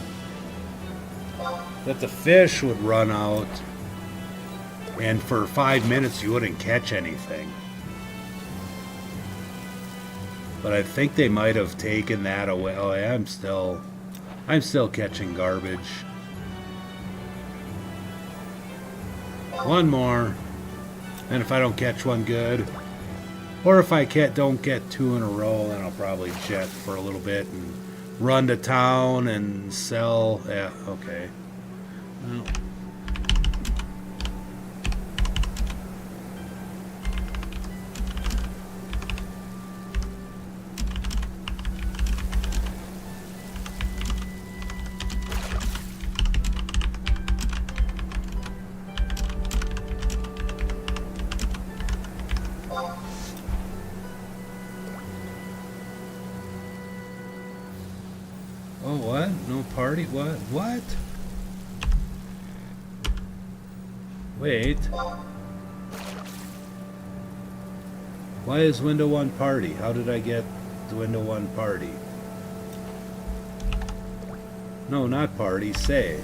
Speaker 1: that the fish would run out, and for 5 minutes you wouldn't catch anything. But I think they might have taken that away. Oh, I'm still catching garbage. One more, and if I don't catch one good, or if I don't get two in a row, then I'll probably jet for a little bit and run to town and sell. Yeah, okay. Well. Oh, what? No party? What? What? Wait. Why is window 1 party? How did I get the window 1 party? No, not party, say.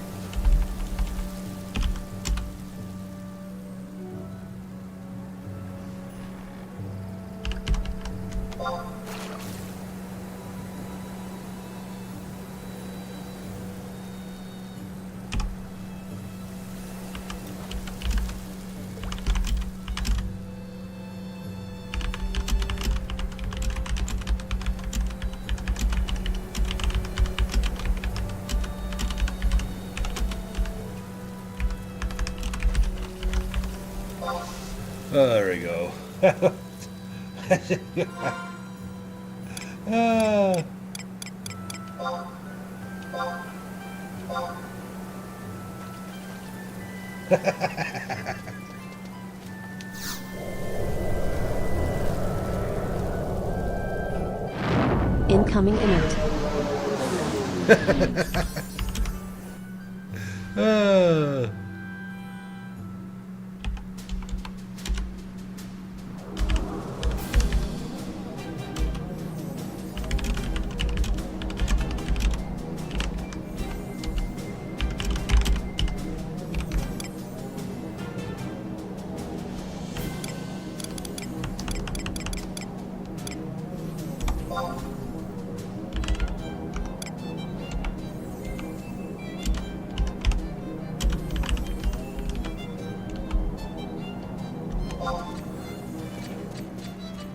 Speaker 1: Oh, there we go. Ah.
Speaker 2: Incoming image.
Speaker 1: Ah.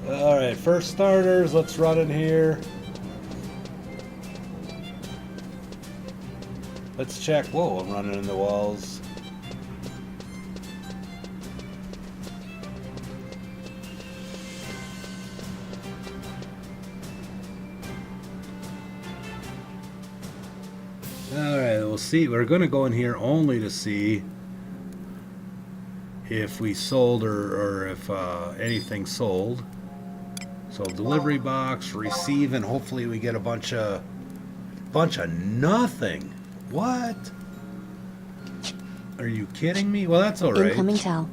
Speaker 1: Alright, first starters, let's run in here. Let's check. Whoa, I'm running in the walls. Alright, we'll see. We're going to go in here only to see if we sold or if anything sold. So delivery box, receive, and hopefully we get a bunch of nothing. What? Are you kidding me? Well, that's all right.
Speaker 2: Incoming tell.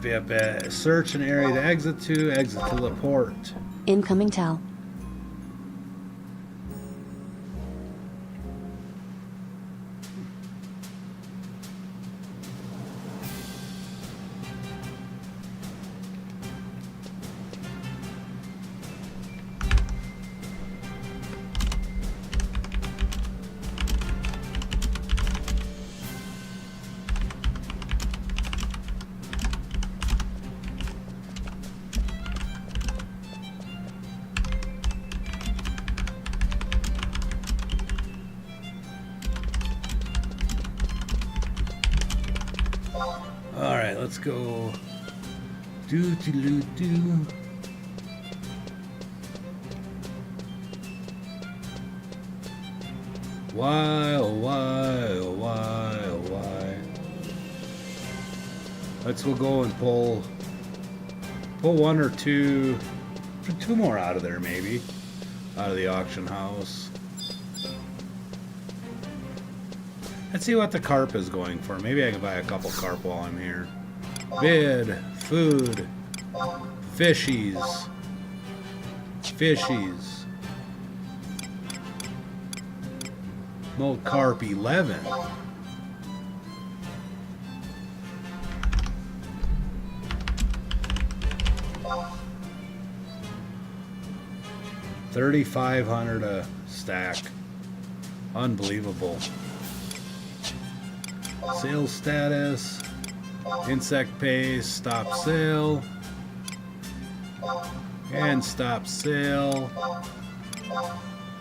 Speaker 1: Yep. Search an area to exit to the port.
Speaker 2: Incoming tell.
Speaker 1: Alright, let's go. Do. Why? We'll go and pull one or two more out of there, maybe. Out of the auction house. Let's see what the carp is going for. Maybe I can buy a couple carp while I'm here. Bid, food, fishies, fishies. Mold carp 11. $3,500 a stack. Unbelievable. Sales status. Insect paste. Stop sale. And stop sale.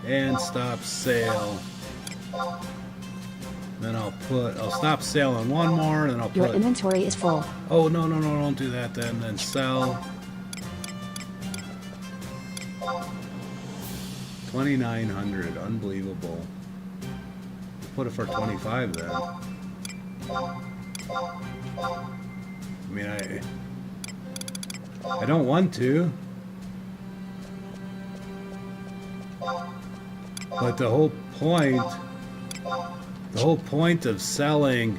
Speaker 1: And stop sale. Then I'll stop sale on one more, and then I'll put...
Speaker 2: Your inventory is full.
Speaker 1: Oh, no, don't do that then. Then sell. 2,900. Unbelievable. Put it for 25 then. I mean, I don't want to. But the whole point of selling,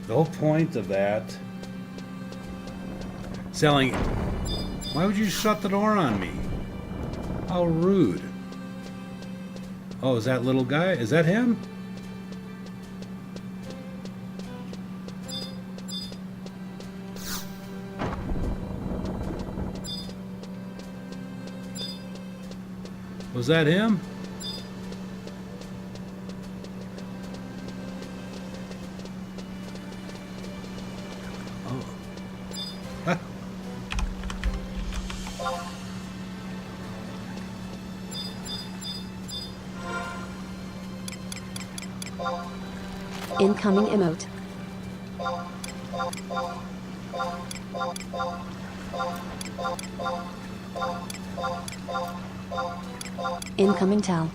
Speaker 1: the whole point of that, selling, why would you shut the door on me? How rude. Oh, is that little guy? Is that him? Was that him? Oh.
Speaker 2: Incoming emote. Incoming towel.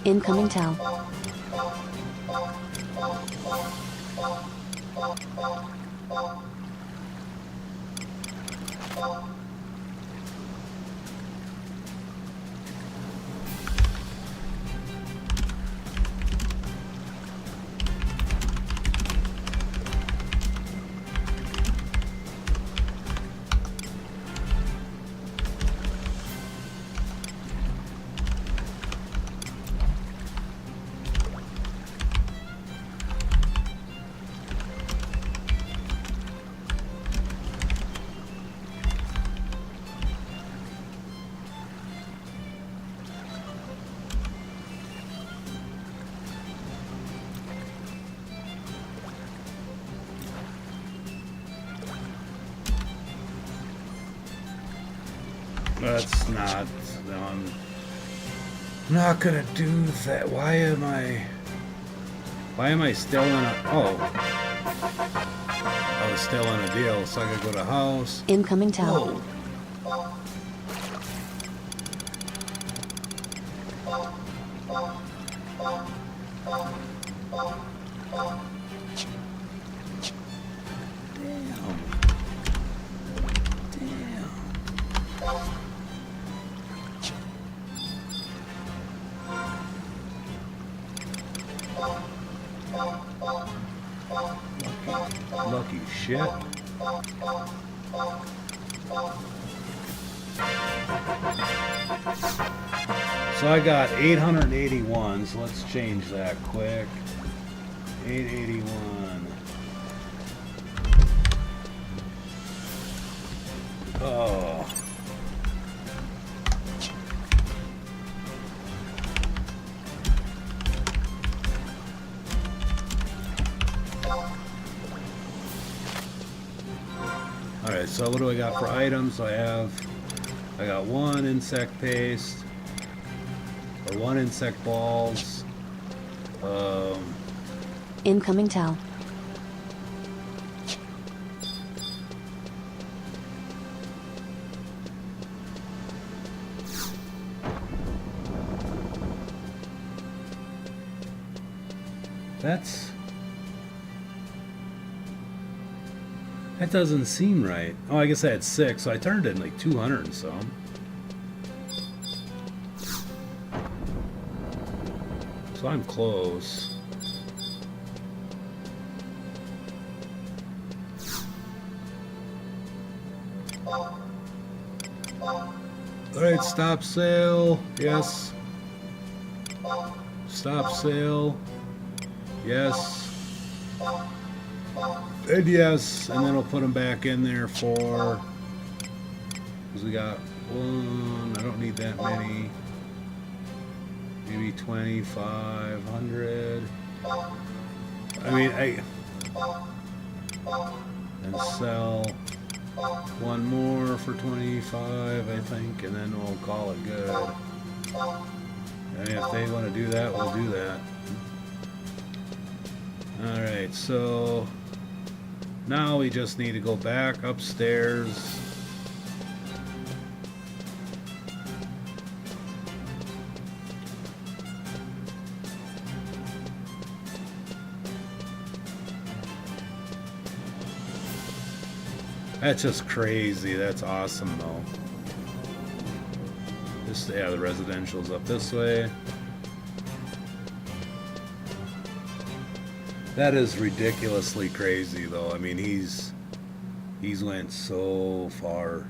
Speaker 2: Incoming towel.
Speaker 1: That's not. No, I'm not gonna do that. Why am I still in a? Oh, I was still in a deal, so I could go to house.
Speaker 2: Incoming towel.
Speaker 1: Oh. Lucky shit. So I got 881, so let's change that quick. 881. Oh. Alright, so what do I got for items? I have I got one insect paste, or one insect balls.
Speaker 2: Incoming towel.
Speaker 1: That doesn't seem right. Oh, I guess I had 6, so I turned in like 200 and some. So I'm close. Alright, stop sale. Yes. Stop sale. Yes. And yes. And then we'll put them back in there for... Because we got one. I don't need that many. Maybe 2,500. I mean, and sell one more for 25, I think, and then we'll call it good. And if they want to do that, we'll do that. Alright, so now we just need to go back upstairs. That's just crazy. That's awesome, though. This, yeah, the residential's up this way. That is ridiculously crazy, though. I mean, he's went so far,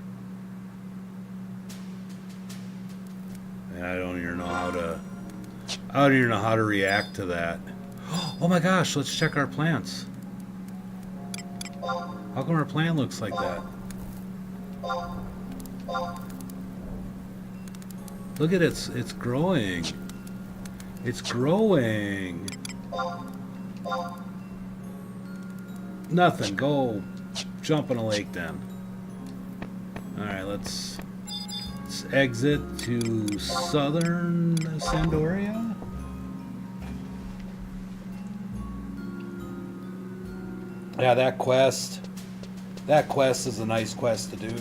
Speaker 1: and I don't even know how to react to that. Oh my gosh! Let's check our plants. How come our plant looks like that? Look at it, it's growing. It's growing. Nothing, go jump in a lake then. Alright, let's exit to southern Sandoria. Yeah, that quest is a nice quest to do.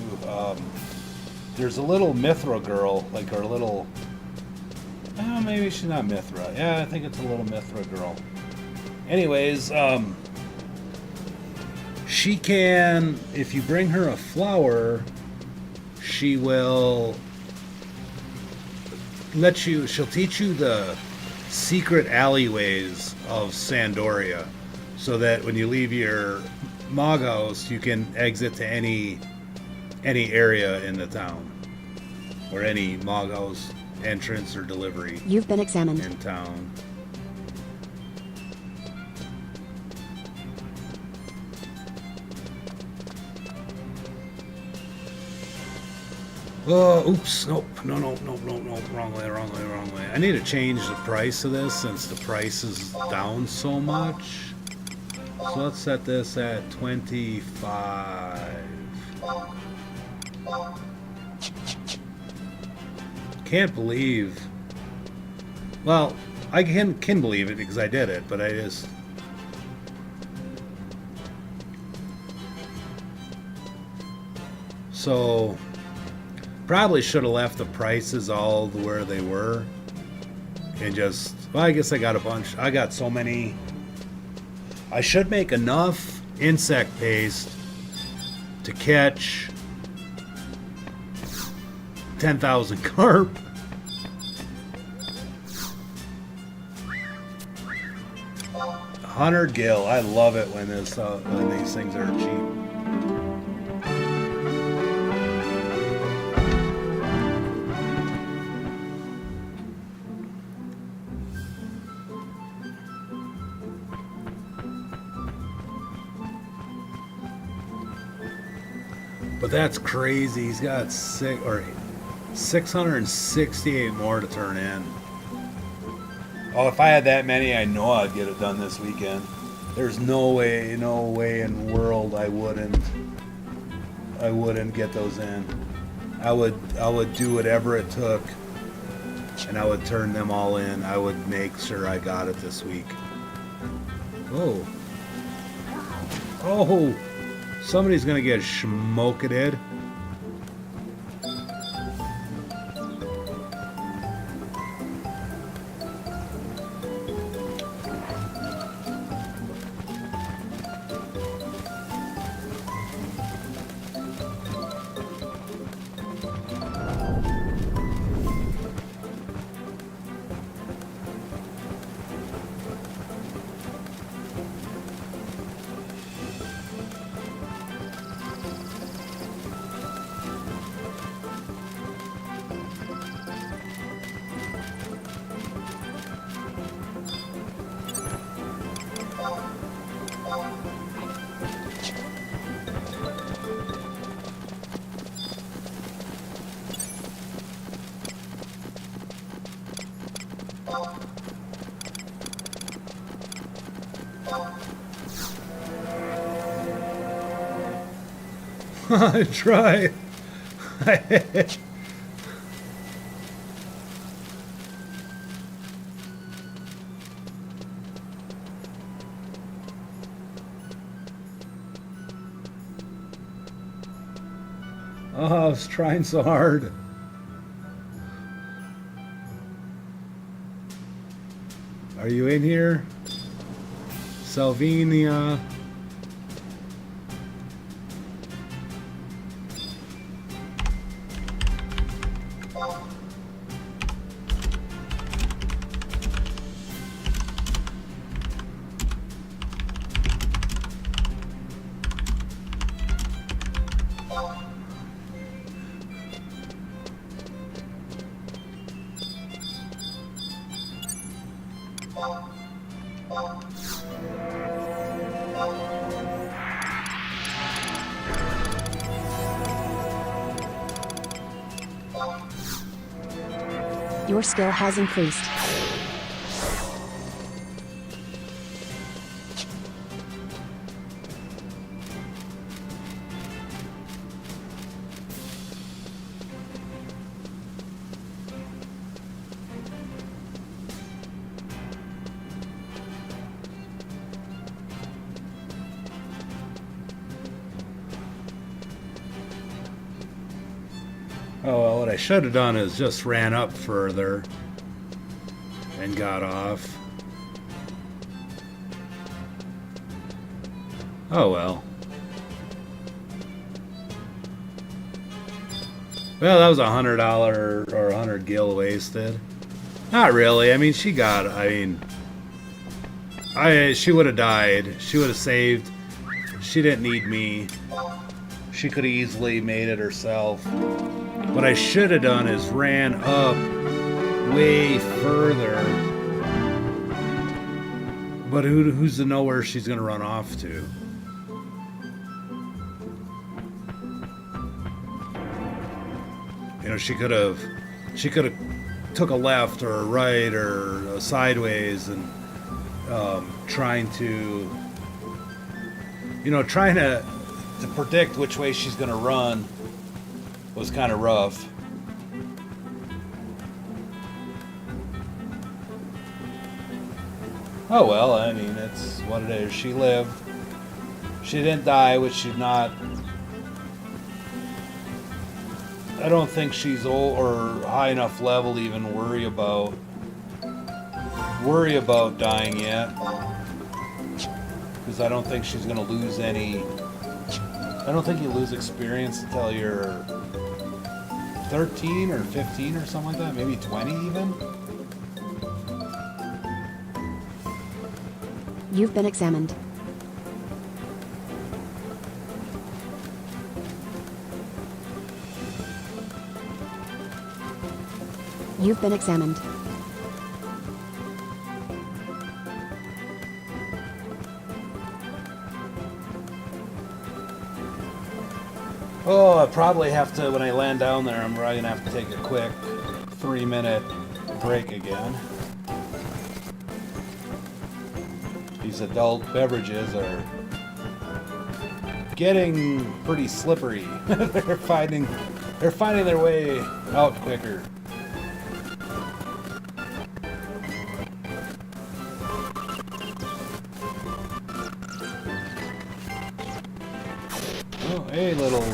Speaker 1: There's a little Mithra girl, like our little... Oh, maybe she's not Mithra. Yeah, I think it's a little Mithra girl. Anyways, she can, if you bring her a flower, she will let you, she'll teach you the secret alleyways of Sandoria, so that when you leave your Mog House, you can exit to any area in the town, or any Mog House entrance or delivery.
Speaker 2: You've been examined.
Speaker 1: In town. Oh, oops, nope, no, wrong way. I need to change the price of this since the price is down so much. So let's set this at 25. Can't believe. Well, I can believe it because I did it, but I just. So probably should have left the prices all where they were, and just. Well, I guess I got a bunch. I got so many. I should make enough insect paste to catch 10,000 carp. $100 gil. I love it when this when these things are cheap. But that's crazy. He's got 668 more to turn in. Oh, if I had that many, I know I'd get it done this weekend. There's no way in the world I wouldn't get those in. I would do whatever it took, and I would turn them all in. I would make sure I got it this week. Oh. Oh. Somebody's gonna get smoked. I try. Oh, I was trying so hard. Are you in here? Salvinia.
Speaker 2: Your skill has increased.
Speaker 1: Oh, well, what I should have done is just ran up further and got off. Oh, well. Well, that was $100 or 100 gil wasted. Not really. I mean, she would have died. She would have saved. She didn't need me. She could have easily made it herself. What I should have done is ran up way further. But who's to know where she's going to run off to? You know, she could have took a left or a right or a sideways and trying to predict which way she's going to run was kind of rough. Oh well, I mean, it's what it is. She lived. She didn't die, which she's not. I don't think she's old or high enough level to even worry about dying yet. Because I don't think she's going to lose any. I don't think you lose experience until you're 13 or 15 or something like that, maybe 20 even.
Speaker 2: You've been examined. You've been examined.
Speaker 1: Oh, I probably have to, when I land down there, I'm probably going to have to take a quick 3-minute break again. These adult beverages are getting pretty slippery. they're finding their way out quicker. Oh, hey, little.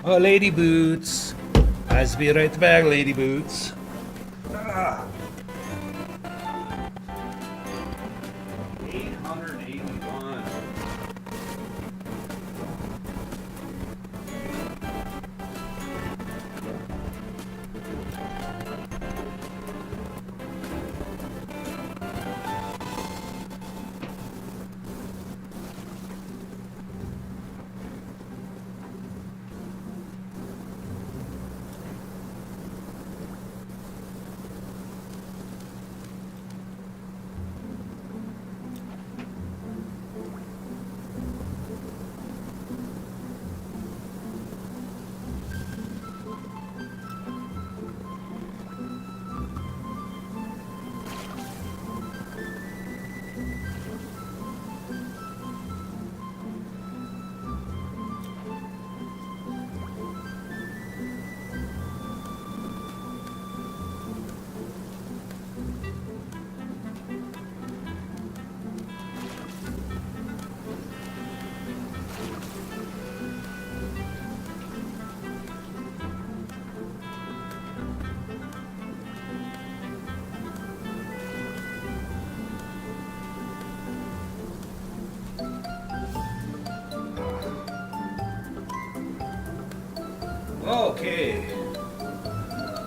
Speaker 1: Oh, Lady Boots. I'll be right back, Lady Boots. Ah. 881. Okay,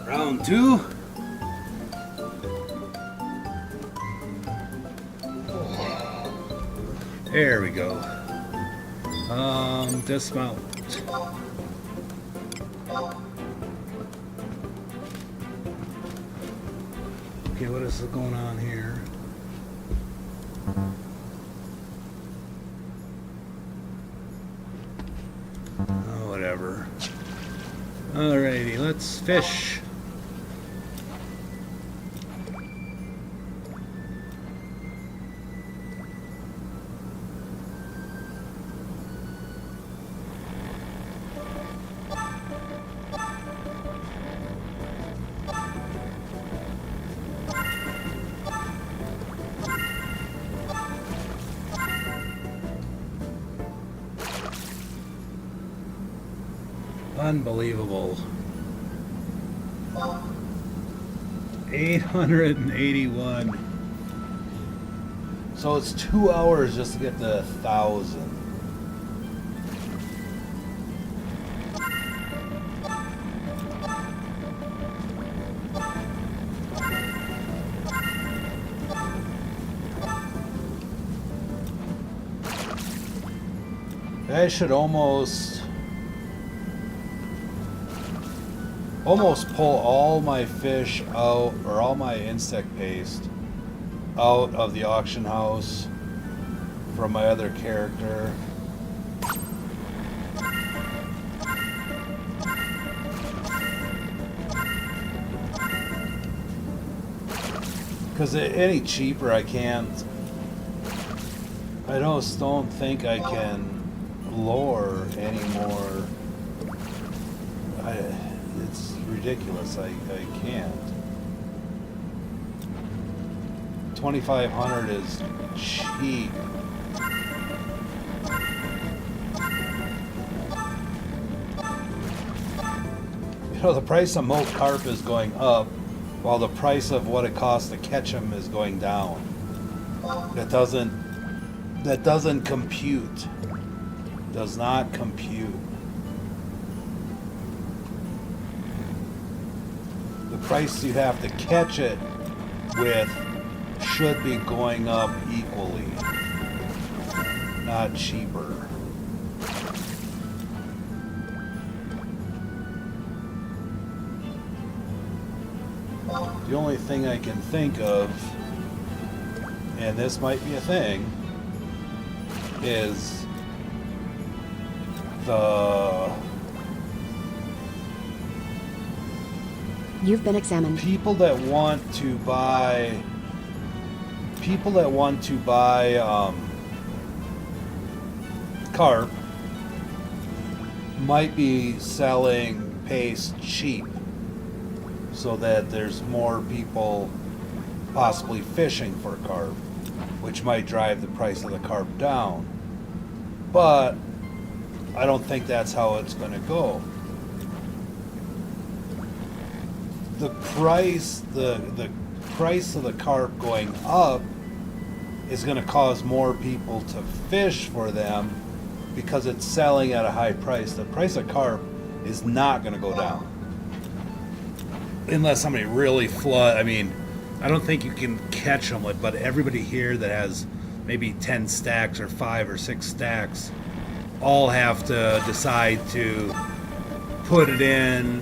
Speaker 1: round 2. There we go. Dismount. Okay, what is going on here? Oh, whatever. Alrighty, let's fish. Unbelievable. 881. So it's 2 hours just to get to 1,000. I should almost pull all my fish out, or all my insect paste out of the auction house from my other character. Because any cheaper I can't. I just don't think I can lure anymore. It's ridiculous. I can't. 2,500 is cheap. You know, the price of smoked carp is going up, while the price of what it costs to catch them is going down. That doesn't compute. Does not compute. The price you have to catch it with should be going up equally, not cheaper. The only thing I can think of, and this might be a thing, is
Speaker 2: You've been examined.
Speaker 1: people that want to buy people that want to buy carp might be selling paste cheap so that there's more people possibly fishing for carp, which might drive the price of the carp down. But I don't think that's how it's going to go. The price of the carp going up is going to cause more people to fish for them because it's selling at a high price. The price of carp is not going to go down unless somebody really flood. I mean, I don't think you can catch them, but everybody here that has maybe 10 stacks or 5 or 6 stacks all have to decide to put it in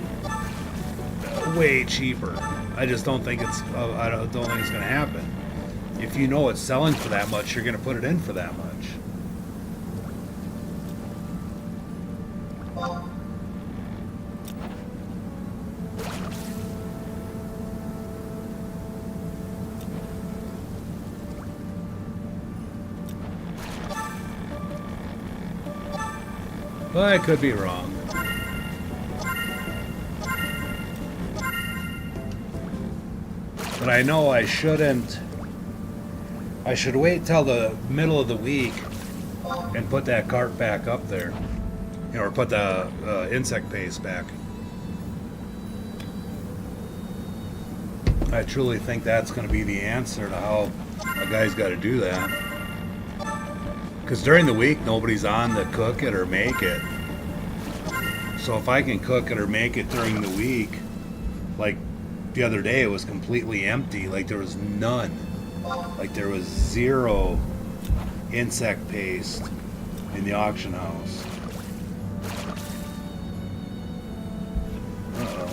Speaker 1: way cheaper. I just don't think I don't think it's going to happen. If you know it's selling for that much, you're going to put it in for that much. But I could be wrong. But I know I shouldn't. I should wait till the middle of the week and put that cart back up there, or put the insect paste back. I truly think that's going to be the answer to how a guy's got to do that. Because during the week, nobody's on to cook it or make it. So if I can cook it or make it during the week, like the other day, it was completely empty. Like there was none. Like there was 0 insect paste in the auction house. Uh-oh.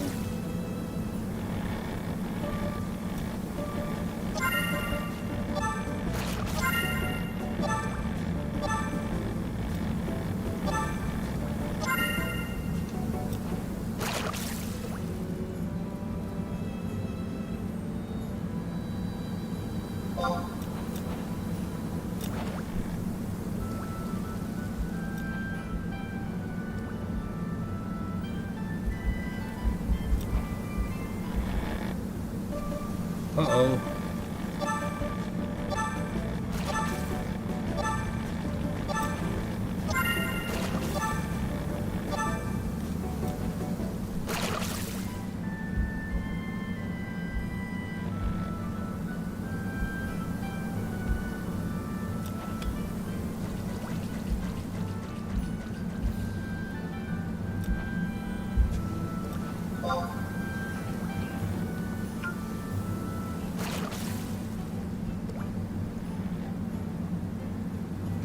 Speaker 1: Uh-oh.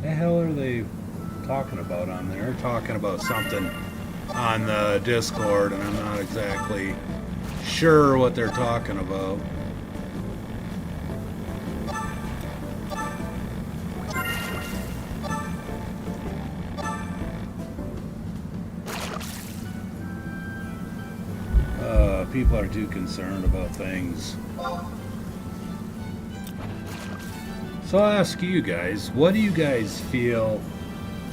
Speaker 1: The hell are they talking about on there? They're talking about something on the Discord, and I'm not exactly sure what they're talking about. People are too concerned about things. So I'll ask you guys, what do you guys feel?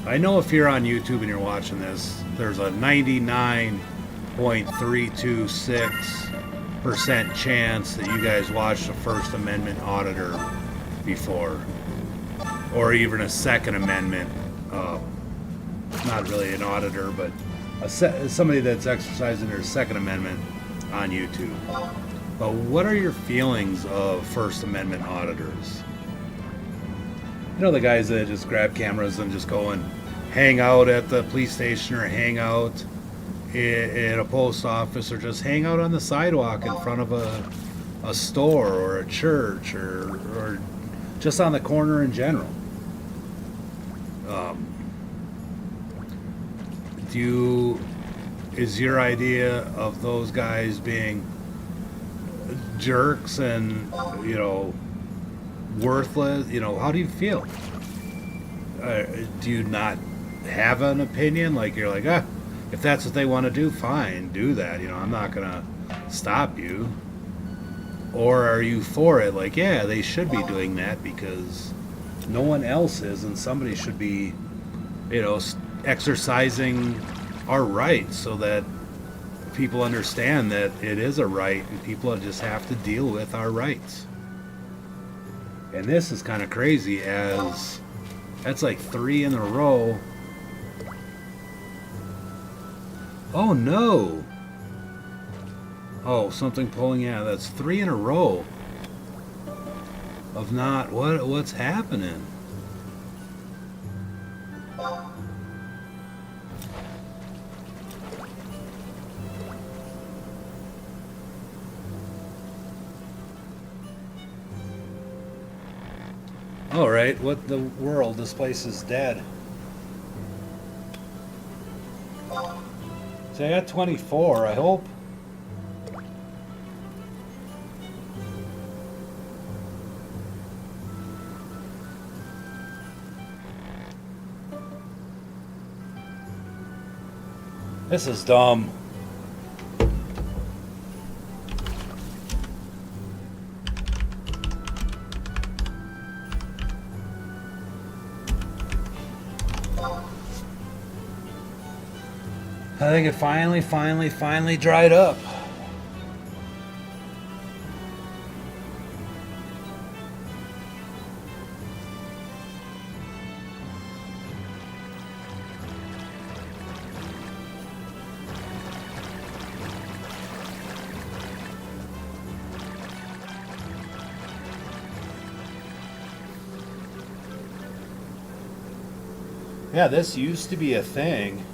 Speaker 1: I know if you're on YouTube and you're watching this, there's a 99.326% chance that you guys watched a First Amendment auditor before, or even a Second Amendment, not really an auditor, but somebody that's exercising their Second Amendment on YouTube. But what are your feelings of First Amendment auditors? You know, the guys that just grab cameras and just go and hang out at the police station, or hang out at a post office, or just hang out on the sidewalk in front of a store or a church, or just on the corner in general. Is your idea of those guys being jerks and, you know, worthless? You know, how do you feel? Do you not have an opinion? Like, you're like, if that's what they want to do, fine, do that. You know, I'm not gonna stop you. Or are you for it? Like, yeah, they should be doing that because no one else is, and somebody should be, exercising our rights so that people understand that it is a right and people just have to deal with our rights. And this is kind of crazy, as that's like 3 in a row. Oh no! Oh, something pulling out. That's 3 in a row of not what's happening. All right, what the world? This place is dead. So I got 24. I hope. This is dumb. I think it finally dried up. Yeah, this used to be a thing.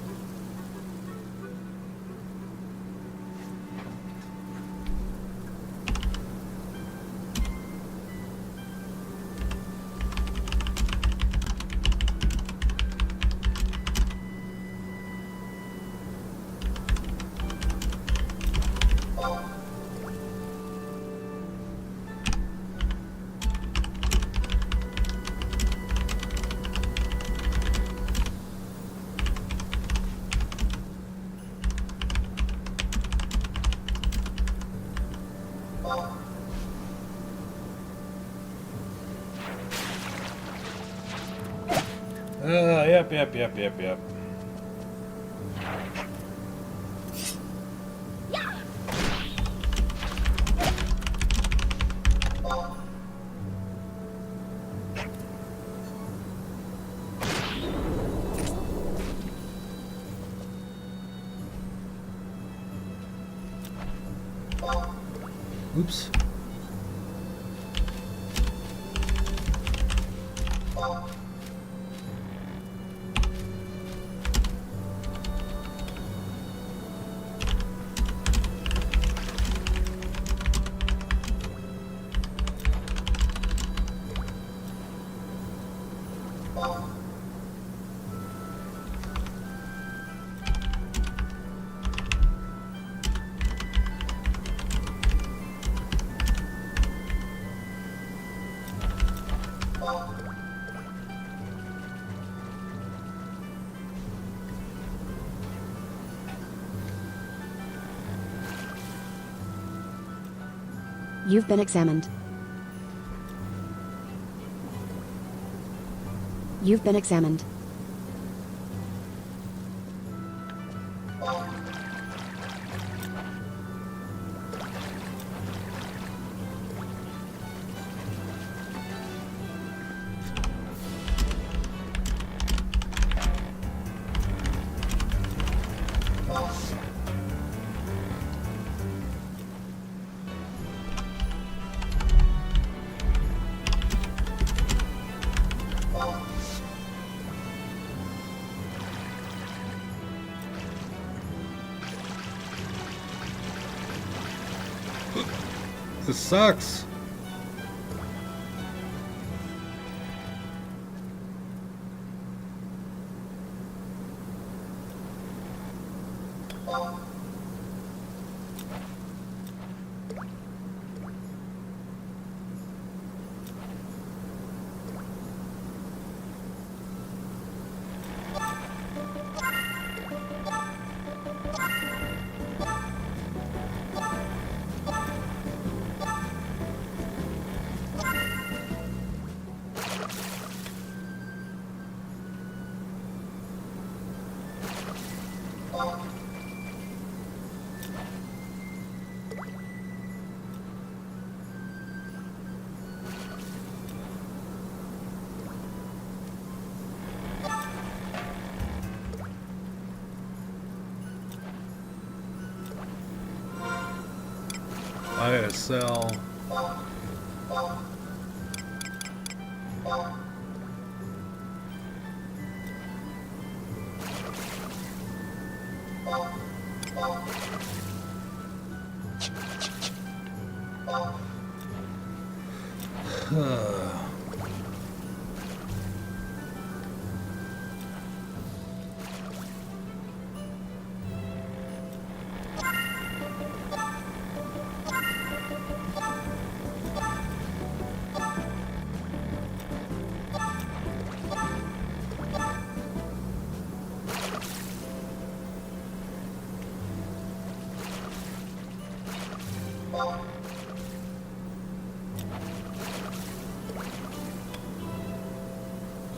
Speaker 1: Yep. Oops.
Speaker 2: You've been examined. You've been examined. This sucks.
Speaker 1: sell.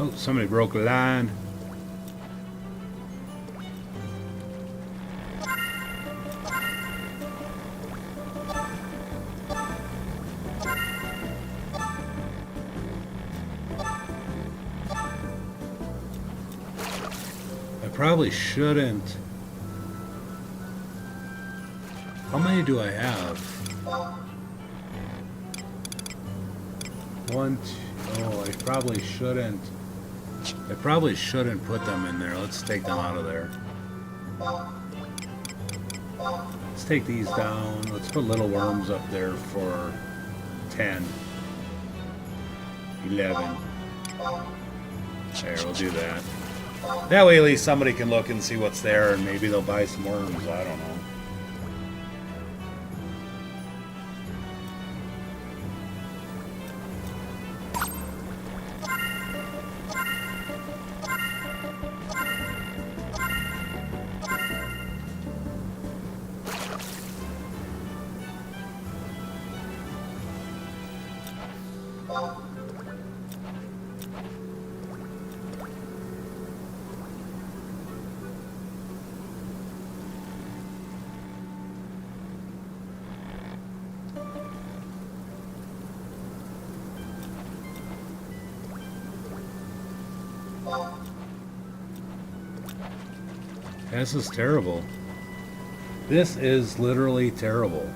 Speaker 1: Oh, somebody broke a line. I probably shouldn't. How many do I have? One, two, oh, I probably shouldn't. I probably shouldn't put them in there. Let's take them out of there. Let's take these down. Let's put little worms up there for 10. 11. There, we'll do that. That way at least somebody can look and see what's there and maybe they'll buy some worms. I don't know. This is terrible. This is literally terrible.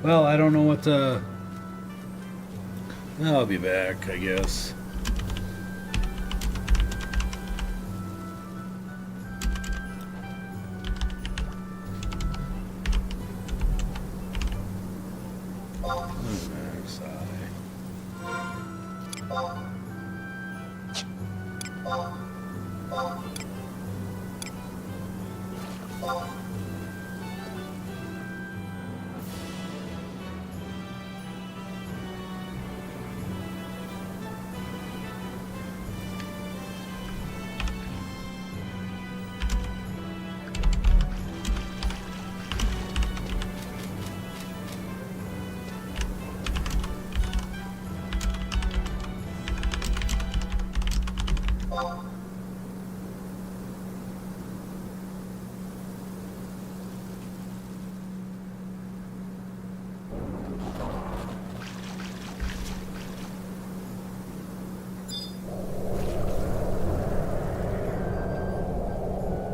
Speaker 1: Well, I don't know what to... I'll be back, I guess.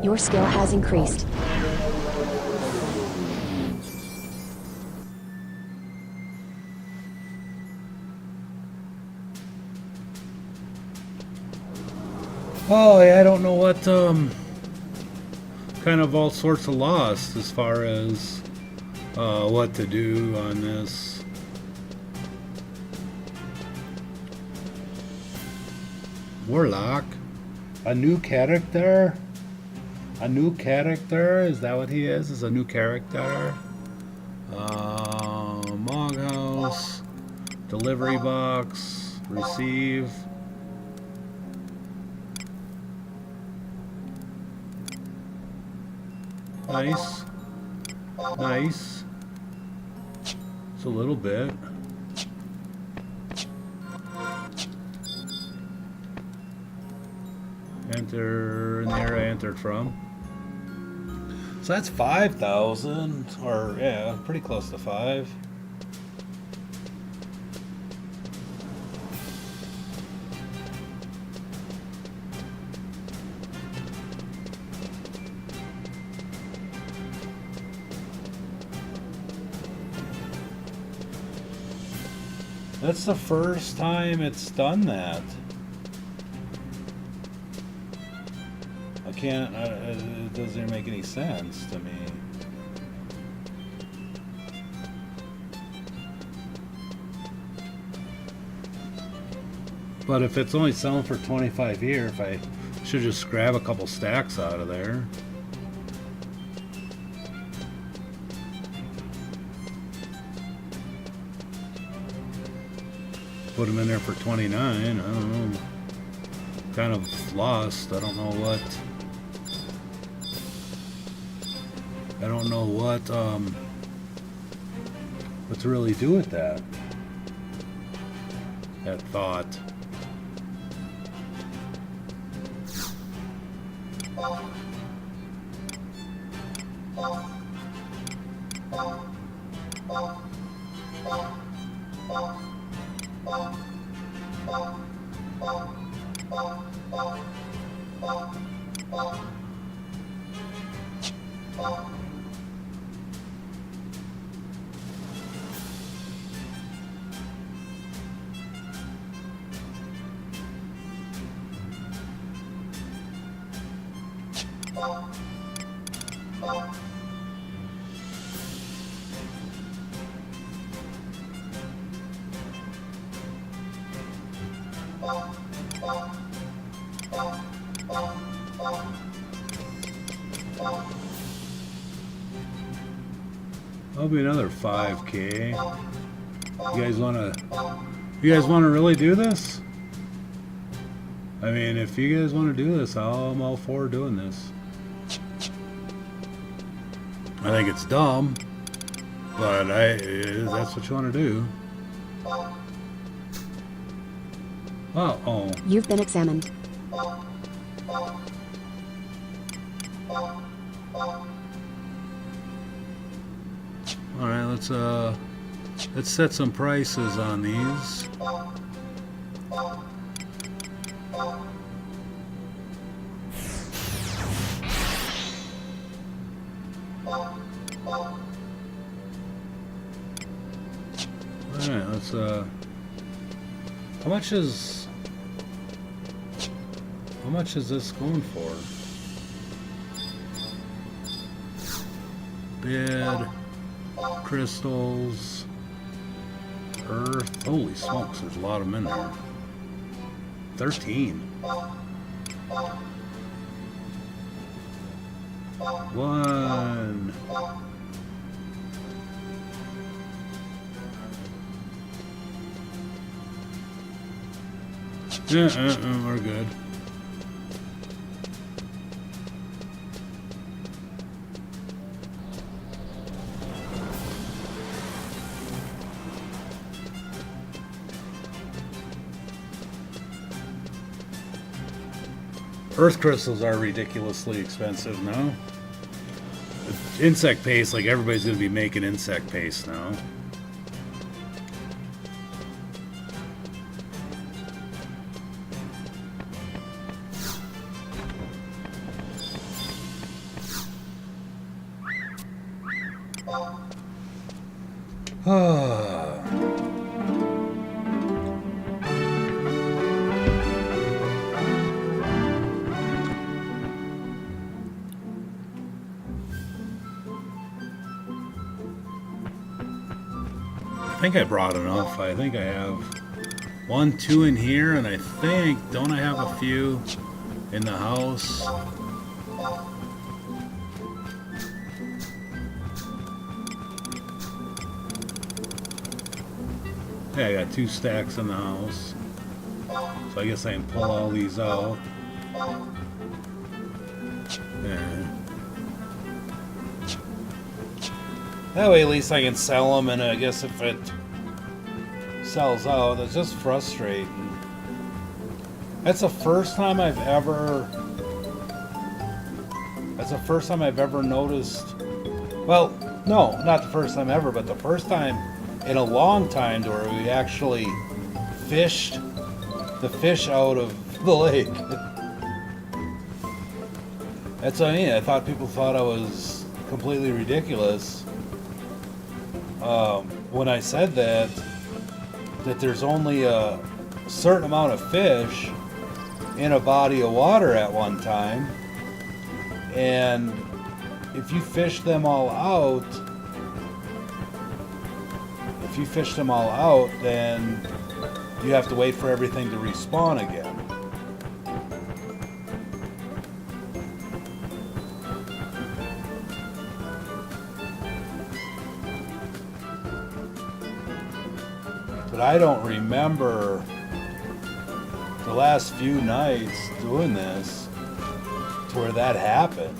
Speaker 2: Your skill has increased.
Speaker 1: Oh, yeah, I don't know what kind of all sorts of lost as far as what to do on this. Warlock, a new character. A new character? Is that what he is? Is a new character? Moghouse, delivery box, receive. Nice. Nice. It's a little bit. Enter in the area I entered from. So that's 5,000, or yeah, pretty close to 5. That's the first time it's done that. I can't, it doesn't even make any sense to me. But if it's only selling for 25 here, if I should just grab a couple stacks out of there. Put them in there for 29. I don't know. Kind of lost. I don't know what. I don't know what to really do with that. That thought. That'll be another 5K. You guys wanna really do this? I mean, if you guys want to do this, I'm all for doing this. I think it's dumb, but that's what you want to do. Oh.
Speaker 2: You've been examined.
Speaker 1: Alright, let's set some prices on these. Alright, let's how much is this going for? Bid, crystals, earth. Holy smokes, there's a lot of them in there. 13. One. We're good. Earth crystals are ridiculously expensive now. Insect paste, like everybody's going to be making insect paste now. I think I brought enough. I think I have 1, 2 in here, and I think, don't I have a few in the house? Yeah, I got 2 stacks in the house. So I guess I can pull all these out. Yeah. That way at least I can sell them, and I guess if it sells out, it's just frustrating. That's the first time I've ever noticed. Well, no, not the first time ever, but the first time in a long time to where we actually fished the fish out of the lake. That's what I mean. I thought people thought I was completely ridiculous when I said that there's only a certain amount of fish in a body of water at one time, and if you fish them all out, then you have to wait for everything to respawn again. But I don't remember the last few nights doing this to where that happened.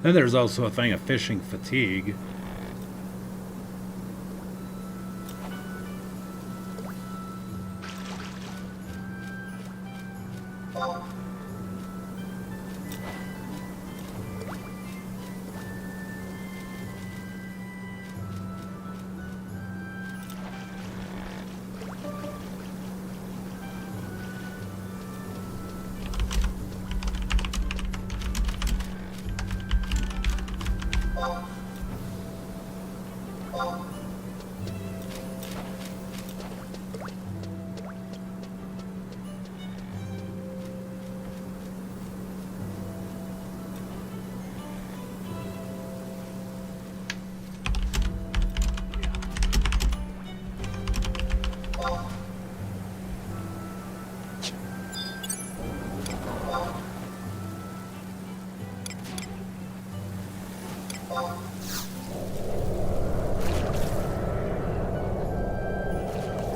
Speaker 1: Then there's also a thing of fishing fatigue.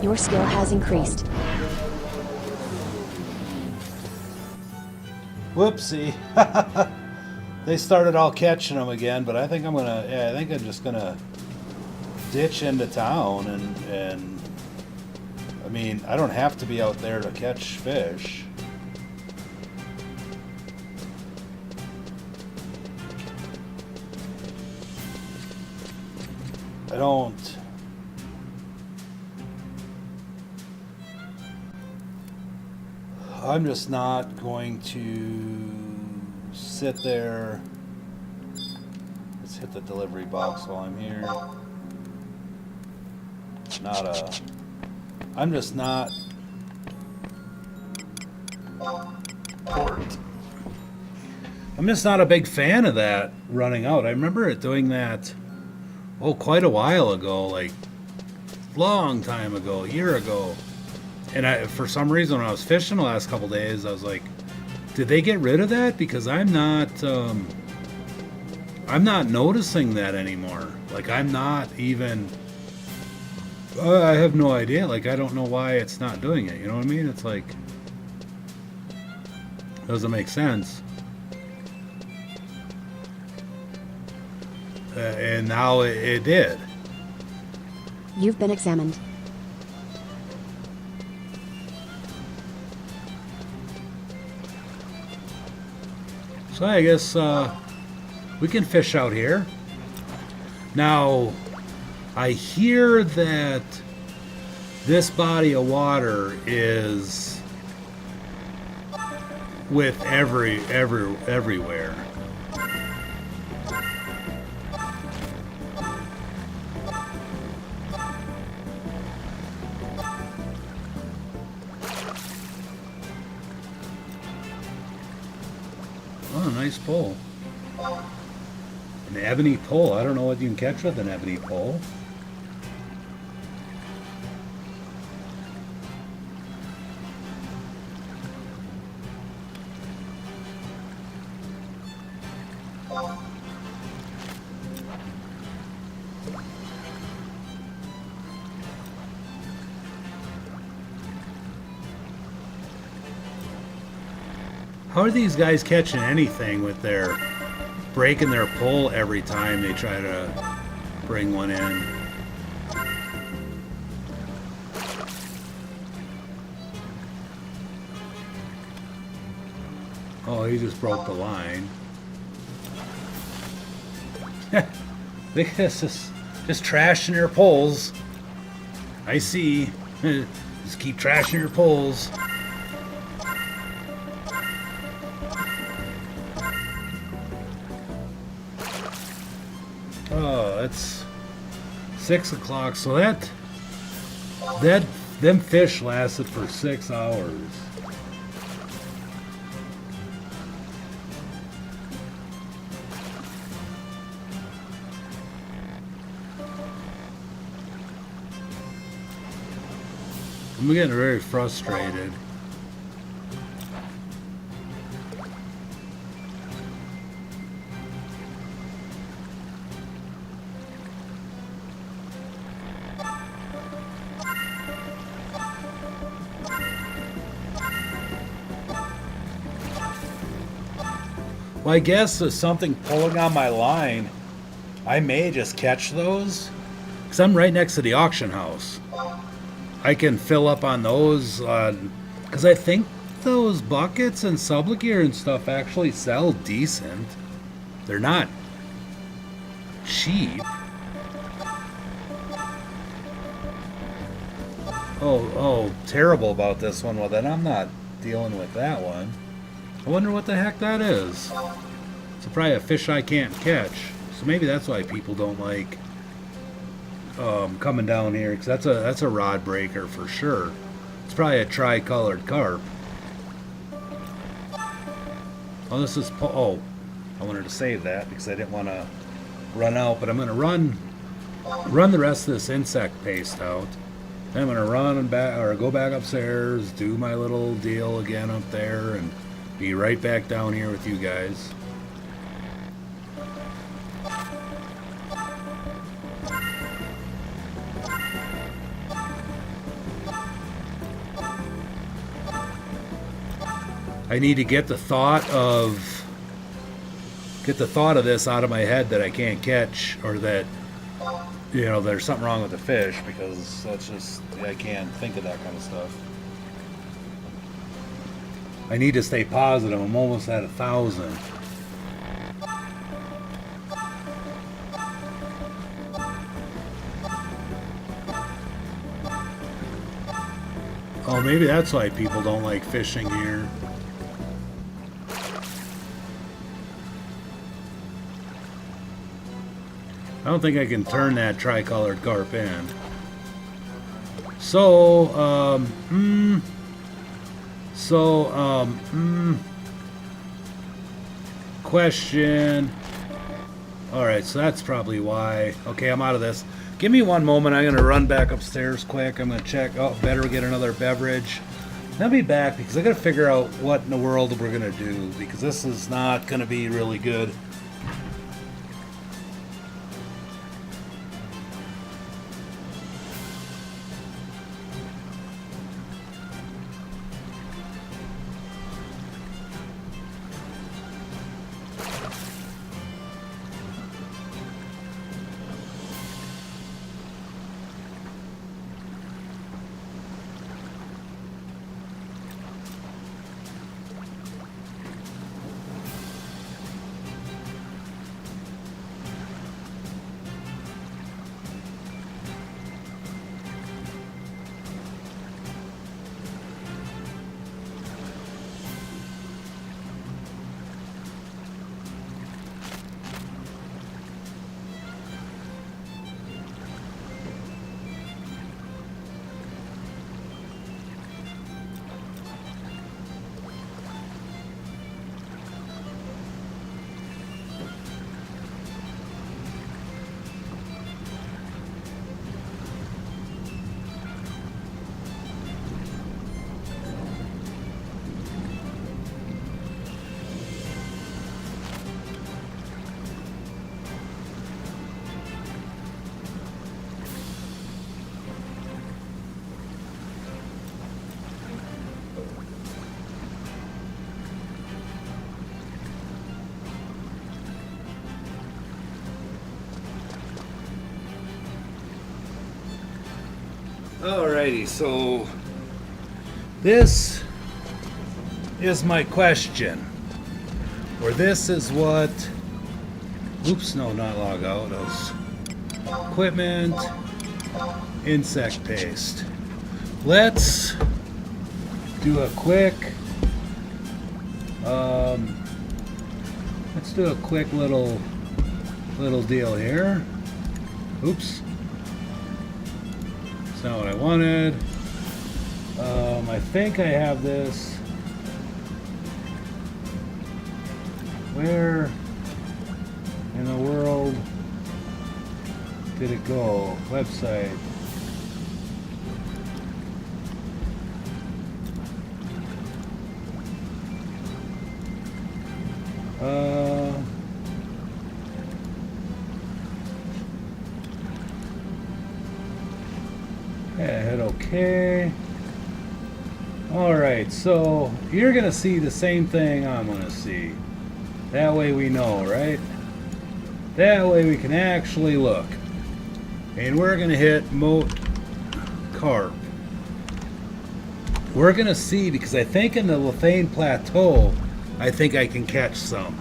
Speaker 2: Your skill has increased.
Speaker 1: Whoopsie. They started all catching them again, but I think I'm just gonna ditch into town and I mean, I don't have to be out there to catch fish. I don't. I'm just not going to sit there. Let's hit the delivery box while I'm here. I'm just not. I'm just not a big fan of that running out. I remember it doing that, quite a while ago, like long time ago, a year ago. And for some reason, when I was fishing the last couple days, I was like, did they get rid of that? Because I'm not noticing that anymore. Like, I'm not even I have no idea. Like, I don't know why it's not doing it. You know what I mean? It's like, doesn't make sense. And now it did.
Speaker 2: You've been examined.
Speaker 1: So I guess we can fish out here. Now, I hear that this body of water is with everywhere. Oh, nice pole. An ebony pole. I don't know what you can catch with an ebony pole. How are these guys catching anything with their breaking their pole every time they try to bring one in? Oh, he just broke the line. Look at this, just trashing your poles. I see. Just keep trashing your poles. Oh, that's 6 o'clock. So that them fish lasted for 6 hours. I'm getting very frustrated. Well, I guess there's something pulling on my line. I may just catch those, because I'm right next to the auction house. I can fill up on those, because I think those buckets and subligear and stuff actually sell decent. They're not cheap. Oh, terrible about this one. Well, then I'm not dealing with that one. I wonder what the heck that is. It's probably a fish I can't catch. So maybe that's why people don't like coming down here, because that's a rod breaker for sure. It's probably a tricolored carp. Oh, this is oh, I wanted to save that because I didn't want to run out, but I'm going to run the rest of this insect paste out. Then I'm going to run and back, or go back upstairs, do my little deal again up there, and be right back down here with you guys. I need to get the thought of this out of my head that I can't catch, or that, you know, there's something wrong with the fish, because that's just, I can't think of that kind of stuff. I need to stay positive. I'm almost at 1,000. Oh, maybe that's why people don't like fishing here. I don't think I can turn that tricolored carp in. So, question. Alright, so that's probably why. Okay, I'm out of this. Give me one moment. I'm going to run back upstairs quick. I'm going to check. Oh, better get another beverage. I'll be back because I got to figure out what in the world we're going to do, because this is not going to be really good. Alrighty, so this is my question. Or this is what, oops, no, not log out, it was equipment, insect paste. Let's do a quick, let's do a quick little deal here. Oops. That's not what I wanted. I think I have this. Where in the world did it go? Website. Yeah, hit OK. Alright, so you're going to see the same thing I'm going to see. That way we know, right? That way we can actually look. And we're going to hit moat carp. We're going to see, because I think in the Lethane Plateau, I think I can catch some.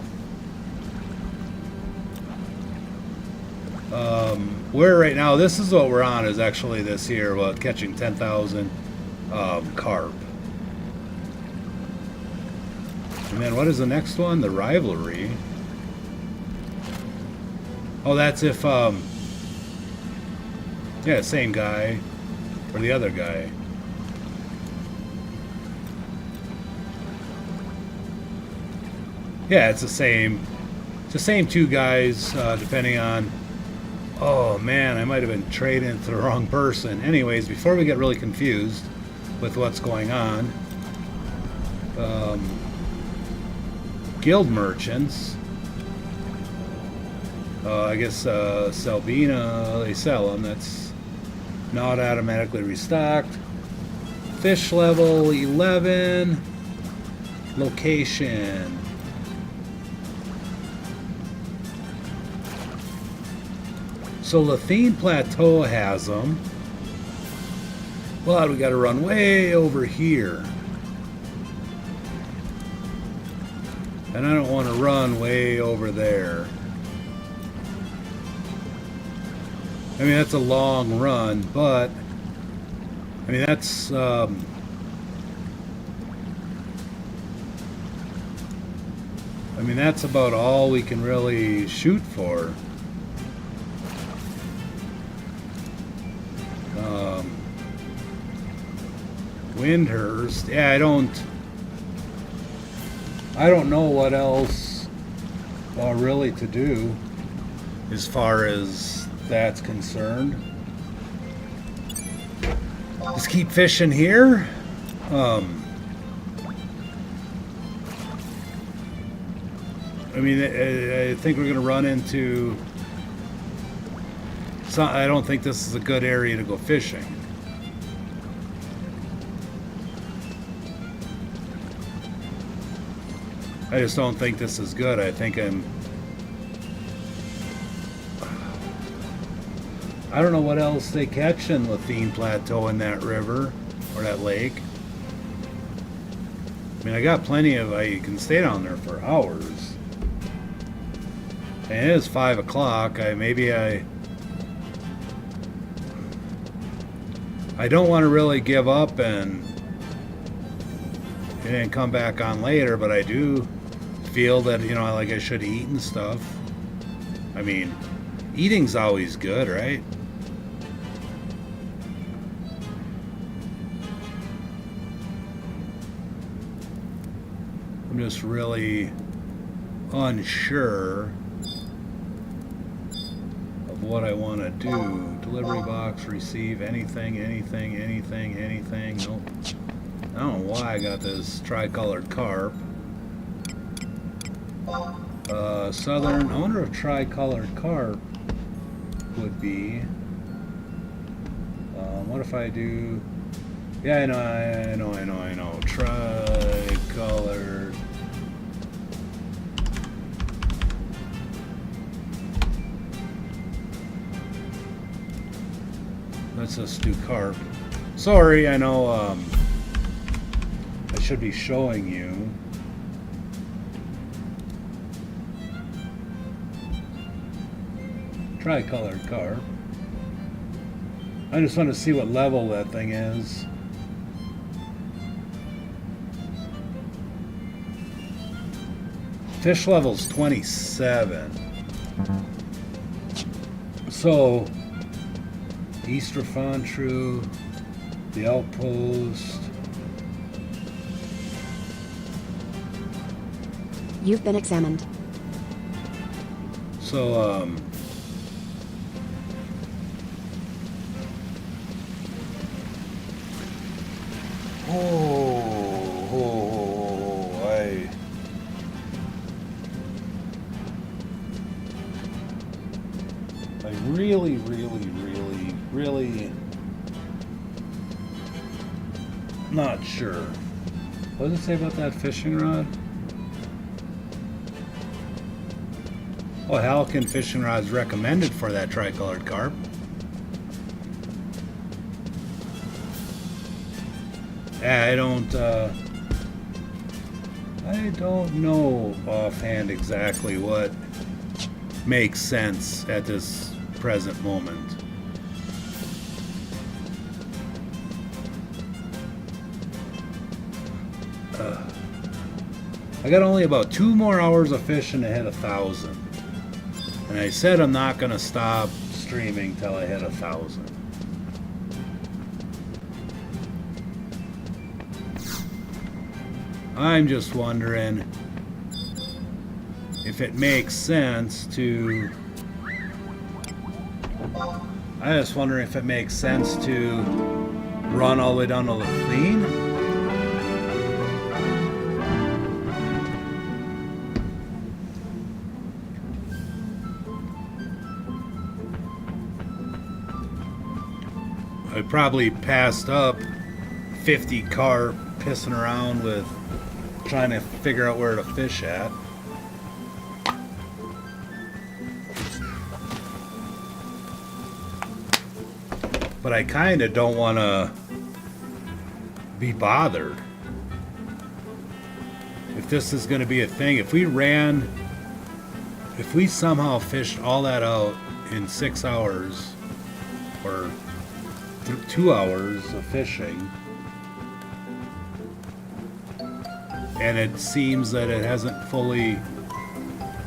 Speaker 1: We're right now, this is what we're on, is actually this here, well, catching 10,000 carp. And then what is the next one? The rivalry. Oh, that's if, yeah, same guy, or the other guy. Yeah, it's the same two guys, depending on, oh man, I might have been trading it to the wrong person. Anyways, before we get really confused with what's going on, guild merchants, I guess Selbina, they sell them, that's not automatically restocked. Fish level 11, location. So Lethane Plateau has them. Well, we got to run way over here. And I don't want to run way over there. I mean, that's a long run, but I mean, that's I mean, that's about all we can really shoot for. Windhurst, yeah, I don't know what else really to do as far as that's concerned. Just keep fishing here. I mean, I think we're going to run into I don't think this is a good area to go fishing. I just don't think this is good. I think I don't know what else they catch in Lethane Plateau in that river or that lake. I mean, I got plenty of, I can stay down there for hours. And it is 5 o'clock. I don't want to really give up and come back on later, but I do feel that, you know, like I should eat and stuff. I mean, eating's always good, right? I'm just really unsure of what I want to do. Delivery box, receive, anything. Nope. I don't know why I got this tricolored carp. Southern, I wonder if tricolored carp would be. What if I do? Yeah, I know. Tricolored. Let's just do carp. Sorry, I know I should be showing you. Tricolored carp. I just want to see what level that thing is. Fish level's 27. So, East Rafontrue, the Outpost.
Speaker 2: You've been examined.
Speaker 1: So, I really not sure. What does it say about that fishing rod? Oh, Halcon fishing rod's recommended for that tricolored carp. I don't know offhand exactly what makes sense at this present moment. I got only about 2 more hours of fishing to hit 1,000. And I said I'm not going to stop streaming till I hit 1,000. I'm just wondering if it makes sense to... run all the way down to the clean. I probably passed up 50 carp pissing around with trying to figure out where to fish at. But I kind of don't want to be bothered. If this is going to be a thing, if we somehow fished all that out in 6 hours or 2 hours of fishing, and it seems that it hasn't fully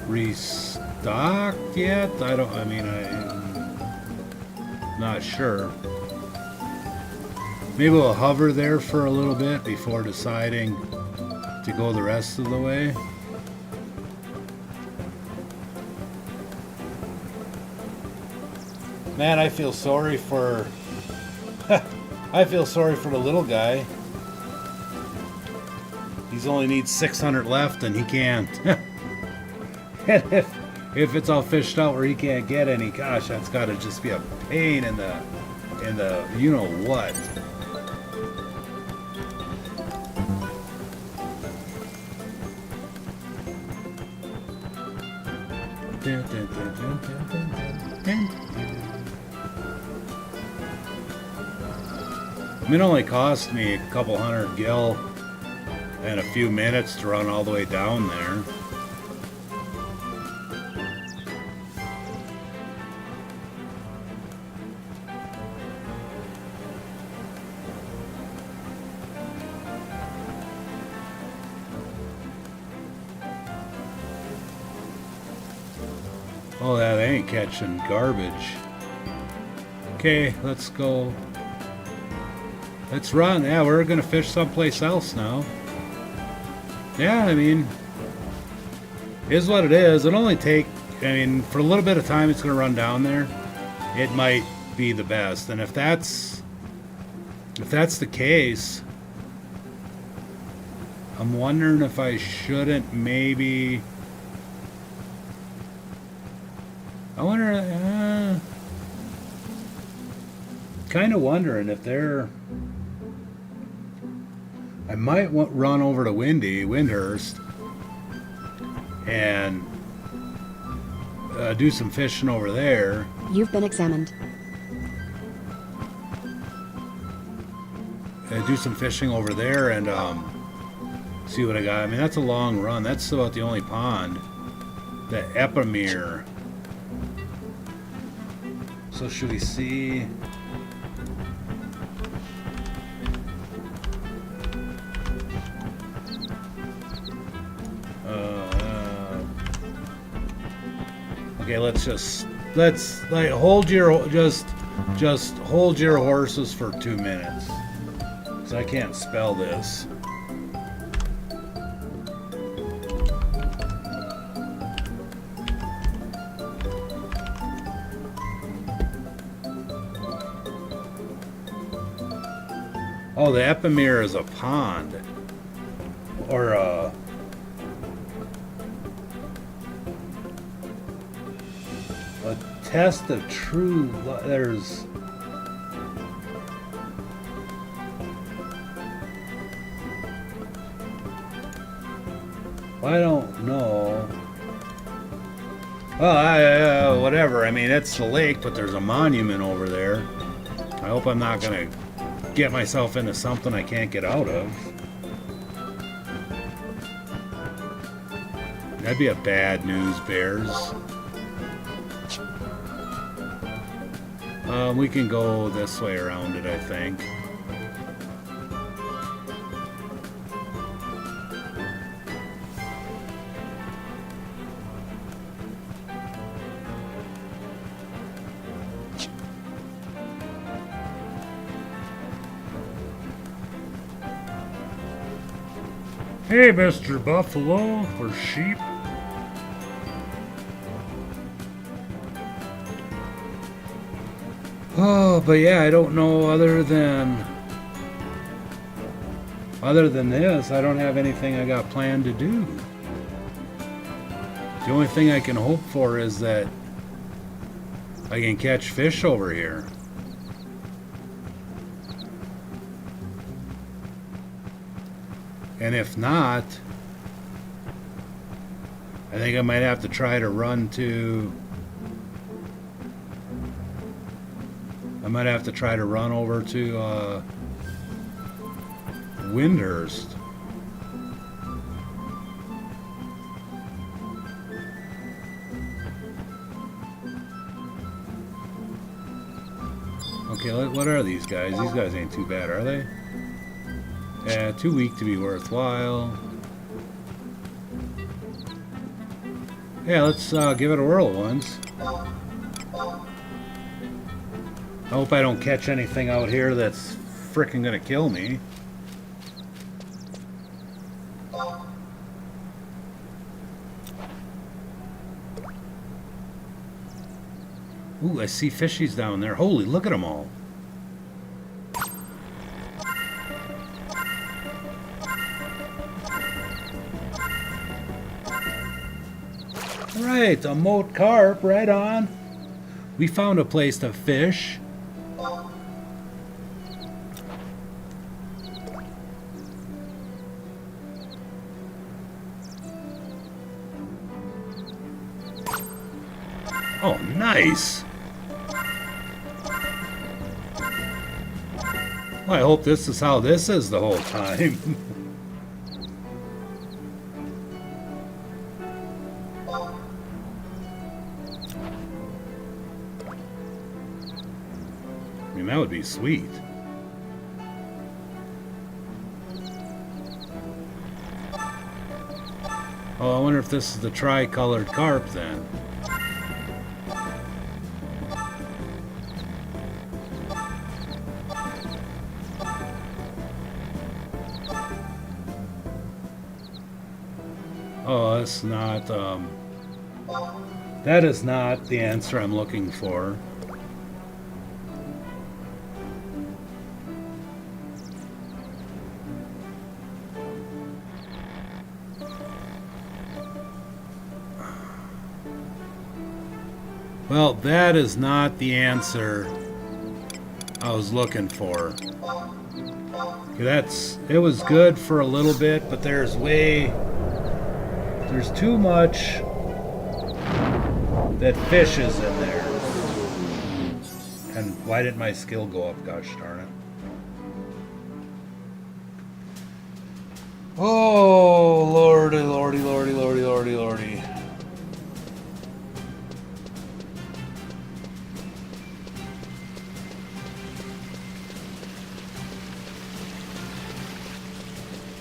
Speaker 1: restocked yet, I'm not sure. Maybe we'll hover there for a little bit before deciding to go the rest of the way. Man, I feel sorry for the little guy. He's only needs 600 left and he can't. And if it's all fished out where he can't get any, gosh, that's got to just be a pain in the you know what. It only cost me a couple hundred gil and a few minutes to run all the way down there. Oh, that ain't catching garbage. Okay, let's go. Let's run. Yeah, we're gonna fish someplace else now. Yeah, is what it is. It'll only take, for a little bit of time it's gonna run down there. It might be the best. And if that's the case, I'm wondering if I shouldn't maybe... kind of wondering if they're... I might run over to Windhurst and do some fishing over there.
Speaker 2: You've been examined.
Speaker 1: do some fishing over there and see what I got. I mean, that's a long run. That's about the only pond. The Epimere. So should we see? Okay, let's like hold your just hold your horses for 2 minutes, because I can't spell this. Oh, the Epimere is a pond, or a test of true. There's I don't know. Well, whatever. I mean, it's the lake, but there's a monument over there. I hope I'm not gonna get myself into something I can't get out of. That'd be a bad news, Bears. We can go this way around it, I think. Hey, Mr. Buffalo, or sheep. Oh, but yeah, I don't know other than this, I don't have anything I got planned to do. The only thing I can hope for is that I can catch fish over here. And if not, I think I might have to try to run to... I might have to try to run over to Windhurst. Okay, what are these guys? These guys ain't too bad, are they? Yeah, too weak to be worthwhile. Yeah, let's give it a whirl once. I hope I don't catch anything out here that's frickin' gonna kill me. Ooh, I see fishies down there. Holy, look at them all. Right, a moat carp, right on. We found a place to fish. Oh, nice. Well, I hope this is how this is the whole time. I mean, that would be sweet. Oh, I wonder if this is the tri-colored carp then. Oh, that's not, that is not the answer I'm looking for. Well, that is not the answer I was looking for. It was good for a little bit, but there's too much that fish is in there. And why didn't my skill go up? Gosh darn it. Oh, lordy, lordy, lordy, lordy, lordy, lordy.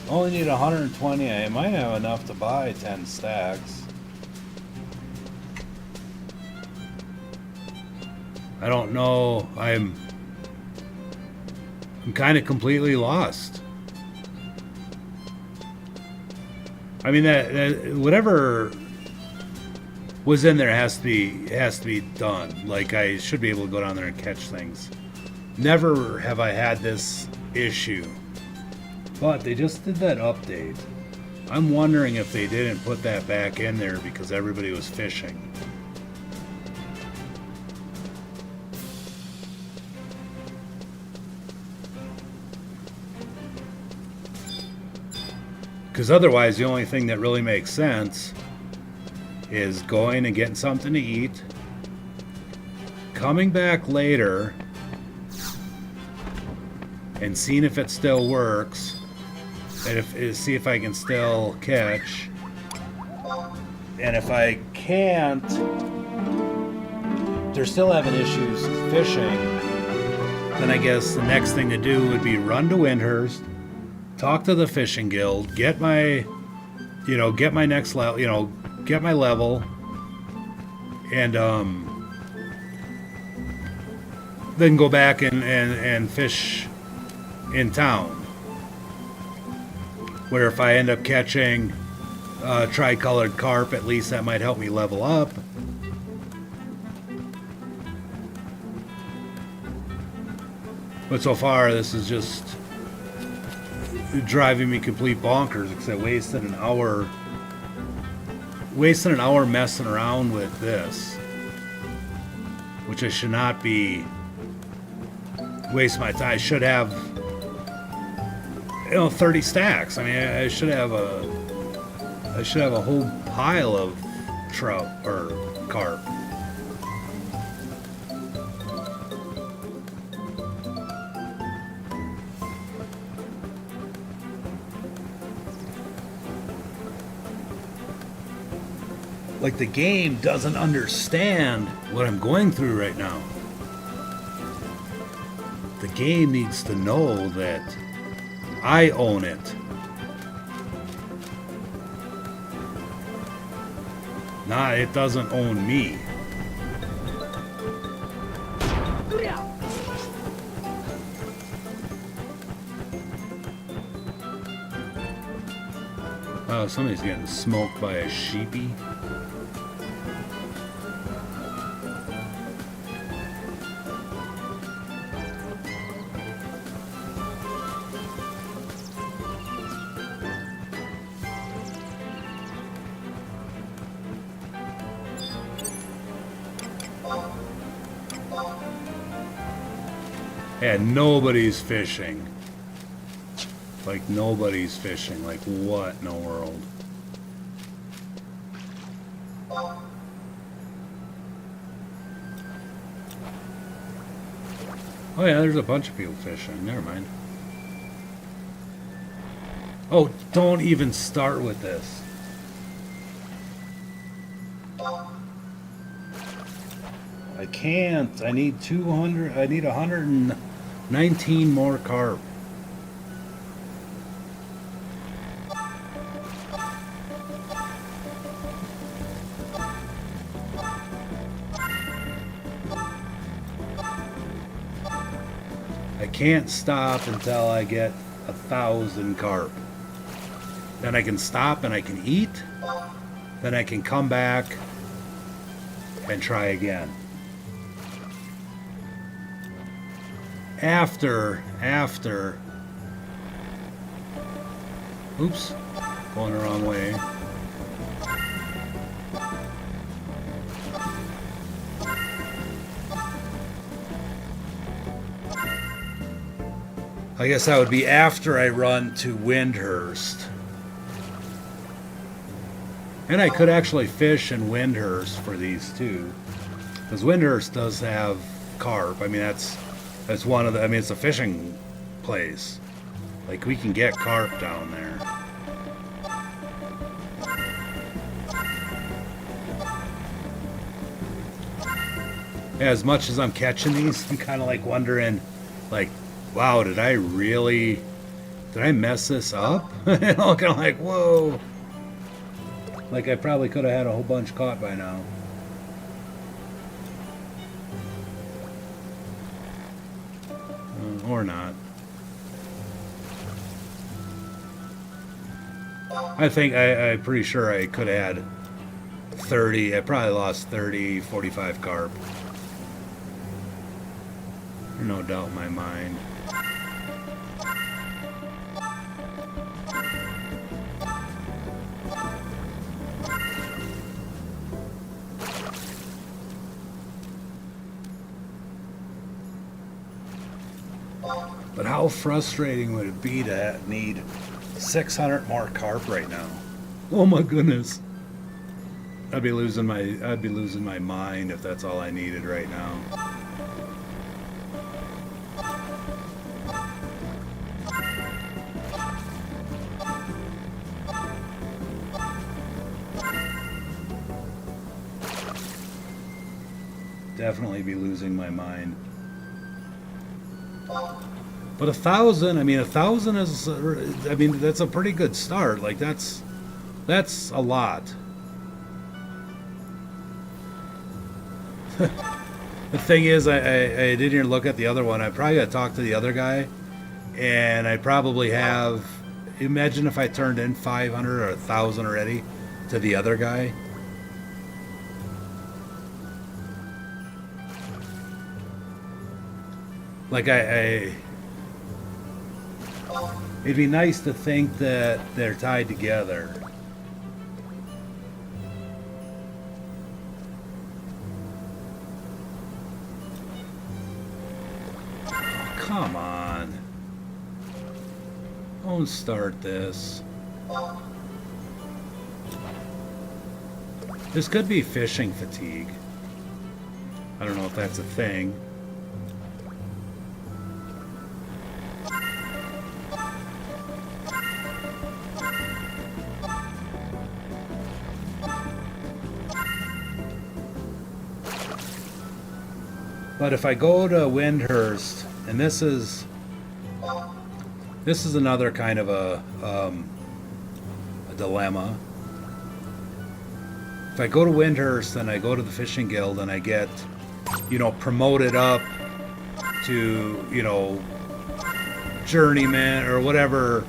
Speaker 1: Only need 120. I might have enough to buy 10 stacks. I don't know. I'm kind of completely lost. I mean that whatever was in there has to be done. Like I should be able to go down there and catch things. Never have I had this issue. But they just did that update. I'm wondering if they didn't put that back in there because everybody was fishing. Because otherwise, the only thing that really makes sense is going and getting something to eat, coming back later, and seeing if it still works, and see if I can still catch. And if I can't, they're still having issues fishing, then I guess the next thing to do would be run to Windhurst, talk to the fishing guild, get my next level, get my level, and then go back and fish in town. Where if I end up catching tricolored carp, at least that might help me level up. But so far, this is just driving me complete bonkers because I wasted an hour messing around with this, which I should not be wasting my time. I should have 30 stacks. I mean, I should have a whole pile of trout or carp. Like the game doesn't understand what I'm going through right now. The game needs to know that I own it. Nah, it doesn't own me. Oh, somebody's getting smoked by a sheepy. And nobody's fishing. Like nobody's fishing. Like what in the world? Oh yeah, there's a bunch of people fishing. Never mind. Oh, don't even start with this. I can't. I need 200. I need 119 more carp. I can't stop until I get 1,000 carp. Then I can stop and I can eat. Then I can come back and try again. After, oops, going the wrong way. I guess that would be after I run to Windhurst. And I could actually fish in Windhurst for these too. Because Windhurst does have carp. I mean, that's one of the, I mean, it's a fishing place. Like, we can get carp down there. as much as I'm catching these, I'm kind of like wondering, like, wow, did I mess this up? You know, kind of like, whoa. Like I probably could have had a whole bunch caught by now. Or not. I'm pretty sure I could have had 30. I probably lost 30, 45 carp. No doubt in my mind. But how frustrating would it be to need 600 more carp right now? Oh my goodness. I'd be losing my mind if that's all I needed right now. Definitely be losing my mind. But 1,000, I mean, 1,000 is, I mean, that's a pretty good start. Like, that's a lot. The thing is, I didn't even look at the other one. I probably got to talk to the other guy, and I probably have, imagine if I turned in 500 or 1,000 already to the other guy. Like, it'd be nice to think that they're tied together. Come on. Don't start this. This could be fishing fatigue. I don't know if that's a thing. But if I go to Windhurst, and this is another kind of a dilemma. If I go to Windhurst and I go to the fishing guild and I get, you know, promoted up to, you know, journeyman or whatever,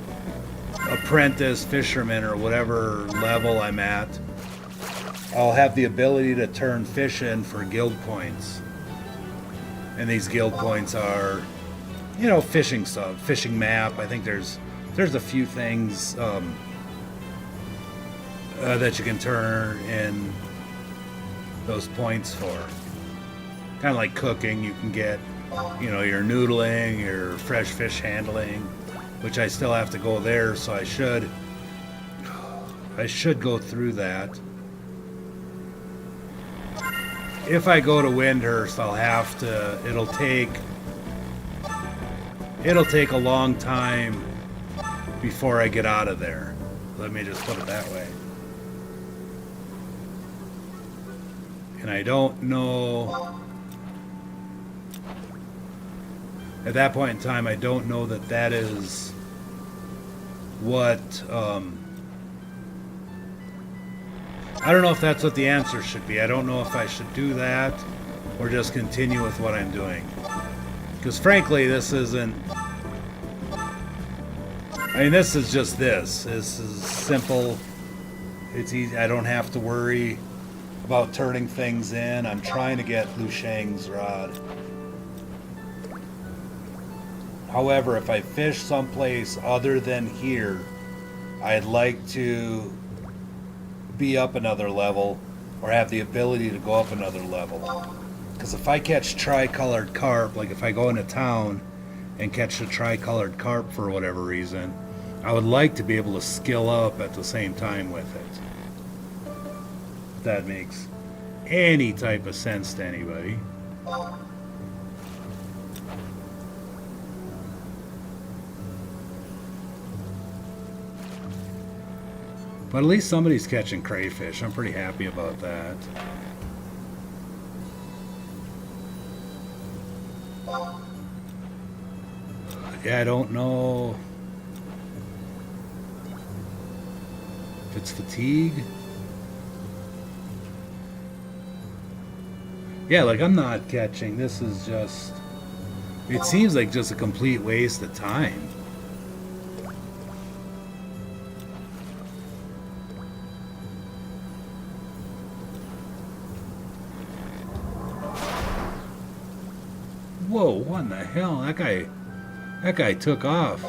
Speaker 1: apprentice fisherman or whatever level I'm at, I'll have the ability to turn fish in for guild points. And these guild points are, you know, fishing stuff, fishing map. I think there's a few things that you can turn in those points for. Kind of like cooking, you can get, you know, your noodling, your fresh fish handling, which I still have to go there, so I should go through that. If I go to Windhurst, I'll have to, it'll take a long time before I get out of there. Let me just put it that way. And I don't know, at that point in time, I don't know that that is what, I don't know if that's what the answer should be. I don't know if I should do that or just continue with what I'm doing. Because frankly, this isn't, I mean, this is just this. This is simple. It's easy. I don't have to worry about turning things in. I'm trying to get LuShangs rod. However, if I fish someplace other than here, I'd like to be up another level or have the ability to go up another level. Because if I catch tricolored carp, like if I go into town and catch the tricolored carp for whatever reason, I would like to be able to skill up at the same time with it. If that makes any type of sense to anybody. But at least somebody's catching crayfish. I'm pretty happy about that. Yeah, I don't know if it's fatigue. Yeah, like I'm not catching. This is just. It seems like just a complete waste of time. Whoa, what in the hell? That guy took off.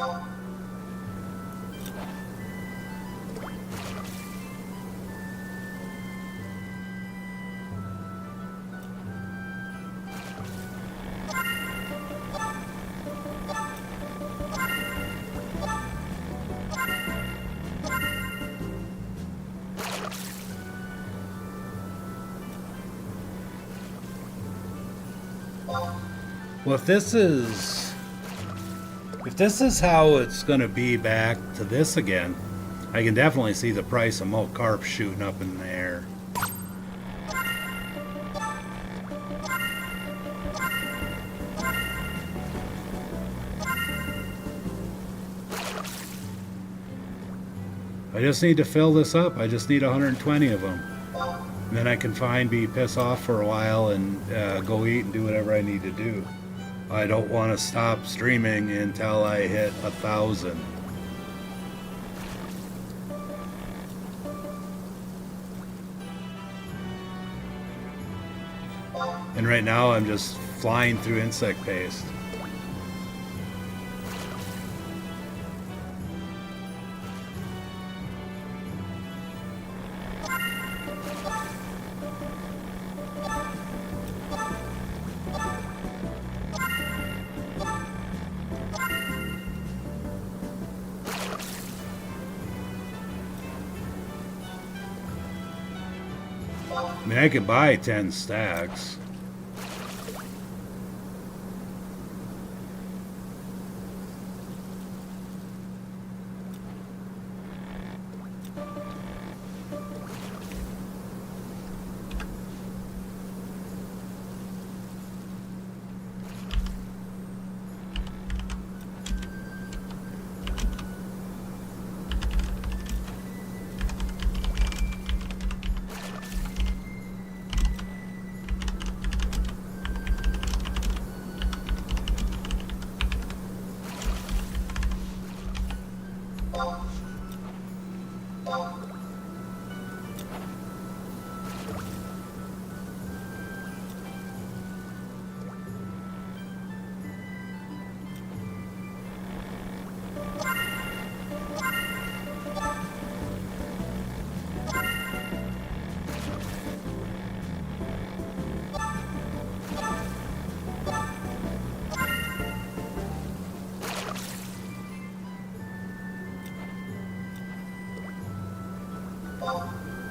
Speaker 1: Well, if this is how it's going to be back to this again, I can definitely see the price of malt carp shooting up in the air. I just need to fill this up. I just need 120 of them. And then I can be pissed off for a while and go eat and do whatever I need to do. I don't want to stop streaming until I hit 1,000. And right now I'm just flying through insect paste. I mean, I could buy 10 stacks.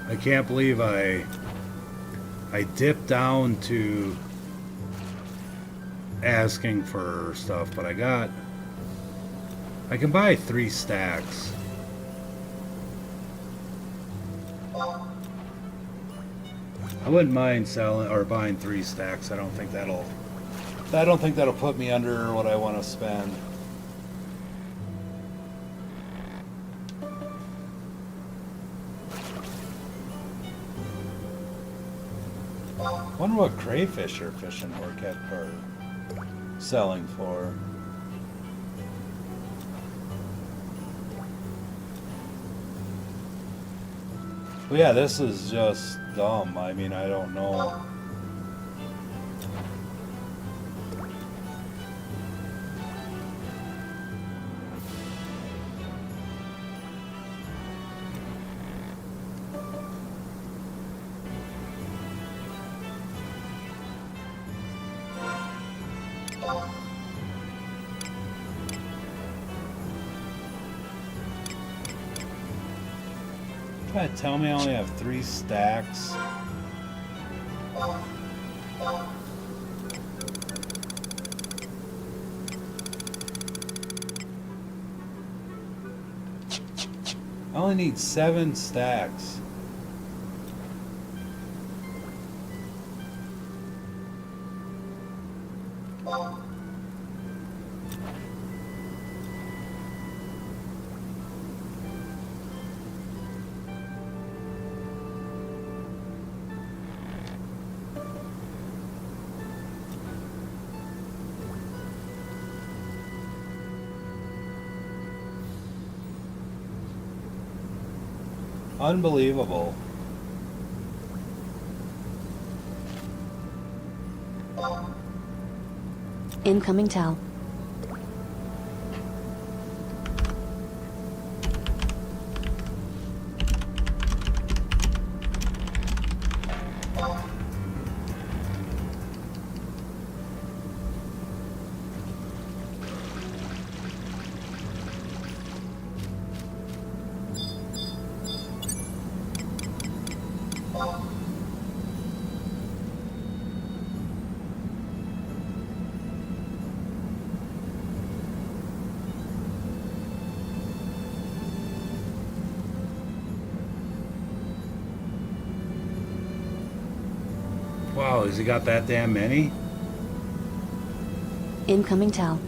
Speaker 1: I can't believe I dipped down to asking for stuff, but I can buy 3 stacks. I wouldn't mind selling or buying 3 stacks. I don't think that'll put me under what I want to spend. Wonder what crayfish are fishing or selling for. But yeah, this is just dumb. I mean, I don't know. Try to tell me I only have 3 stacks. I only need 7 stacks. Unbelievable.
Speaker 2: Incoming tell.
Speaker 1: Wow, has he got that damn many?
Speaker 2: Incoming tell.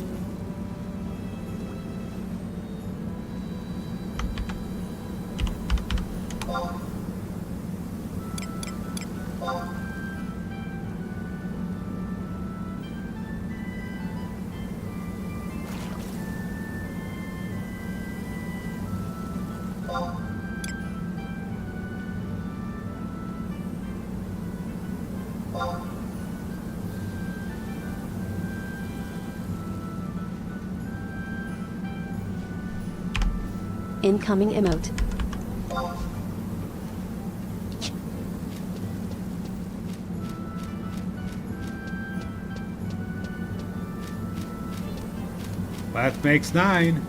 Speaker 2: Incoming emote.
Speaker 1: That makes 9.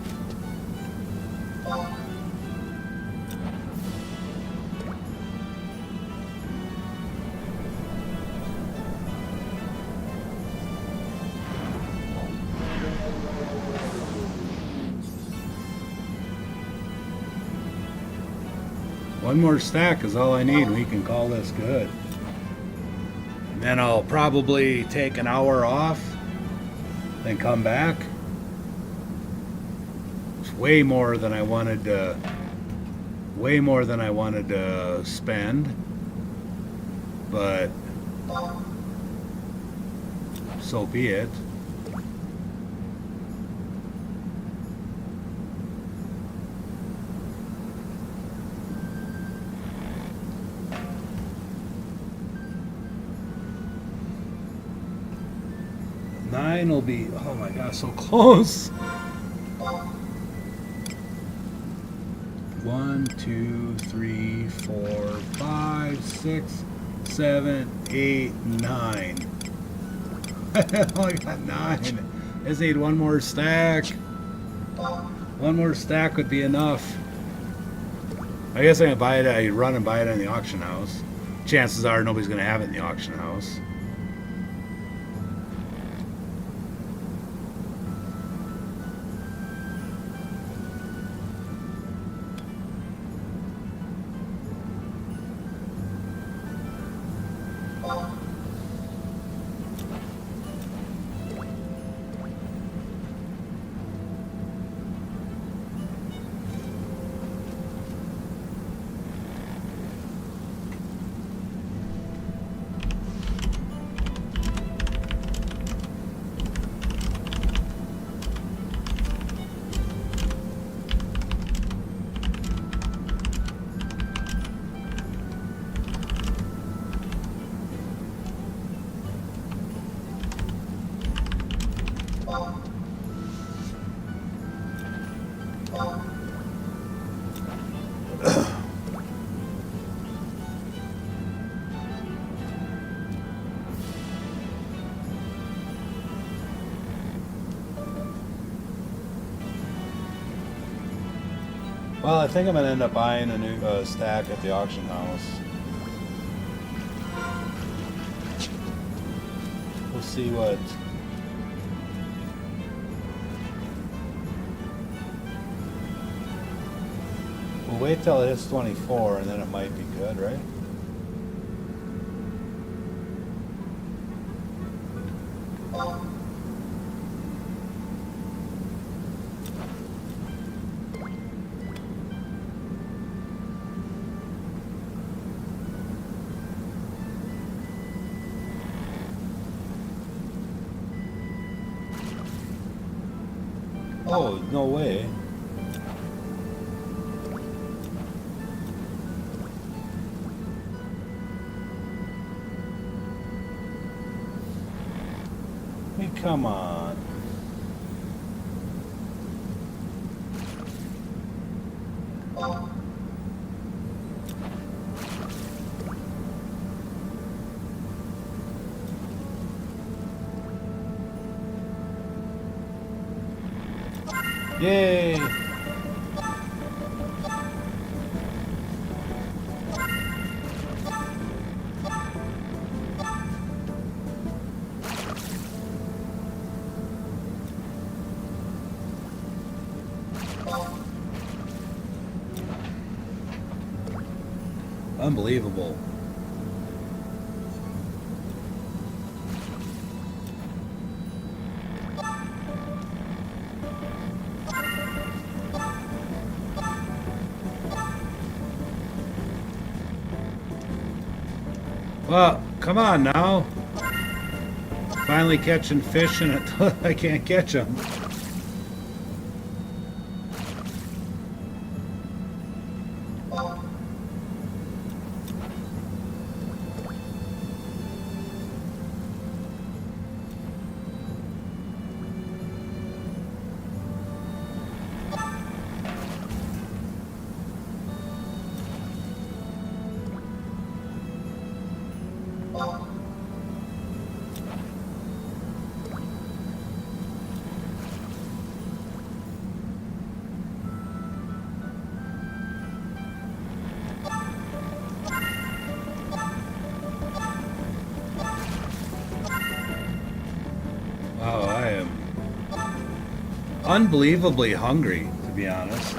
Speaker 1: One more stack is all I need. We can call this good. And then I'll probably take an hour off, then come back. It's way more than I wanted to. Way more than I wanted to spend. But so be it. Nine will be, oh my gosh, so close. 1, 2, 3, 4, 5, 6, 7, 8, 9. I only got 9. I just need one more stack. One more stack would be enough. I guess I can buy it. I run and buy it in the auction house. Chances are nobody's going to have it in the auction house. Well, I think I'm going to end up buying a new stack at the auction house. We'll see what... We'll wait till it hits 24 and then it might be good, right? Oh, no way. Hey, come on. Yay! Unbelievable. Well, come on now. Finally catching fish and I can't catch them. Wow, I am unbelievably hungry, to be honest.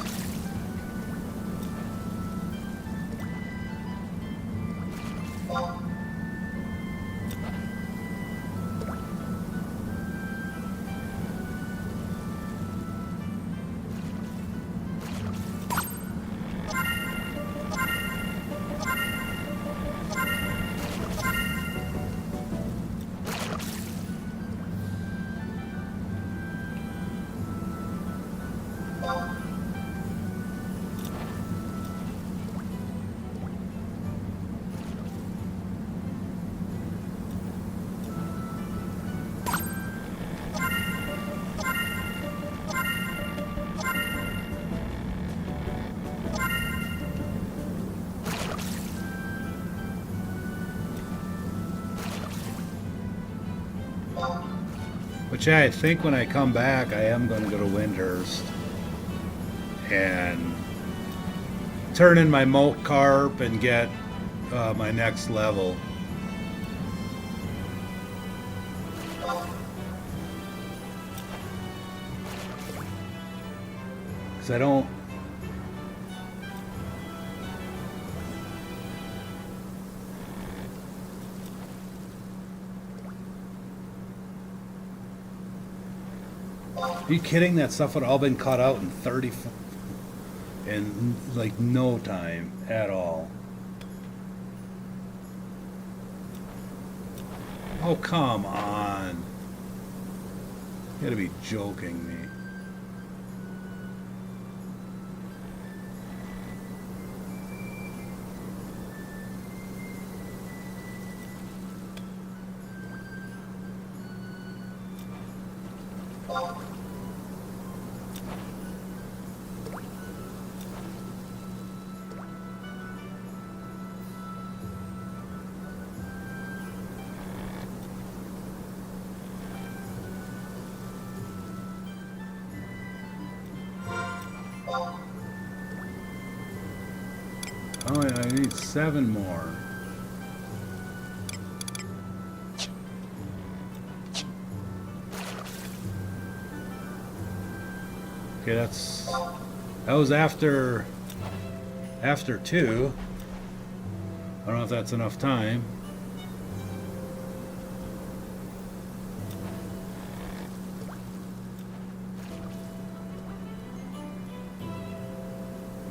Speaker 1: Which I think when I come back, I am going to go to Windhurst and turn in my moat carp and get my next level. Because I don't... Are you kidding? That stuff would all been caught out in 30... in like no time at all. Oh, come on. You gotta be joking me. Oh, I need 7 more. Okay, that was after 2. I don't know if that's enough time.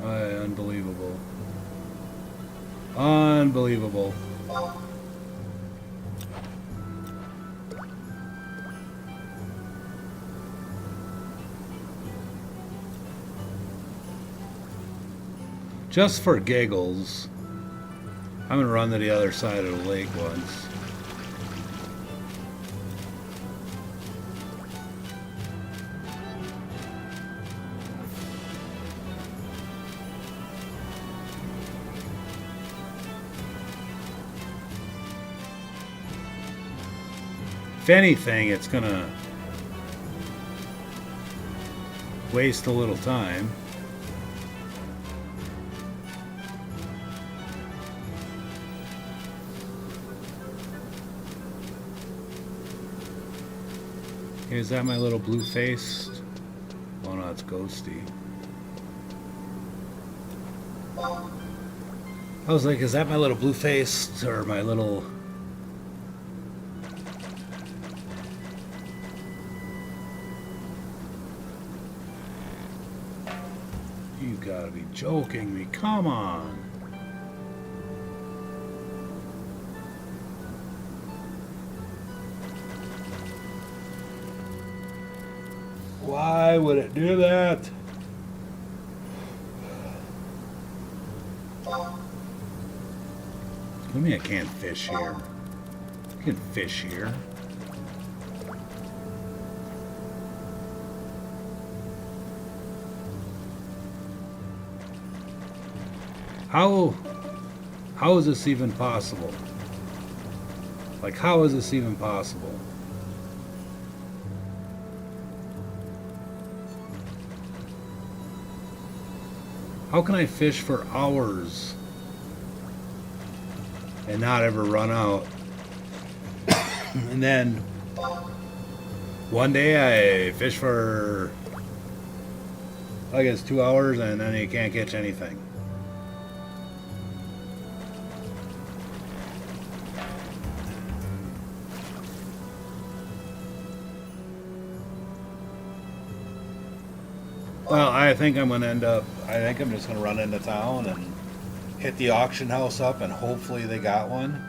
Speaker 1: Unbelievable. Unbelievable. Just for giggles, I'm gonna run to the other side of the lake once. If anything, it's gonna waste a little time. Okay, is that my little blue-faced? Oh no, it's ghosty. I was like, is that my little blue-faced or my little... You gotta be joking me. Come on. Why would it do that? What do you mean I can't fish here? I can fish here. How is this even possible? Like, how is this even possible? How can I fish for hours and not ever run out? And then one day I fish for, I guess, 2 hours and then you can't catch anything. Well, I think I'm going to end up, I think I'm just going to run into town and hit the auction house up and hopefully they got one.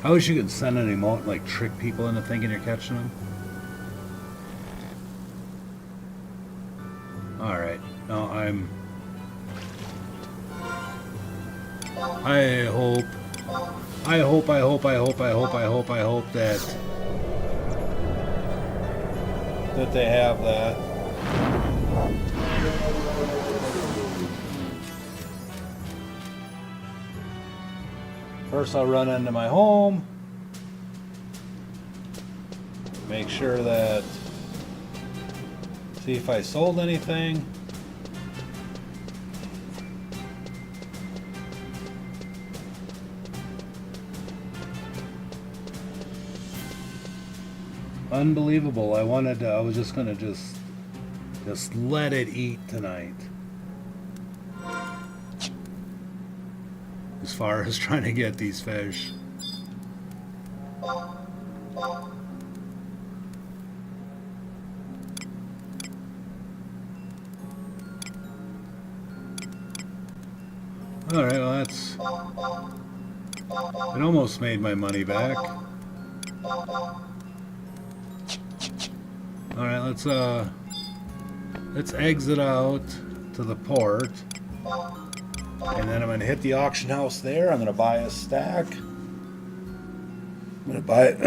Speaker 1: I wish you could send an emote and like trick people into thinking you're catching them. Alright. No, I hope that they have that. First I'll run into my home, make sure that, see if I sold anything. Unbelievable. I was just gonna just let it eat tonight. As far as trying to get these fish. Alright, well that's... It almost made my money back. Alright, let's exit out to the port. And then I'm going to hit the auction house there. I'm going to buy a stack. I'm going to buy it.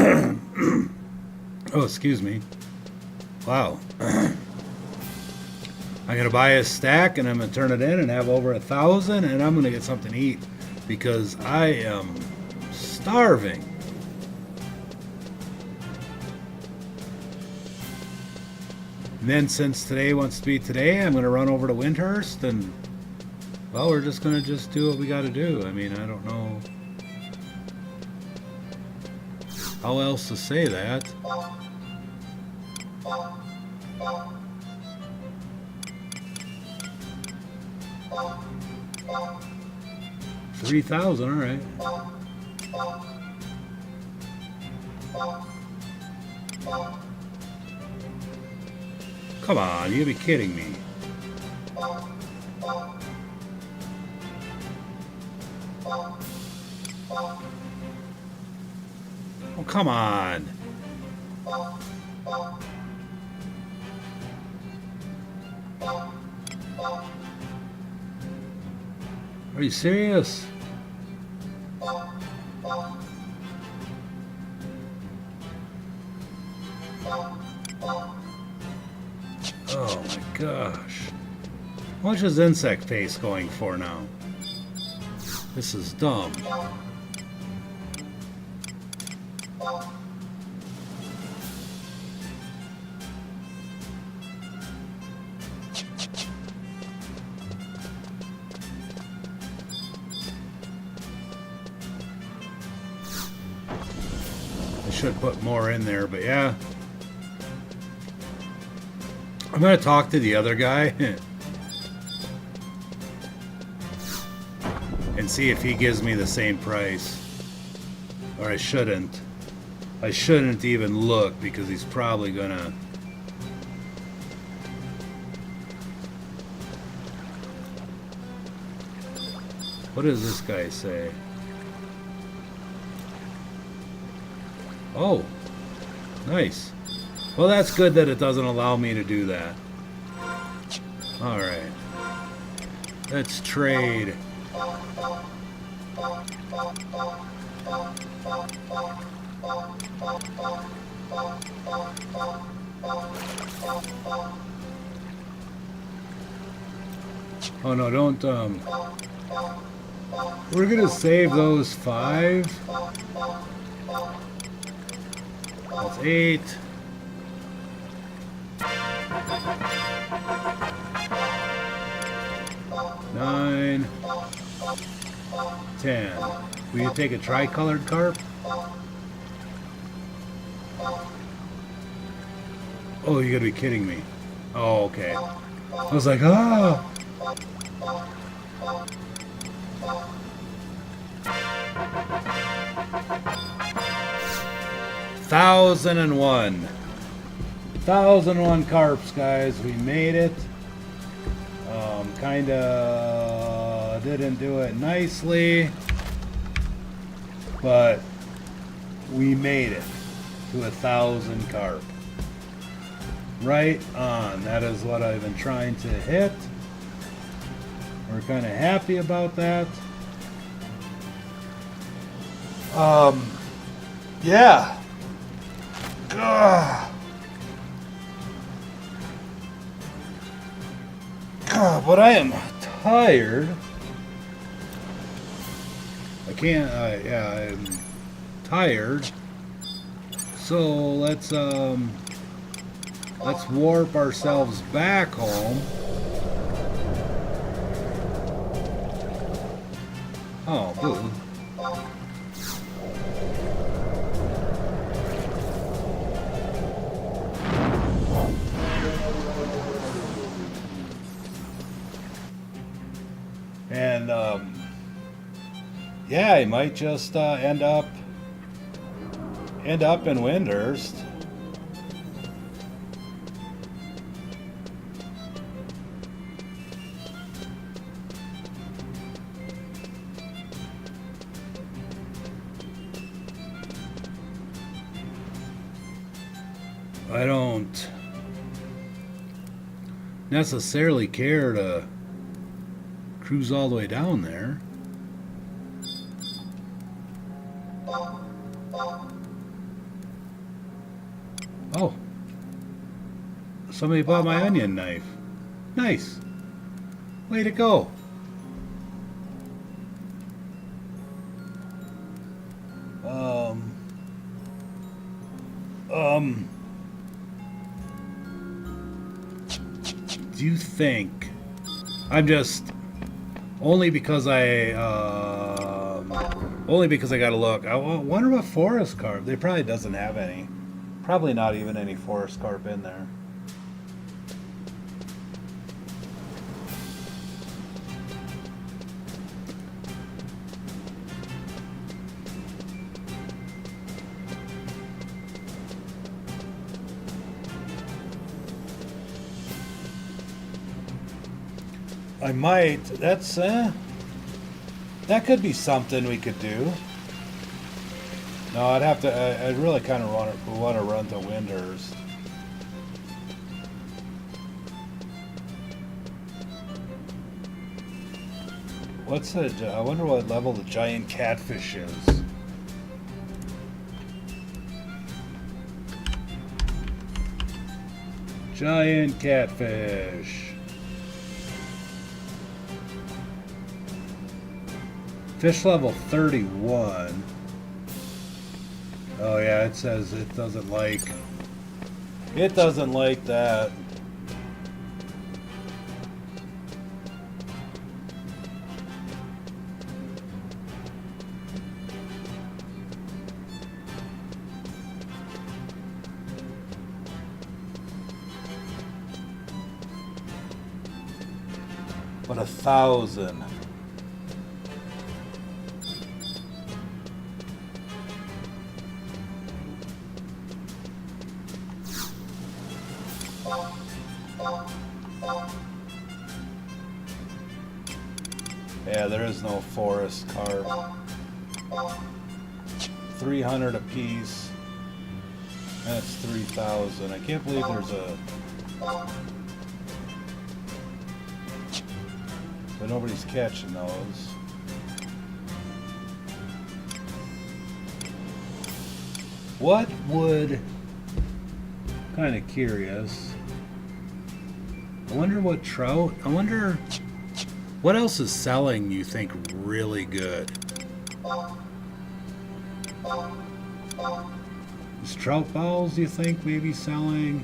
Speaker 1: Oh, excuse me. Wow. I'm going to buy a stack and I'm going to turn it in and have over 1,000 and I'm going to get something to eat because I am starving. And then since today wants to be today, I'm going to run over to Windhurst and, well, we're just going to just do what we got to do. I mean, I don't know how else to say that. $3,000, all right. Come on, you gotta be kidding me. Oh, come on. Are you serious? Oh my gosh. How much is insect paste going for now? This is dumb. I should put more in there, but yeah. I'm gonna talk to the other guy and see if he gives me the same price. Or I shouldn't. I shouldn't even look because he's probably gonna... What does this guy say? Oh, nice. Well, that's good that it doesn't allow me to do that. Alright. Let's trade. Oh no, don't, we're gonna save those 5. That's 8. 9, 10. Will you take a tricolored carp? Oh, you gotta be kidding me. Oh, okay. I was like, ah! $1,001. 1,001 carps, guys. We made it. Kinda didn't do it nicely, but we made it to 1,000 carp. Right on. That is what I've been trying to hit. We're kind of happy about that. Yeah. Ugh. God, but I am tired. I can't, yeah, I'm tired. So let's warp ourselves back home. Oh, boo. And yeah, I might just end up in Windhurst. I don't necessarily care to cruise all the way down there. Oh, somebody bought my onion knife. Nice. Way to go. Do you think I'm just only because I gotta look. I wonder what forest carp. They probably doesn't have any. Probably not even any forest carp in there. I might. That could be something we could do. No, I'd have to. I'd really kind of want to run to Windhurst. What's the? I wonder what level the giant catfish is. Giant catfish. Fish level 31. Oh yeah, it says it doesn't like that. But 1,000. Yeah, there is no forest carp. 300 apiece. And it's 3,000. I can't believe there's a... But nobody's catching those. What would... Kind of curious. I wonder what trout... I wonder... What else is selling, you think, really good? Is trout balls, you think, maybe selling?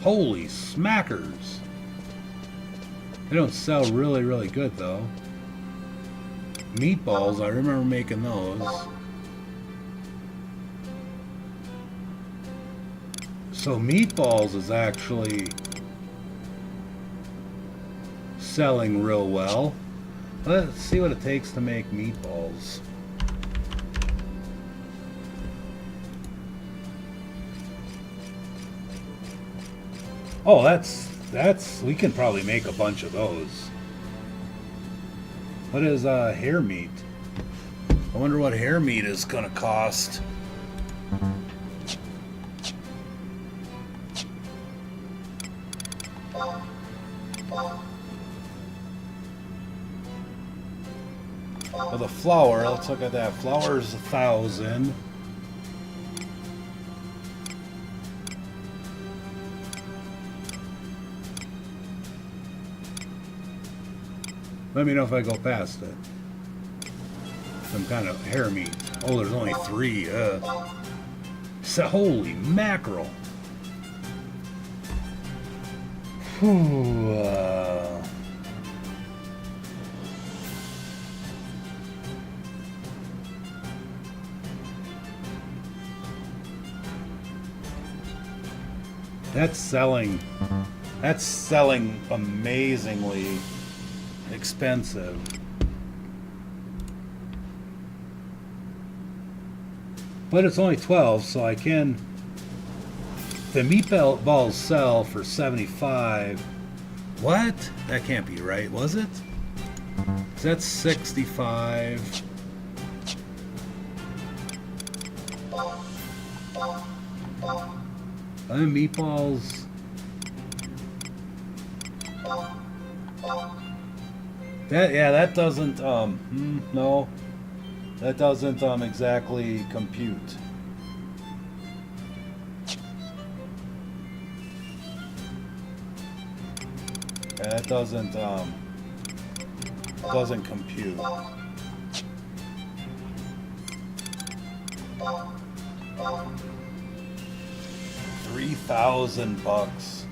Speaker 1: Holy smackers! They don't sell really, really good, though. Meatballs, I remember making those. So meatballs is actually selling real well. Let's see what it takes to make meatballs. Oh, that's we can probably make a bunch of those. What is hair meat? I wonder what hair meat is gonna cost. Well, the flour, let's look at that. Flour is 1,000. Let me know if I go past it. Some kind of hair meat. Oh, there's only 3. So, holy mackerel. Whew, That's selling amazingly expensive. But it's only 12, so I can... The meatballs sell for 75. What? That can't be right, was it? That's 65. And meatballs. That doesn't no. That doesn't exactly compute. Yeah, that doesn't compute. $3,000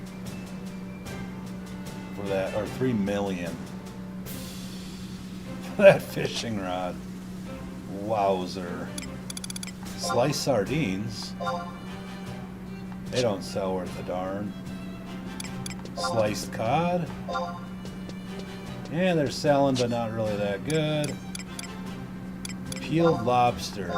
Speaker 1: for that, or 3 million for that fishing rod. Wowzer. Sliced sardines, they don't sell worth a darn. Sliced cod, yeah, they're selling, but not really that good. Peeled lobster.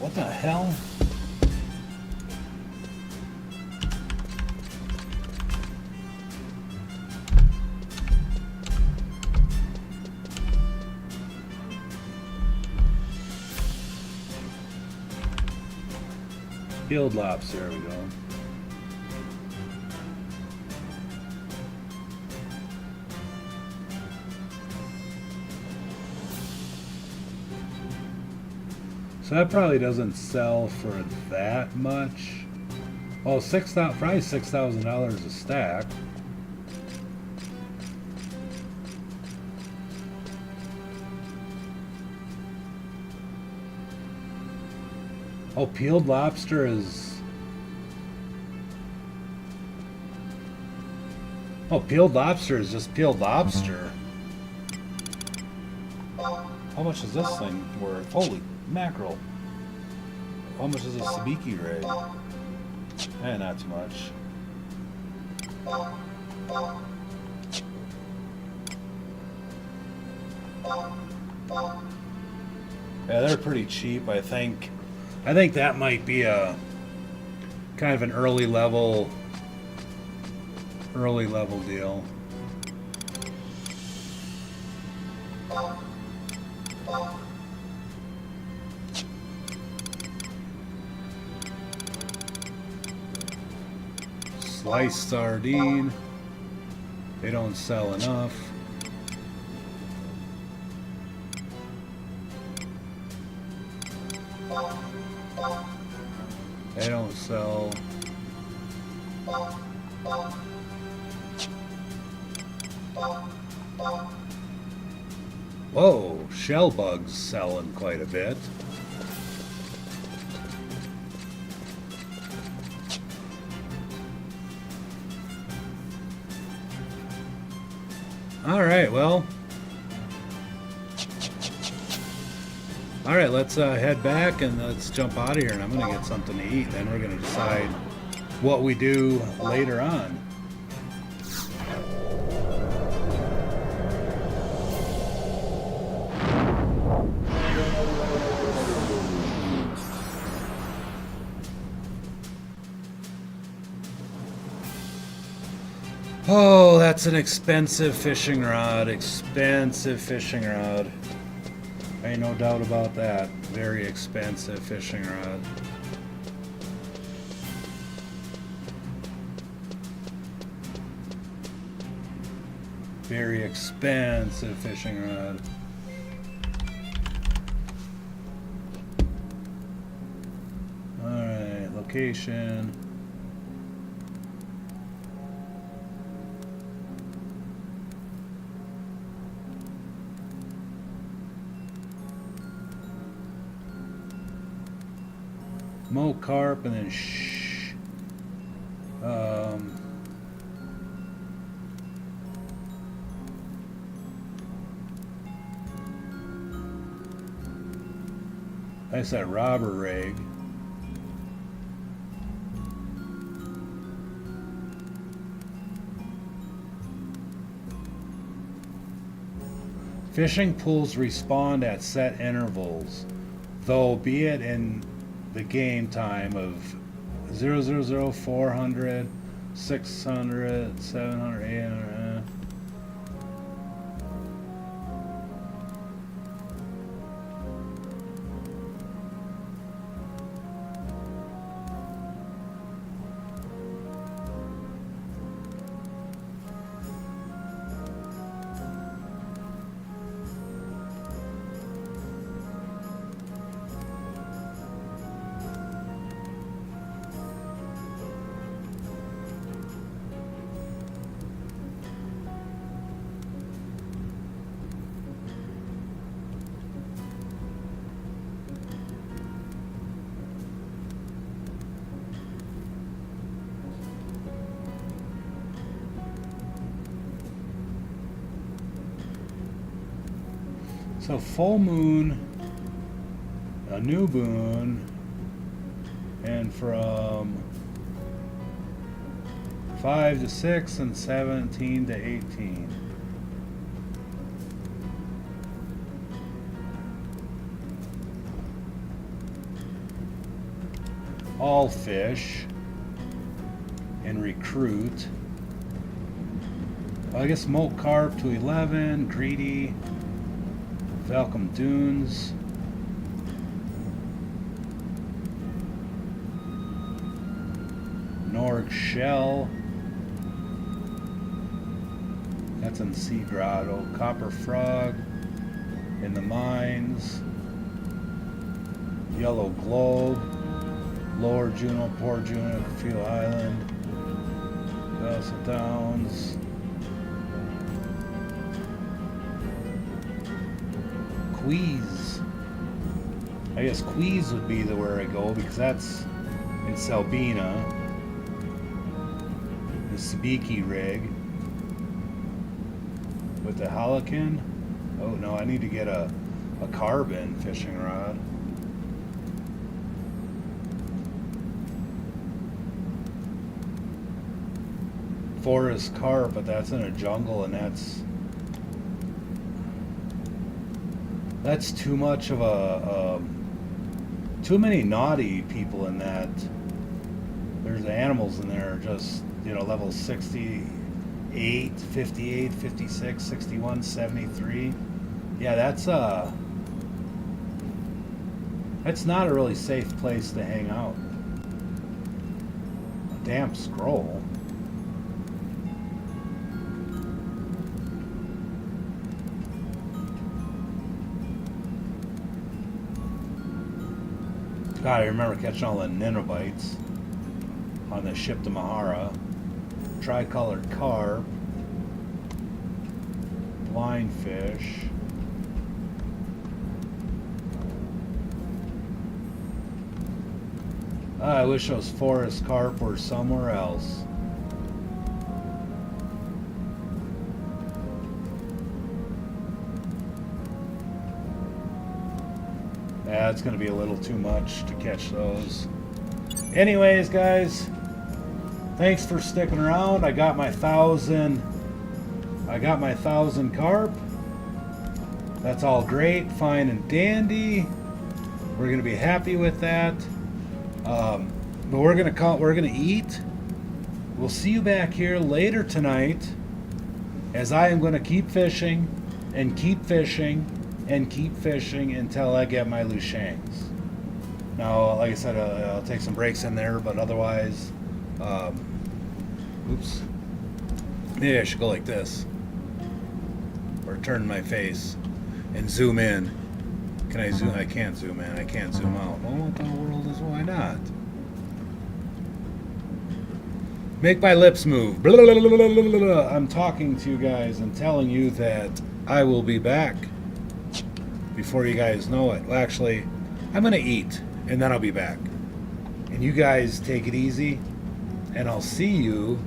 Speaker 1: What the hell? Peeled lobster, there we go. So that probably doesn't sell for that much. Oh, probably $6,000 a stack. Oh, peeled lobster is... Oh, peeled lobster is just peeled lobster. How much is this thing worth? Holy mackerel. How much is a sabiki rig? Eh, not too much. Yeah, they're pretty cheap, I think. I think that might be a kind of an early level deal. Sliced sardine. They don't sell enough. They don't sell. Whoa, shell bugs selling quite a bit. All right, well. All right, let's head back and let's jump out of here, and I'm going to get something to eat. Then we're going to decide what we do later on. Oh, that's an expensive fishing rod. Expensive fishing rod. Ain't no doubt about that. Very expensive fishing rod. Very expensive fishing rod. Alright, location. Mo carp and then I said robber rig. Fishing pools respond at set intervals, though be it in the game time of 000, 400, 600, 700, 800. So full moon, a new moon, and from 5 to 6 and 17 to 18. all fish, and recruit. I guess smoked carp to 11, greedy, Falcon Dunes. Norg Shell. That's in Sea Grotto. Copper Frog in the mines. Yellow Globe. Lower Juno, Poor Juno, Kafeel Island. Vessel Downs. Quees. I guess Quees would be the where I go because that's in Salbina. The Sabiki rig with the Halican. Oh no, I need to get a carbon fishing rod. Forest carp, but that's in a jungle, and that's too much of a too many naughty people in that. There's animals in there just, you know, level 68, 58, 56, 61, 73. Yeah, that's not a really safe place to hang out. A damn scroll. God, I remember catching all the Ninevites on the ship to Mahara. Tricolored carp. Blind fish. I wish those forest carp were somewhere else. Yeah, it's going to be a little too much to catch those. Anyways, guys, thanks for sticking around. I got my 1,000 carp. That's all great, fine and dandy. We're going to be happy with that. But we're going to eat. We'll see you back here later tonight as I am going to keep fishing and keep fishing and keep fishing until I get my LuShangs. Now, like I said, I'll take some breaks in there, but otherwise, oops. Maybe I should go like this, or turn my face and zoom in. Can I zoom? I can't zoom in. I can't zoom out. Well, what the world is? Why not? Make my lips move. Blah, blah, blah, blah, blah, blah. I'm talking to you guys and telling you that I will be back before you guys know it. Well, actually, I'm going to eat, and then I'll be back. And you guys take it easy, and I'll see you